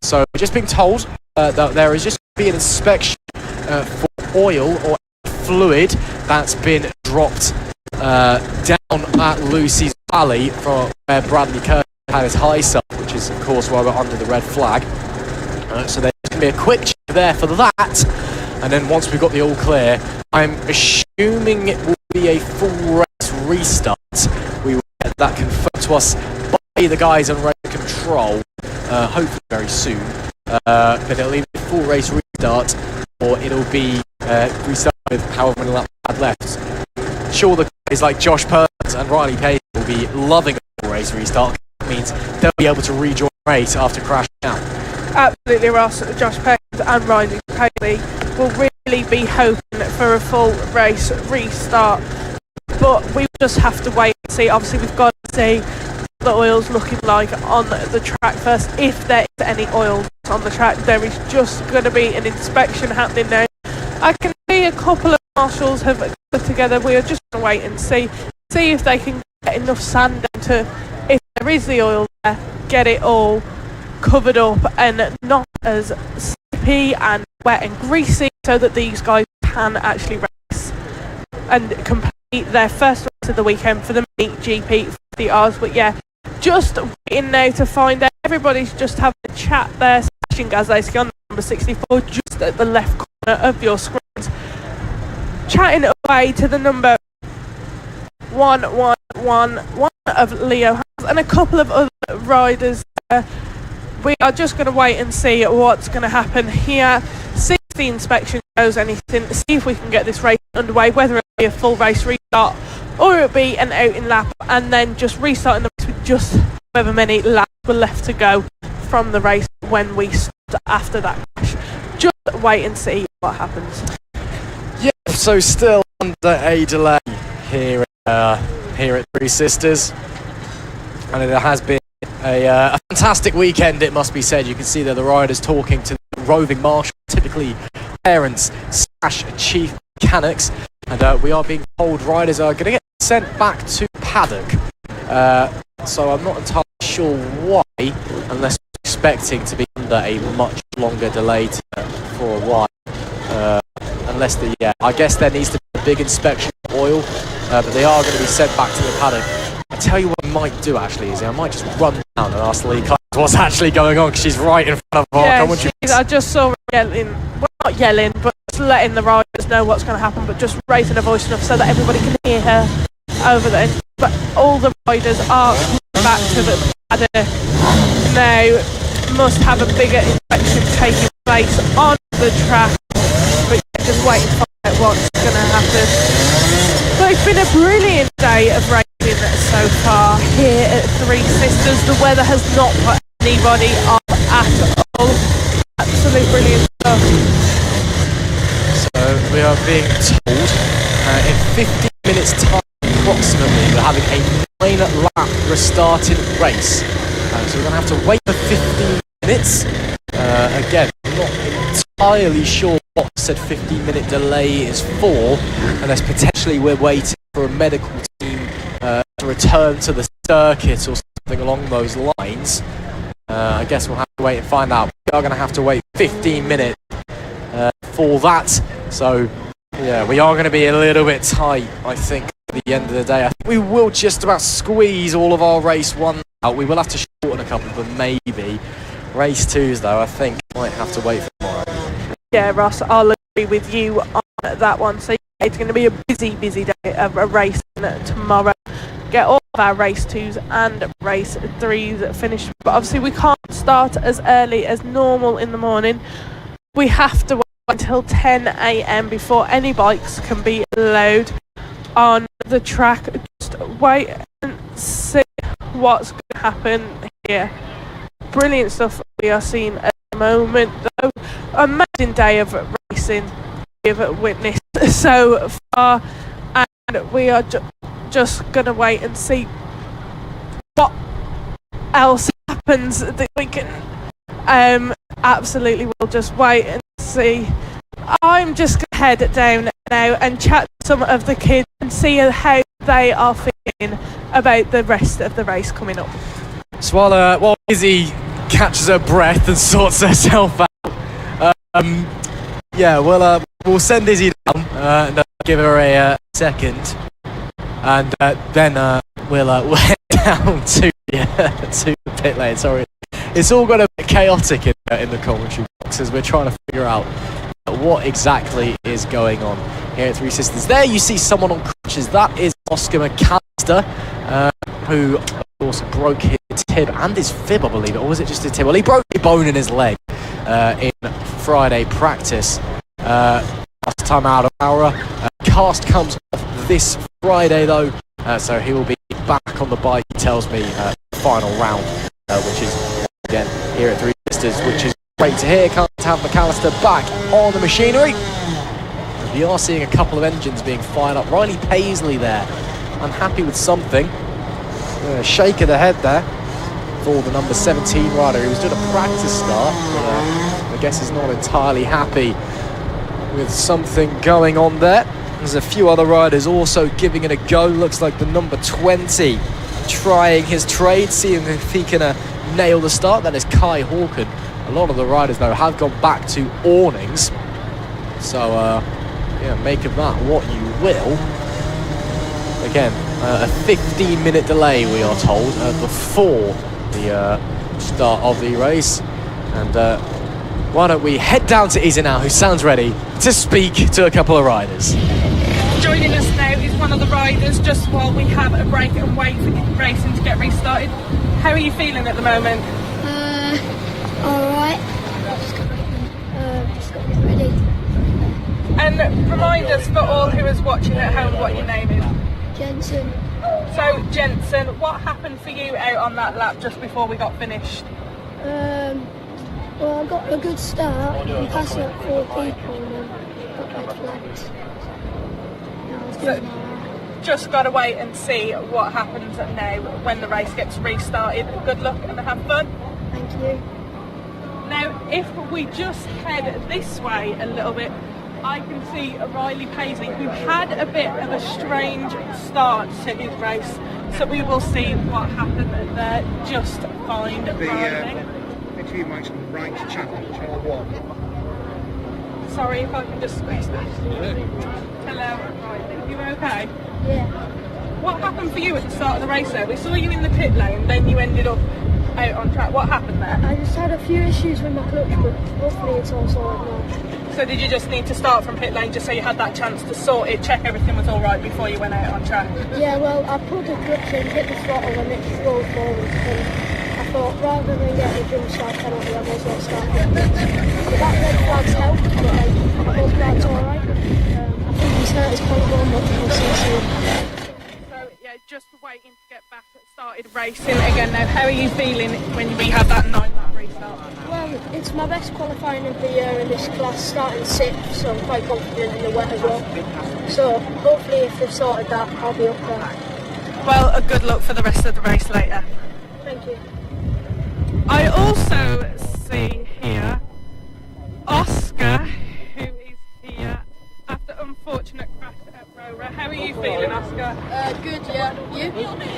So we're just being told that there is just be an inspection for oil or fluid that's been dropped down at Lucy's Valley from where Bradley Kerr had his high sub, which is of course why we're under the red flag. So there's going to be a quick check there for that, and then once we've got the all clear, I'm assuming it will be a full race restart. We will get that confirmed to us by the guys on race control, hopefully very soon. But it'll either be a full race restart, or it'll be restart with however many laps we had left. Sure, the guys like Josh Perkins and Riley Page will be loving a full race restart. That means they'll be able to rejoin the race after crashing out. Absolutely, Ross. Josh Perkins and Riley Page will really be hoping for a full race restart, but we just have to wait and see. Obviously, we've got to see the oil's looking like on the track first. If there is any oil on the track, there is just going to be an inspection happening now. I can see a couple of marshals have got together. We are just going to wait and see if they can get enough sand down to, if there is the oil there, get it all covered up and not as slippy and wet and greasy, so that these guys can actually race and complete their first race of the weekend for the Mini GP50Rs. But yeah, just waiting now to find out. Everybody's just having a chat there. Sebastian Gazzosi on number 64, just at the left corner of your screens, chatting away to the number one of Leo has, and a couple of other riders. We are just going to wait and see what's going to happen here. See if the inspection shows anything. See if we can get this race underway, whether it be a full race restart or it'll be an outing lap, and then just restarting the race with just however many laps were left to go from the race when we stopped after that crash. Just wait and see what happens. Yeah, so still under a delay here at Three Sisters, and it has been a fantastic weekend, it must be said. You can see there the riders talking to the roving marshal, typically parents / chief mechanics, and we are being told riders are going to get sent back to paddock. So I'm not entirely sure why, unless we're expecting to be under a much longer delay for a while. I guess there needs to be a big inspection of oil, but they are going to be sent back to the paddock. I tell you what I might do actually is I might just run down and ask Lee Clark what's actually going on, because she's right in front of her. I just saw her yelling, well, not yelling, but just letting the riders know what's going to happen, but just raising her voice enough so that everybody can hear her over there. But all the riders are back to the paddock now. Must have a bigger inspection taking place on the track, but just waiting to find out what's going to happen. But it's been a brilliant day of racing so far here at Three Sisters. The weather has not put anybody off at all. Absolutely brilliant stuff. So we are being told in 15 minutes time approximately we're having a 9-lap restarted race. So we're going to have to wait for 15 minutes. Again, I'm not entirely sure what said 15-minute delay is for, unless potentially we're waiting for a medical team to return to the circuit or something along those lines. I guess we'll have to wait and find out. We are going to have to wait 15 minutes for that. So, yeah, we are going to be a little bit tight, I think, at the end of the day. I think we will just about squeeze all of our race one out. We will have to shorten a couple, but maybe. Race 2s, though, I think might have to wait for tomorrow. Yeah, Ross, I'll agree with you on that one. So yeah, it's going to be a busy day of a race tomorrow. Get all of our race 2s and race 3s finished. But obviously we can't start as early as normal in the morning. We have to wait until 10 a.m. before any bikes can be allowed on the track. Just wait and see what's going to happen here. Brilliant stuff we are seeing at the moment, though. Amazing day of racing we've witnessed so far, and we are just going to wait and see what else happens that we can absolutely we'll just wait and see. I'm just going to head down now and chat to some of the kids and see how they are feeling about the rest of the race coming up. So while Izzy catches her breath and sorts herself out, we'll send Izzy down and give her a second, and then we'll head down to the pit lane. Sorry, it's all got a bit chaotic in the commentary box as we're trying to figure out what exactly is going on here at Three Sisters. There you see someone on crutches. That is Oscar McAllister, who of course broke his tib and his fib, I believe, or was it just his tib? Well, he broke a bone in his leg in Friday practice. Last time out of hour. Cast comes off this Friday though, so he will be back on the bike, he tells me, final round, which is again here at Three Sisters, which is great to hear. Can't have McAllister back on the machinery. We are seeing a couple of engines being fired up. Riley Paisley there, unhappy with something. Shake of the head there for the number 17 rider. He was doing a practice start, but I guess he's not entirely happy with something going on there. There's a few other riders also giving it a go. Looks like the number 20 trying his trade, seeing if he can nail the start. That is Kai Hawken. A lot of the riders though have gone back to awnings, so make of that what you will. Again, a 15-minute delay we are told before the start of the race, and why don't we head down to Izzy now, who sounds ready to speak to a couple of riders. Joining us now is one of the riders just while we have a break and wait for racing to get restarted. How are you feeling at the moment? Alright. Just got to get ready. And remind us for all who is watching at home what your name is. Jensen. So Jensen, what happened for you out on that lap just before we got finished? Well, I got a good start and passed like 4 people and then got red flags. I was doing alright. Just got to wait and see what happens now when the race gets restarted. Good luck and have fun. Thank you. Now, if we just head this way a little bit, I can see Riley Paisley, who had a bit of a strange start to his race. So we will see what happened there. Just find Riley. Interview mics on right channel, channel 1. Sorry if I can just squeeze that. Hello, Riley. You okay? Yeah. What happened for you at the start of the race though? We saw you in the pit lane, then you ended up out on track. What happened there? I just had a few issues with my clutch, but hopefully it's all sorted now. So did you just need to start from pit lane just so you had that chance to sort it, check everything was all right before you went out on track? Yeah, well, I pulled the clutch in, hit the throttle and it rolled forward. And I thought, rather than get a jump start penalty, I might as well start it. So that red flag's helped, but I hope that's alright. I think he's hurt his collarbone, but we'll see soon. So yeah, just waiting to get back started racing again now. How are you feeling when we have that 9-lap restart? Well, it's my best qualifying of the year in this class, starting 6th, so I'm quite confident in the wet as well. So hopefully if they've sorted that, I'll be up there. Well, a good luck for the rest of the race later. Thank you. I also see here Oscar, who is here after unfortunate crash at Rora. How are you feeling, Oscar? Good, yeah. You?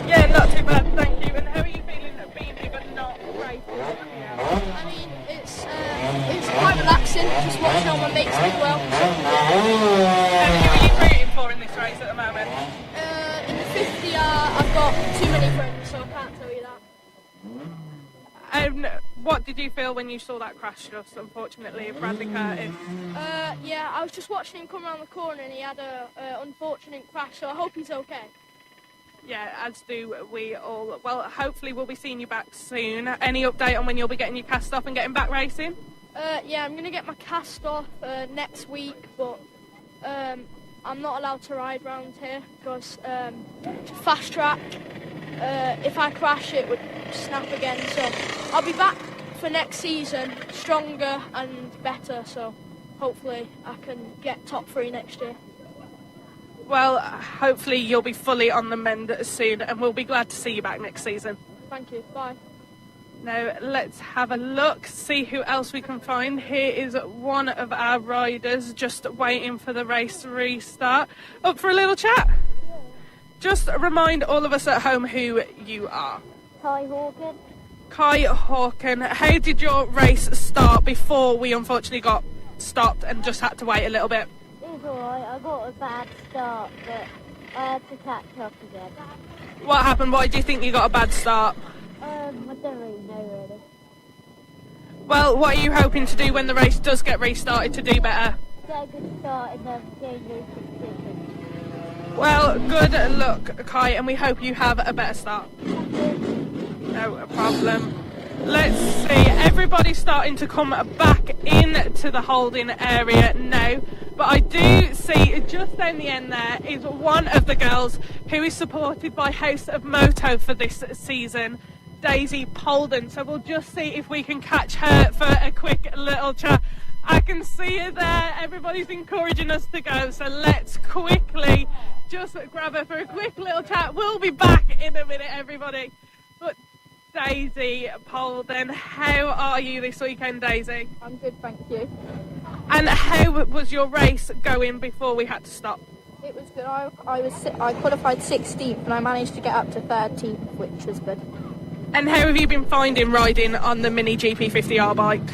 Yeah, not too bad, thank you. And how are you feeling at being here but not racing? I mean, it's quite relaxing, just watching all my mates do well. And who are you rooting for in this race at the moment? In the 50R, I've got too many friends, so I can't tell you that. And what did you feel when you saw that crash just, unfortunately, of Bradley Curtis? Yeah, I was just watching him come around the corner and he had a unfortunate crash, so I hope he's okay. Yeah, as do we all. Well, hopefully we'll be seeing you back soon. Any update on when you'll be getting your cast off and getting back racing? Yeah, I'm going to get my cast off next week, but I'm not allowed to ride round here because fast track, if I crash it would snap again, so I'll be back for next season stronger and better, so hopefully I can get top 3 next year. Well, hopefully you'll be fully on the mend soon and we'll be glad to see you back next season. Thank you, bye. Now let's have a look, see who else we can find. Here is one of our riders just waiting for the race to restart. Up for a little chat? Yeah. Just remind all of us at home who you are. Kai Hawken. Kai Hawken, how did your race start before we unfortunately got stopped and just had to wait a little bit? It was alright, I got a bad start, but I had to catch up again. What happened? Why do you think you got a bad start? I don't really know really. Well, what are you hoping to do when the race does get restarted to do better? Get a good start and then gain racing position. Well, good luck, Kai, and we hope you have a better start. No problem. Let's see, everybody's starting to come back into the holding area now, but I do see just down the end there is one of the girls who is supported by House of Moto for this season, Daisy Polden. So we'll just see if we can catch her for a quick little chat. I can see her there, everybody's encouraging us to go, so let's quickly just grab her for a quick little chat. We'll be back in a minute, everybody. But Daisy Polden, how are you this weekend, Daisy? I'm good, thank you. And how was your race going before we had to stop? It was good. I qualified 16th and I managed to get up to 13th, which was good. And how have you been finding riding on the Mini GP50R bike?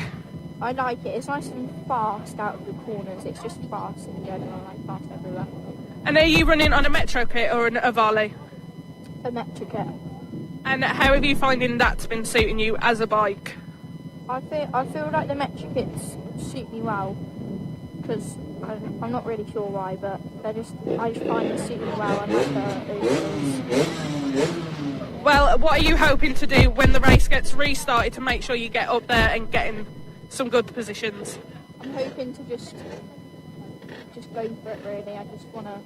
I like it. It's nice and fast out of the corners. It's just fast in general, like fast everywhere. And are you running on a Metro kit or a Varley? A metric kit. And how have you finding that's been suiting you as a bike? I feel like the metric kits suit me well because I'm not really sure why, but I just find them suit me well. I like those. Well, what are you hoping to do when the race gets restarted to make sure you get up there and get in some good positions? I'm hoping to just go for it, really. I just want to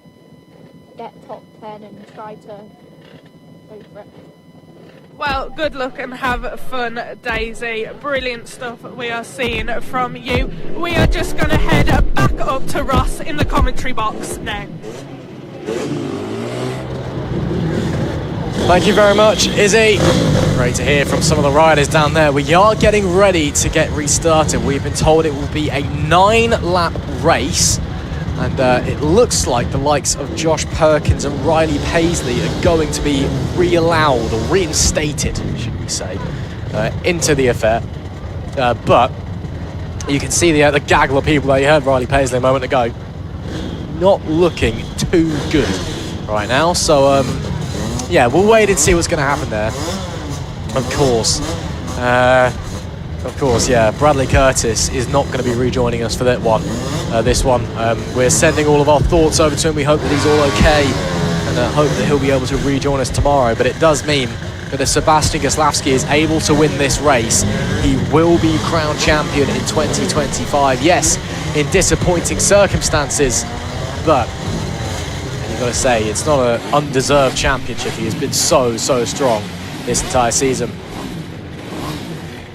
get top 10 and try to go for it. Well, good luck and have fun, Daisy. Brilliant stuff we are seeing from you. We are just going to head back up to Ross in the commentary box now. Thank you very much, Izzy. Great to hear from some of the riders down there. We are getting ready to get restarted. We've been told it will be a 9-lap race. And it looks like the likes of Josh Perkins and Riley Paisley are going to be re-allowed or reinstated, should we say, into the affair. But you can see the gaggle of people that you heard Riley Paisley a moment ago. Not looking too good right now. So, yeah, we'll wait and see what's going to happen there. Of course, yeah, Bradley Curtis is not going to be rejoining us for that one. This one. We're sending all of our thoughts over to him. We hope that he's all okay and hope that he'll be able to rejoin us tomorrow. But it does mean that if Sebastian Goslavsky is able to win this race, he will be crowned champion in 2025. Yes, in disappointing circumstances, but you've got to say, it's not an undeserved championship. He has been so strong this entire season.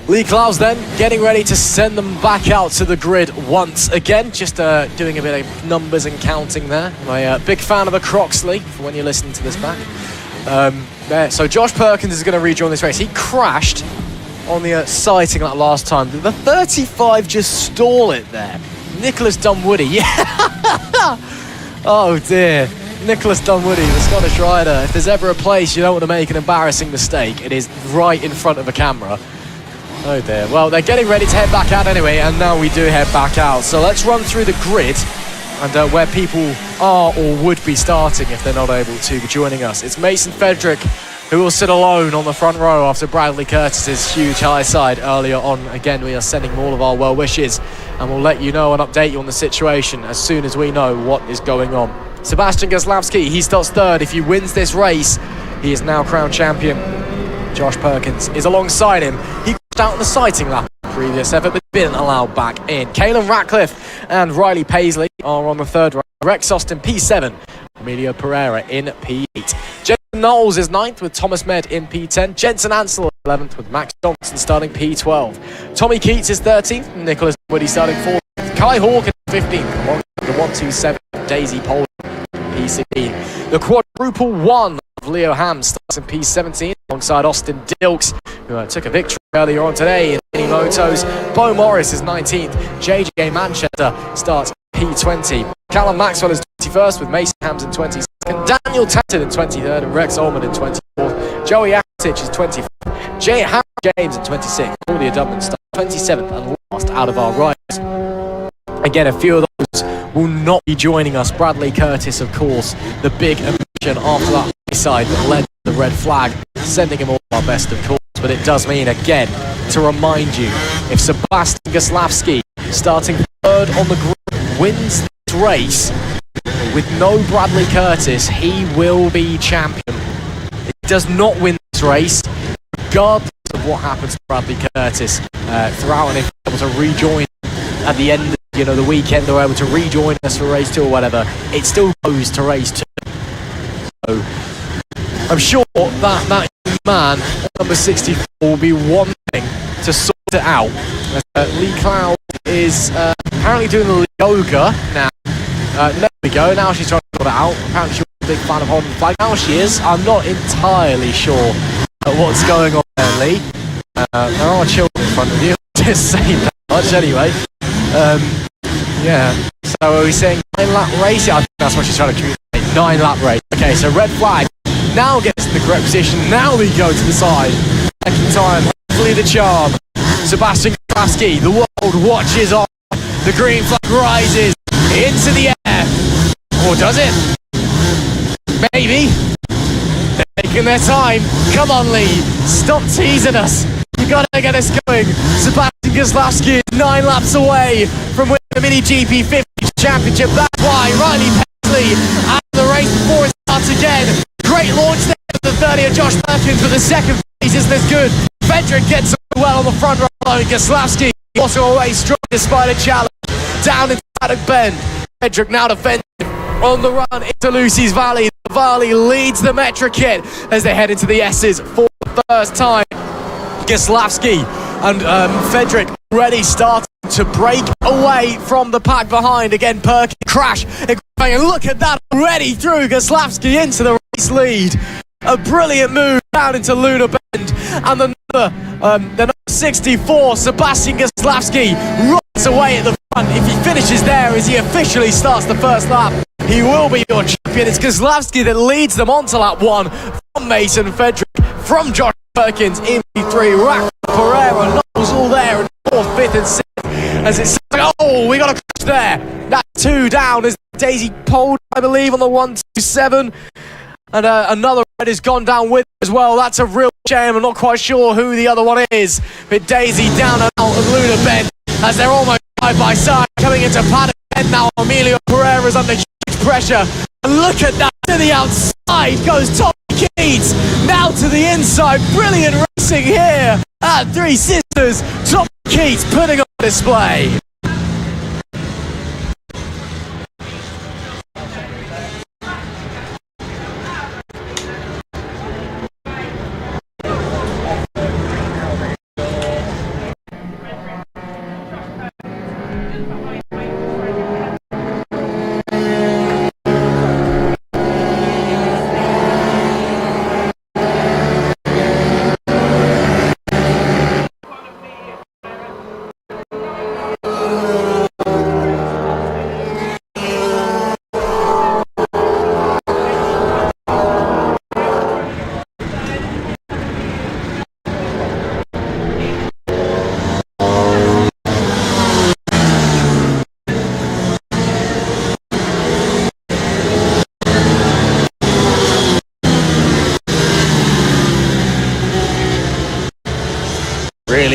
Lee Clows then getting ready to send them back out to the grid once again. Just doing a bit of numbers and counting there. I'm a big fan of the Croxley for when you're listening to this back. So Josh Perkins is going to rejoin this race. He crashed on the sighting that last time. The 35 just stole it there. Nicholas Dunwoody, yeah. Oh dear. Nicholas Dunwoody, the Scottish rider. If there's ever a place you don't want to make an embarrassing mistake, it is right in front of a camera. Oh dear. Well, they're getting ready to head back out anyway, and now we do head back out. So let's run through the grid and where people are or would be starting if they're not able to be joining us. It's Mason Frederick who will sit alone on the front row after Bradley Curtis's huge high side earlier on. Again, we are sending all of our well wishes, and we'll let you know and update you on the situation as soon as we know what is going on. Sebastian Goslavsky, he starts third. If he wins this race, he is now crowned champion. Josh Perkins is alongside him. He crashed out on the sighting lap in the previous effort, but didn't allow back in. Caelan Ratcliffe and Riley Paisley are on the third row. Rex Austin P7, Emilio Pereira in P8. Jensen Knowles is 9th with Thomas Med in P10. Jensen Ansel 11th with Max Johnson starting P12. Tommy Keats is 13th. Nicholas Woody starting 4th. Kai Hawk in 15th. Along the 127 Daisy Poland P16. The quadruple one of Leo Ham starts in P17 alongside Austin Dilks, who took a victory earlier on today in MiniMotos. Bo Morris is 19th. JJ Manchester starts P20. Callum Maxwell is 21st with Mason Hams in 22nd. Daniel Tatton in 23rd and Rex Ullman in 24th. Joey Akitich is 25th. Harry James in 26th. Claudia Dubman starts 27th and last out of our riders. Again, a few of those will not be joining us. Bradley Curtis, of course, the big emotion after that side that led to the red flag, sending him all our best, of course. But it does mean, again, to remind you, if Sebastian Goslavsky, starting third on the grid, wins this race with no Bradley Curtis, he will be champion. If he does not win this race, regardless of what happens to Bradley Curtis throughout, and if he's able to rejoin at the end of the weekend, or able to rejoin us for race 2 or whatever, it still goes to race 2. So I'm sure that man, number 64, will be wanting to sort it out. Lee Cloud is apparently doing the yoga now. There we go, now she's trying to sort it out. Apparently she's a big fan of holding the flag. Now she is. I'm not entirely sure what's going on there, Lee. There are children in front of you. Just saying that much anyway. Yeah, so are we saying 9-lap race? Yeah, I think that's what she's trying to communicate. 9-lap race. Okay, so red flag now gets in the correct position. Now we go to the side. Second time, hopefully the charm. Sebastian Goslavsky, the world watches on. The green flag rises into the air. Or does it? Maybe. They're taking their time. Come on, Lee. Stop teasing us. You gotta get us going. Sebastian Goslavsky is 9 laps away from winning the Mini GP 50 championship. That's why Riley Paisley out of the race before it starts again. Great launch there for the 30 of Josh Perkins, but the second phase isn't as good. Fedrick gets away well on the front row. Gaslavsky also away strong despite a challenge. Down into Paddock Bend. Fedrick now defending on the run into Lucy's Valley. The Valley leads the Metra kit as they head into the S's for the first time. Gaslavsky and Fedrick already starting to break away from the pack behind. Again, Perkins crash. And look at that already through Gaslavsky into the race lead. A brilliant move down into Luna Bend. And the number 64, Sebastian Gaslavsky, runs away at the front. If he finishes there as he officially starts the first lap, he will be your champion. It's Gaslavsky that leads them onto lap 1 from Mason Fedrick, from Josh Perkins in P3, Rack, Pereira, Knowles all there in 4th, 5th and 6th. As it's like, oh, we got a crash there. That's 2 down as Daisy Pold, I believe, on the 127. And another red has gone down with as well. That's a real shame. I'm not quite sure who the other one is. But Daisy down and out of Luna Bend as they're almost side by side. Coming into Paddock Bend now. Emilio Pereira's under huge pressure. And look at that. To the outside goes Tommy Keats. Now to the inside. Brilliant racing here at Three Sisters. Tommy Keats putting on display.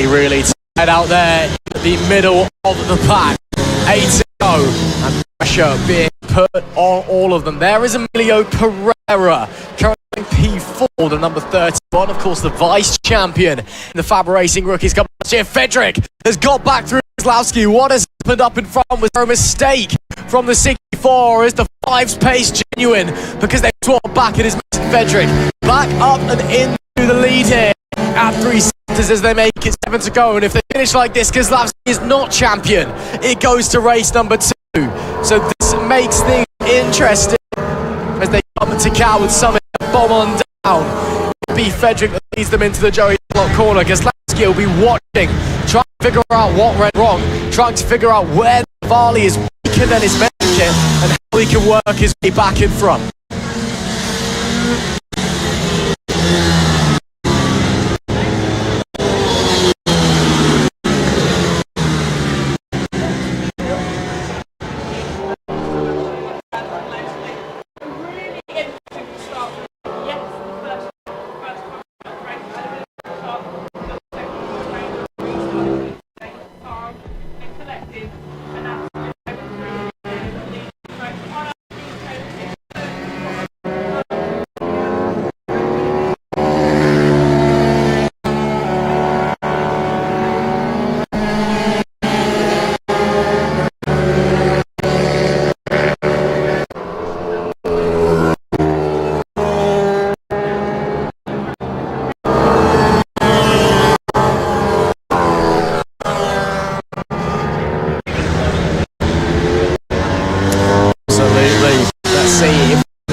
Really tight out there in the middle of the pack. 8 to go, and pressure being put on all of them. There is Emilio Pereira, currently P4, the number 31, of course the vice champion in the FAB-Racing Rookies Cup last year. Fedrick has got back through Gaslavsky. What has happened up in front was a mistake from the 64. Is the 5's pace genuine? Because they swapped back, it is Fedrick back up and into the lead here at 3 centres as they make it 7 to go. And if they finish like this, Gaslavsky is not champion. It goes to race number 2. So this makes things interesting as they come to Coward Summit, bomb on down. It'll be Fedrick that leads them into the Joey Block corner. Gaslavsky will be watching, trying to figure out what went wrong, trying to figure out where Varley is weaker than his kit and how he can work his way back in front.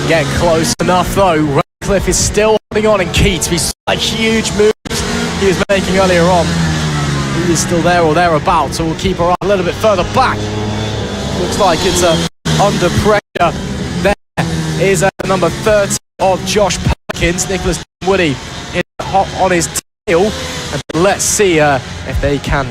Get close enough though. Radcliffe is still holding on, and Keats, we saw like huge moves he was making earlier on. He is still there or thereabouts, so we'll keep her a little bit further back. Looks like it's under pressure. There is number 30 of Josh Perkins, Nicholas Woody on his tail. And let's see if they can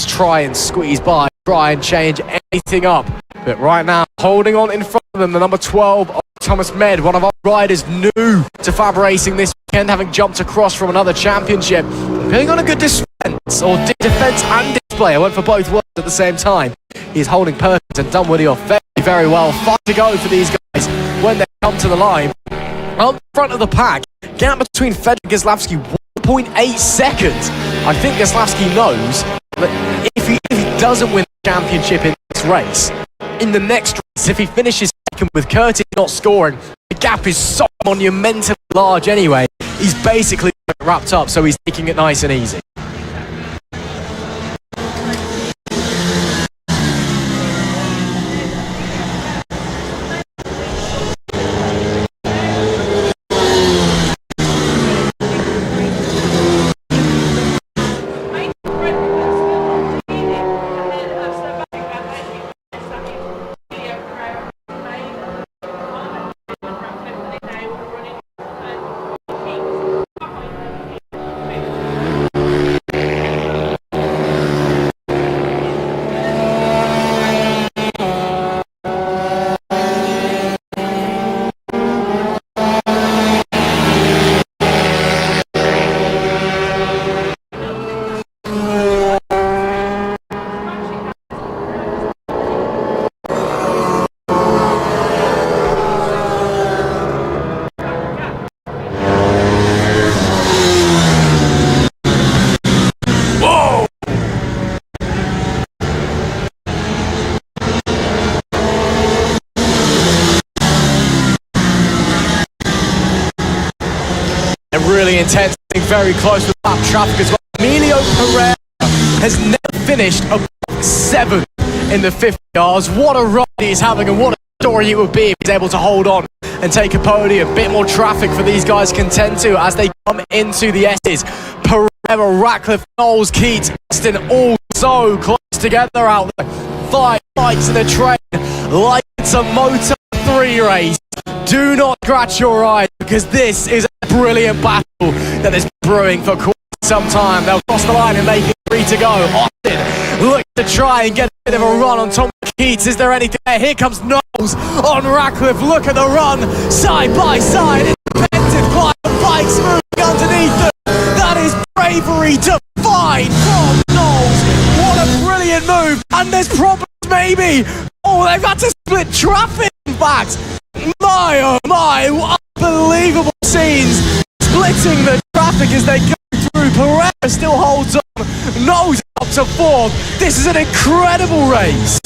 try and squeeze by, try and change anything up. But right now, holding on in front of them, the number 12 of Thomas Med, one of our riders new to FAB-Racing this weekend, having jumped across from another championship. Putting on a good defense and display. I went for both words at the same time. He's holding Perkins and done Woody off very, very well. 5 to go for these guys when they come to the line. On the front of the pack, gap between Federic and Goslavski, 1.8 seconds. I think Goslavski knows that if he doesn't win the championship in this race, in the next race, if he finishes second with Curtis not scoring, the gap is so monumentally large anyway. He's basically wrapped up, so he's taking it nice and easy. Really intense, very close with lap traffic as well. Emilio Pereira has never finished above 7 in the 50 hours. What a ride he's having, and what a story it would be if he's able to hold on and take a podium. A bit more traffic for these guys contend to as they come into the S's. Pereira, Ratcliffe, Knowles, Keats, Aston, all so close together out there. 5 bikes in the train like it's a Moto 3 race. Do not scratch your eyes, because this is a brilliant battle that is brewing for quite some time. They'll cross the line and make it 3 to go. Austin looks to try and get a bit of a run on Tom Keats. Is there anything there? Here comes Knowles on Ratcliffe. Look at the run, side by side. Independent climb, the bikes moving underneath them. That is bravery divine from Knowles. What a brilliant move. And there's problems maybe. Oh, they've had to split traffic, in fact. My, oh my, unbelievable scenes. Splitting the traffic as they go through. Pereira still holds on. Knowles up to 4th. This is an incredible race.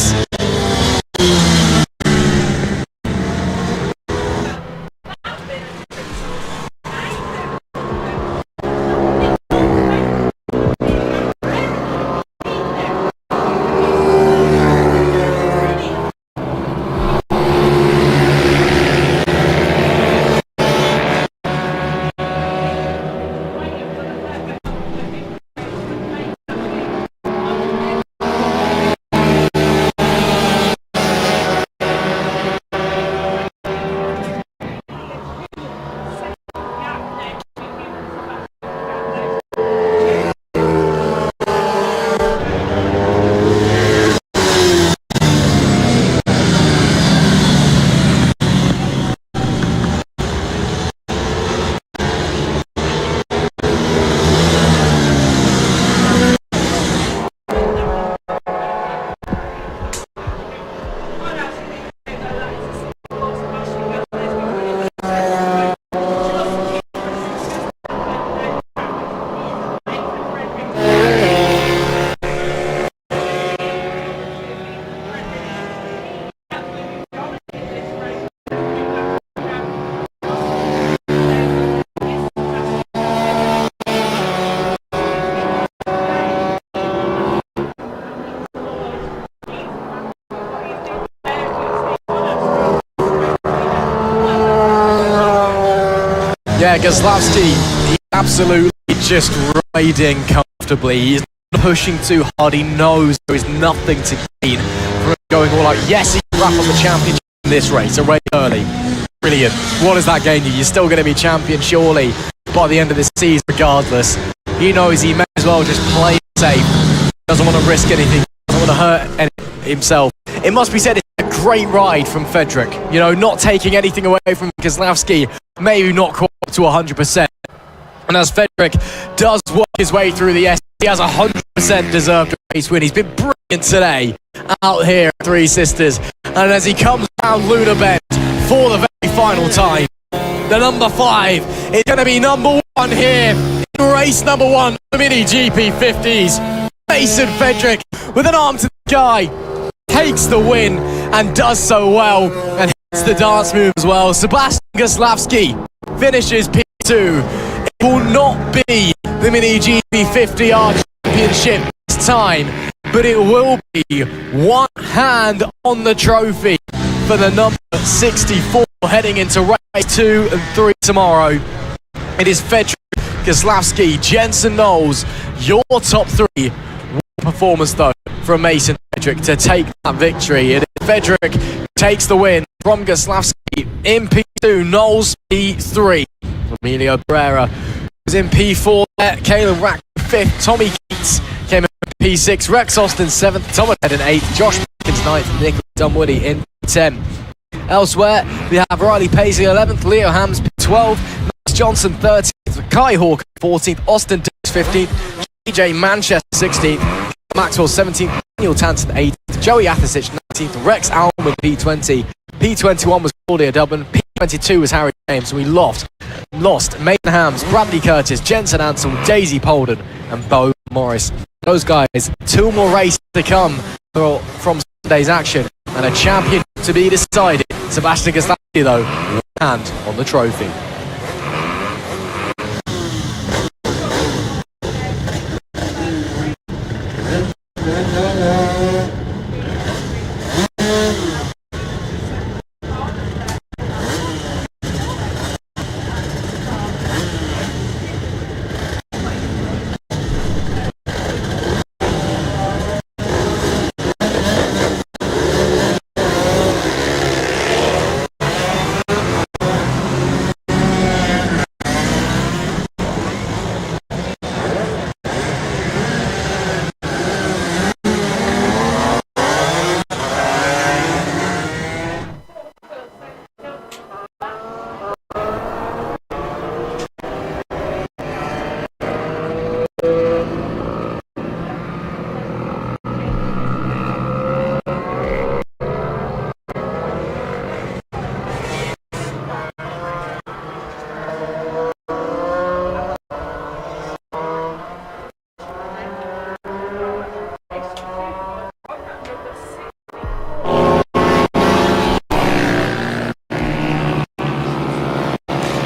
Yeah, Goslavski, he's absolutely just riding comfortably. He's not pushing too hard. He knows there is nothing to gain from going all out. Yes, he can wrap up the championship in this race, a race early. Brilliant. What does that gain you? You're still going to be champion, surely, by the end of this season, regardless. He knows he may as well just play safe. Doesn't want to risk anything. Doesn't want to hurt himself. It must be said, it's a great ride from Federic. You know, not taking anything away from Goslavski. Maybe not quite to 100%. And as Federic does work his way through the S. He has 100% deserved a race win. He's been brilliant today out here at Three Sisters. And as he comes down Luna Bend for the very final time, the number 5 is going to be number 1 here in race number 1, the Mini GP50s. Mason Fedrick with an arm to the sky takes the win and does so well and hits the dance move as well. Sebastian Goslavsky finishes P2. It will not be the Mini GP50R Championship this time, but it will be one hand on the trophy for the number 64 heading into race 2 and 3 tomorrow. It is Fedrick, Goslavsky, Jensen Knowles, your top 3. What performance though from Mason Fedrick to take that victory. It is Fedrick who takes the win from Goslavsky in P2, Knowles P3. Emilio Pereira was in P4 there. Caleb Rack 5th, Tommy Keats came in P6, Rex Austin 7th, Thomas Head in 8th, Josh Pickens 9th, Nicholas Dunwoody in 10. Elsewhere, we have Riley Paisley 11th, Leo Hams 12th, Max Johnson 13th, Kai Hawk 14th, Austin Dix 15th, TJ Manchester 16th, Maxwell 17th, Daniel Tanton 18th, Joey Athasich 19th, Rex Alman P20, P21 was Claudia Dublin, P22 was Harry James, and we lost Maiden Hams, Bradley Curtis, Jensen Ansel, Daisy Polden and Bo Morris. Those guys, 2 more races to come from Sunday's action and a champion to be decided. Sebastian Goslavsky though, one hand on the trophy.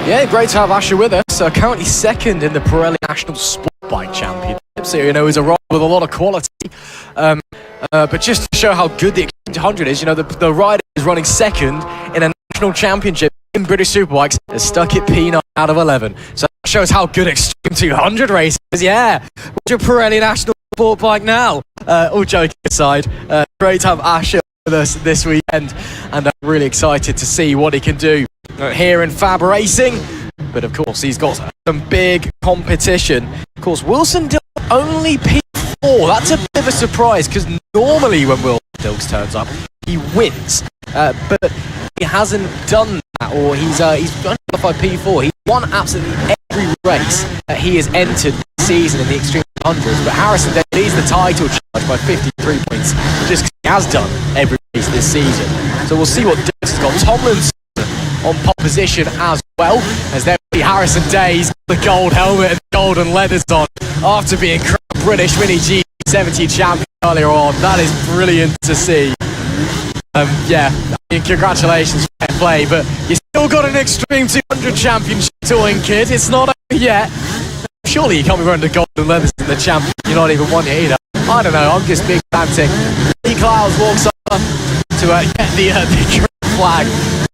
Yeah, great to have Asher with us. Currently 2nd in the Pirelli National Sport Bike Championship. So, he's a rider with a lot of quality. But just to show how good the Extreme 200 is, the rider is running 2nd in a national championship in British Superbikes. Is stuck at P9 out of 11. So that shows how good Extreme 200 race is. Yeah, what's your Pirelli National Sport Bike now? All joking aside, great to have Asher with us this weekend. And I'm really excited to see what he can do here in FAB-Racing, but of course he's got some big competition. Of course, Wilson Dilks only P4. That's a bit of a surprise because normally when Wilson Dilks turns up, he wins, but he hasn't done that, or he's only qualified P4. He's won absolutely every race that he has entered this season in the Extreme 100s, but Harrison then leads the title charge by 53 points, just because he has done every race this season. So we'll see what Dilks has got. Tomlinson on pole position as well, as there will be Harrison Days, the gold helmet and golden leathers on, after being crowned British Mini G70 champion earlier on. That is brilliant to see. Congratulations, fair play, but you still got an Extreme 200 championship to win, kid. It's not over yet. Surely you can't be wearing the golden leathers in the champion. You're not even one yet either. I don't know, I'm just big panting. Lee Clouds walks over to get the green flag.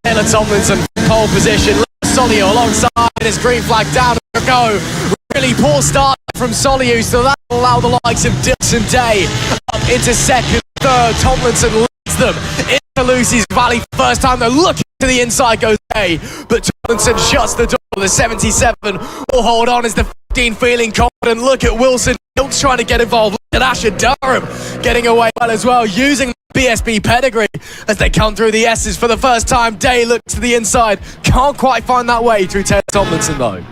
Taylor Tomlinson, pole position. Solio alongside his green flag down to go. Really poor start from Soliu, so that will allow the likes of Dilks and Day up into 2nd, 3rd. Tomlinson leads them into Lucy's Valley for the first time. They're looking to the inside, goes Day, but Tomlinson shuts the door. The 77 will hold on as the 15 feeling confident. Look at Wilson Dilks trying to get involved. Look at Asher Durham getting away well as well, using BSB pedigree as they come through the S's for the first time. Day looks to the inside, can't quite find that way through Taylor Tomlinson though.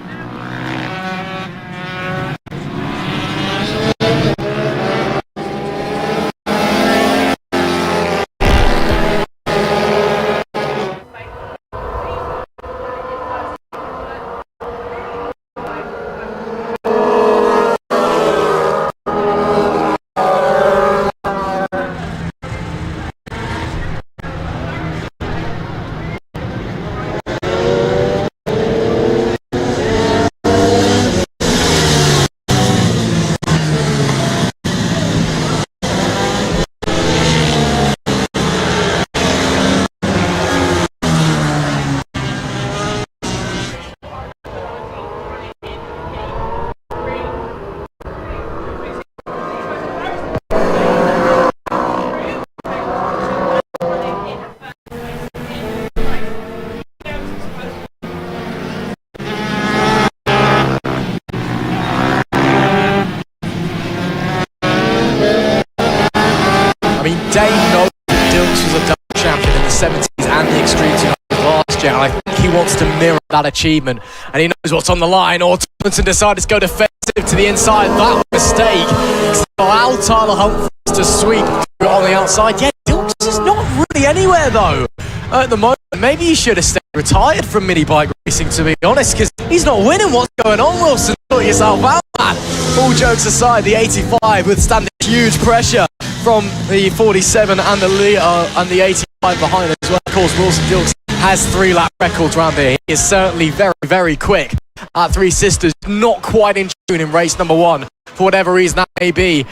Dave knows that Dilks was a double champion in the 70s and the Extreme 200 last year, and I think he wants to mirror that achievement, and he knows what's on the line. Or Tomlinson decided to go defensive to the inside. That was a mistake. Allow Tyler Humphries to sweep on the outside. Yeah, Dilks is not really anywhere though at the moment. Maybe he should have stayed retired from mini bike racing, to be honest, because he's not winning. What's going on, Wilson? Sort yourself out, man. All jokes aside, the 85 withstanding huge pressure from the 47 and the 85 behind as well. Of course, Wilson Dilks has 3-lap records round here. He is certainly very, very quick at Three Sisters. Not quite in tune in race number 1, for whatever reason that may be,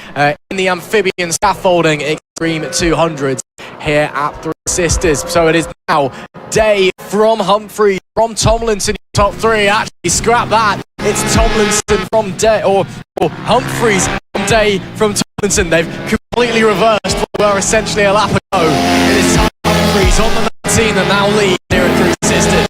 in the amphibian scaffolding Extreme 200s here at Three Sisters. So it is now Day from Humphries, from Tomlinson, top 3. Actually, scrap that. It's Tomlinson from Day, or Humphries from Day from Tomlinson. They've completely reversed what were essentially a lap ago. It is Humphries on the 19 and now lead here at Three Sisters.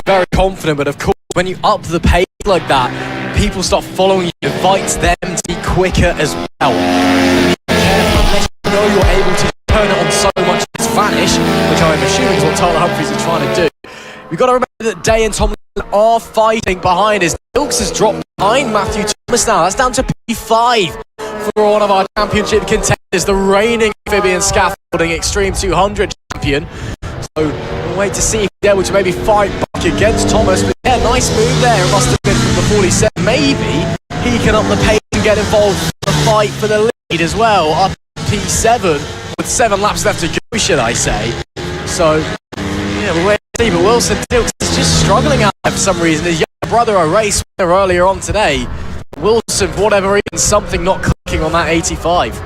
Very confident, but of course when you up the pace like that, people start following you. It invites them to be quicker as well. Be careful unless you know you're able to turn it on so much it's vanish, which I'm assuming is what Tyler Humphries is trying to do. We've got to remember that Day and Tomlinson are fighting behind us. Dilks has dropped behind Matthew Thomas now. That's down to P5 for one of our championship contenders, the reigning amphibian scaffolding Extreme 200 champion. So we'll wait to see if he's able to maybe fight back against Thomas. But yeah, nice move there. It must have been from the 47. Maybe he can up the pace and get involved in the fight for the lead as well. Up P7 with 7 laps left to go, should I say. So yeah, we'll wait to see. But Wilson Dilks is just struggling out there for some reason. His younger brother, a race winner earlier on today. Wilson, for whatever reason, something not clicking on that 85.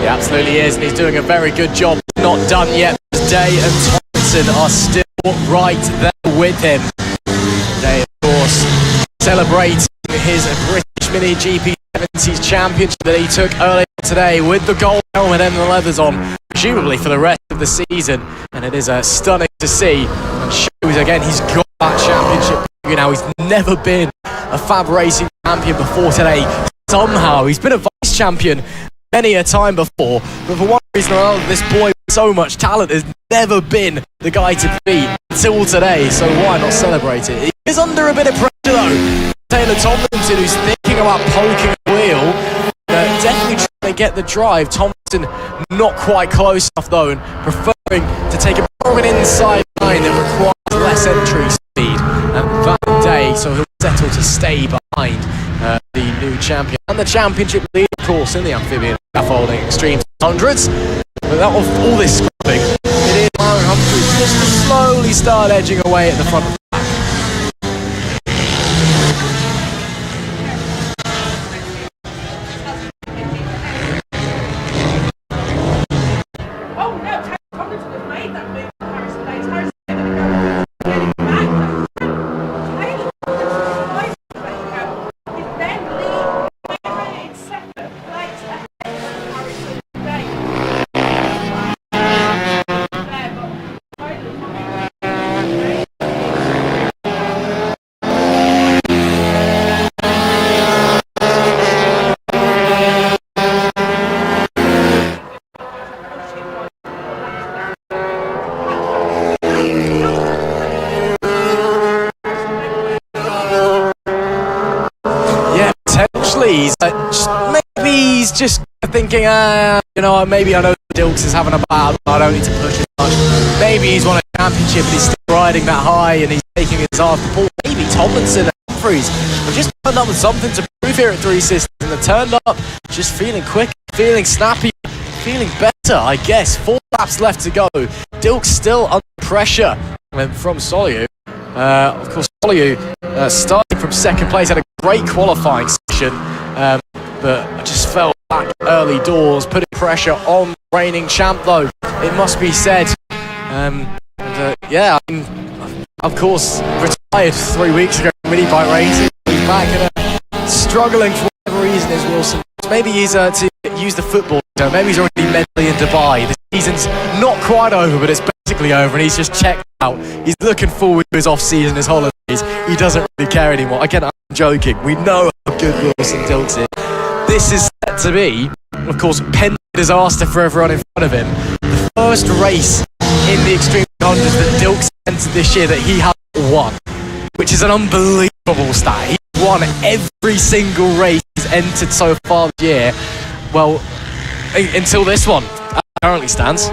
Absolutely is, and he's doing a very good job. Not done yet. Day and Thompson are still right there with him. Day, of course, celebrating his British Mini GP 70s championship that he took earlier today with the gold helmet and the leathers on, presumably for the rest of the season. And it is stunning to see, and shows again he's got that championship. You know, he's never been a FAB-Racing champion before today. Somehow he's been a vice champion many a time before, but for one reason or another, this boy with so much talent has never been the guy to beat until today, so why not celebrate it? He is under a bit of pressure though. Taylor Tomlinson, who's thinking about poking a wheel, definitely trying to get the drive. Tomlinson not quite close enough though, and preferring to take a more of an inside line that requires less entry speed. And that day, so he'll settle to stay behind the new champion and the championship lead, of course, in the amphibian scaffolding Extreme 100s. But that of all this scrubbing, it is allowing Humphries just to slowly start edging away at the front of the pack. Oh no, Tomlinson has made that move in Paris today. Paris is going to go getting back. He's then leading in second place ahead of Harrison today. he's just thinking, you know, maybe I know Dilks is having a battle, but I don't need to push as much. Maybe he's won a championship and he's still riding that high and he's taking his after ball. Maybe Tomlinson and Humphries have just turned up with something to prove here at Three Sisters, and they turned up just feeling quick, feeling snappy, feeling better, I guess. 4 laps left to go. Dilks still under pressure from Soliu. Of course, Soliu starting from second place, had a great qualifying session, but I just fell back early doors, putting pressure on the reigning champ though, it must be said. Yeah, I mean, of course, retired 3 weeks ago from mini-bike racing. He's back and struggling for whatever reason is Wilson. Maybe he's to use the football, so maybe he's already mentally in Dubai. The season's not quite over, but it's basically over, and he's just checked out. He's looking forward to his off-season, his holidays. He doesn't really care anymore. Again, I'm joking. We know how good Wilson Dilks is. This is set to be, of course, pending disaster for everyone in front of him. The first race in the Extreme 100s that Dilks entered this year that he hasn't won, which is an unbelievable stat. He's won every single race he's entered so far this year. Well, until this one, as it currently stands.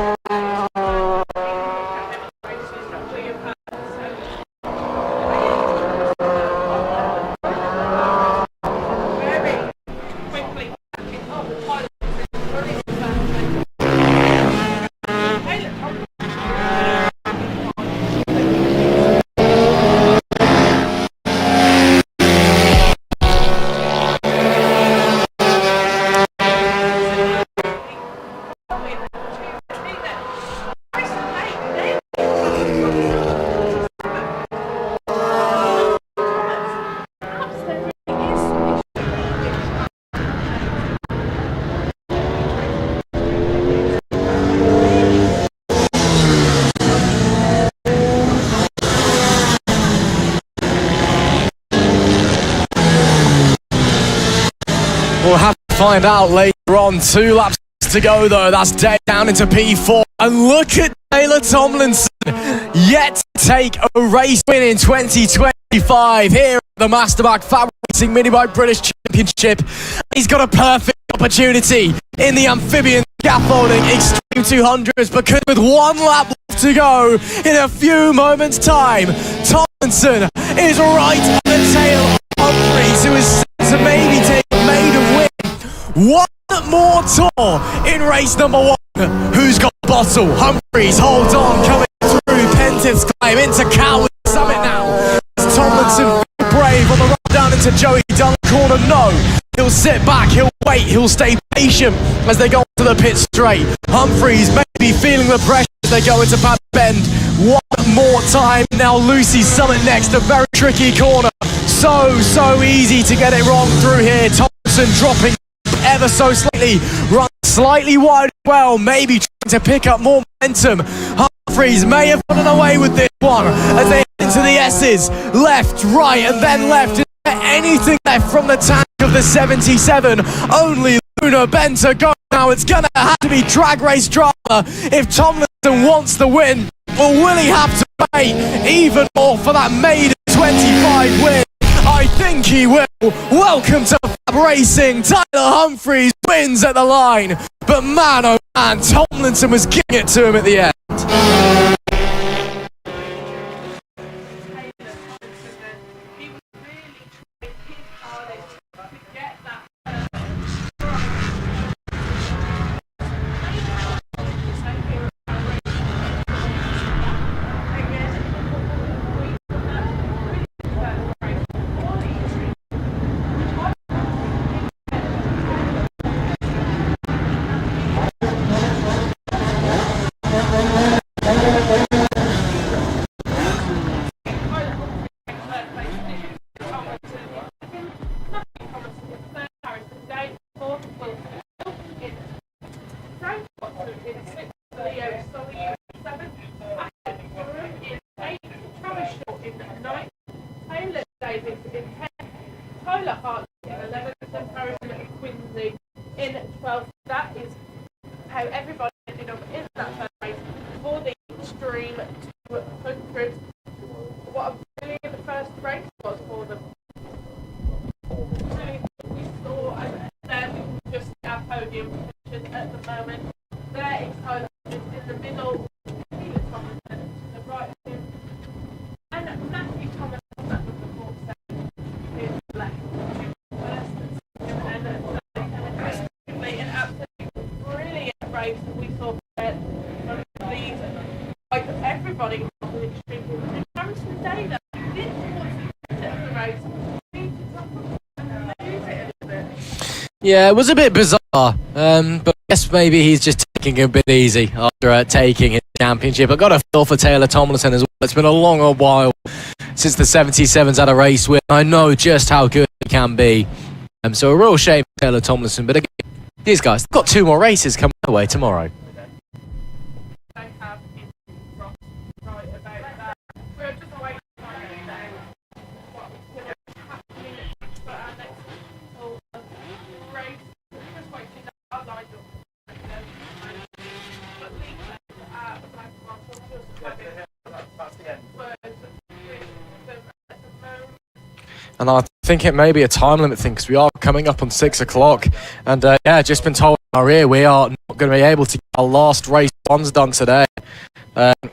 We'll have to find out later on. 2 laps to go though. That's down into P4. And look at Taylor Tomlinson, yet to take a race win in 2025 here at the Masterback FAB-Racing Minibike British Championship. He's got a perfect opportunity in the amphibian scaffolding Extreme 200s, because with 1 lap left to go in a few moments' time, Tomlinson is right on the tail of Humphries, who is set to maybe take a maiden win. 1 more tour in race number 1. Who's got the bottle? Humphries holds on, coming through Pentic's climb into Coward Summit now. As Tomlinson brave on the run down into Joey Dunn corner. No, he'll sit back, he'll wait, he'll stay patient as they go to the pit straight. Humphries maybe feeling the pressure as they go into Pad Bend. 1 more time. Now Lucy's Summit next, a very tricky corner. So easy to get it wrong through here. Tomlinson dropping ever so slightly, run slightly wide as well, maybe trying to pick up more momentum. Humphries may have gotten away with this one as they head into the S's. Left, right, and then left. Is there anything left from the tank of the 77? Only Luna Ben to go. Now it's gonna have to be drag race drama if Tomlinson wants the win, or will he have to pay even more for that maiden 25 win? I think he will. Welcome to FAB-Racing. Tyler Humphries wins at the line, but man oh man, Tomlinson was giving it to him at the end. podium position at the moment. There is Tyler in the middle, Peter Thomas to the right of him, and Matthew Thomas at the fourth second is left. And an absolutely brilliant race that we saw there from these, like everybody was extremely good. Harrison Dana did towards the end of the race. Yeah, it was a bit bizarre, but I guess maybe he's just taking it a bit easy after taking his championship. I got a feel for Taylor Tomlinson as well. It's been a long while since the 77's had a race win. I know just how good he can be. So a real shame for Taylor Tomlinson, but again, these guys, they've got 2 more races coming their way tomorrow. And I think it may be a time limit thing because we are coming up on 6 o'clock. And yeah, just been told in our ear we are not going to be able to get our last race ones done today.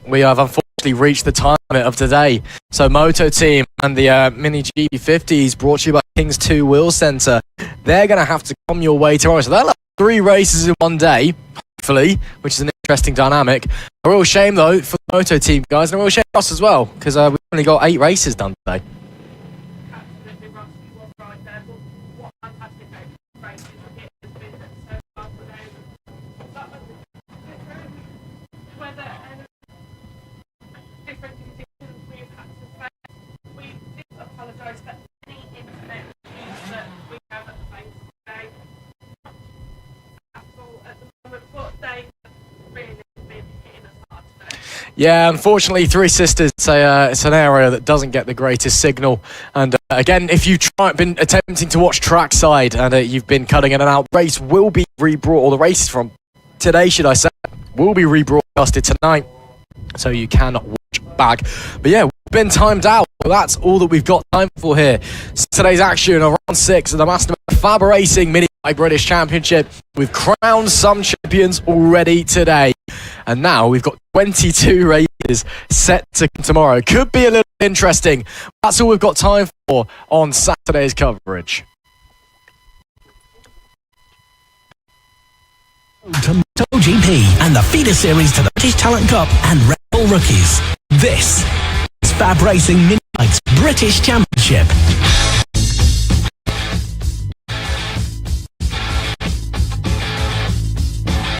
We have unfortunately reached the time limit of today. So Moto Team and the Mini GP50s brought to you by King's 2 Wheel Centre. They're going to have to come your way tomorrow. So they'll have 3 races in one day, hopefully, which is an interesting dynamic. A real shame though for the Moto Team guys, and a real shame for us as well because we've only got 8 races done today. Yeah, unfortunately, Three Sisters, it's an area that doesn't get the greatest signal. And again, if you've been attempting to watch trackside and you've been cutting in and out, race will be rebroadcast, or the races from today, should I say, will be rebroadcasted tonight, so you can watch back. But yeah, we've been timed out. That's all that we've got time for here. Today's action around 6 of the Master FAB-Racing Mini British Championship. We've crowned some champions already today. And now we've got 22 races set to come tomorrow. Could be a little interesting. That's all we've got time for on Saturday's coverage. To MotoGP and the feeder series to the British Talent Cup and Red Bull Rookies. This is FAB-Racing Mini British Championship.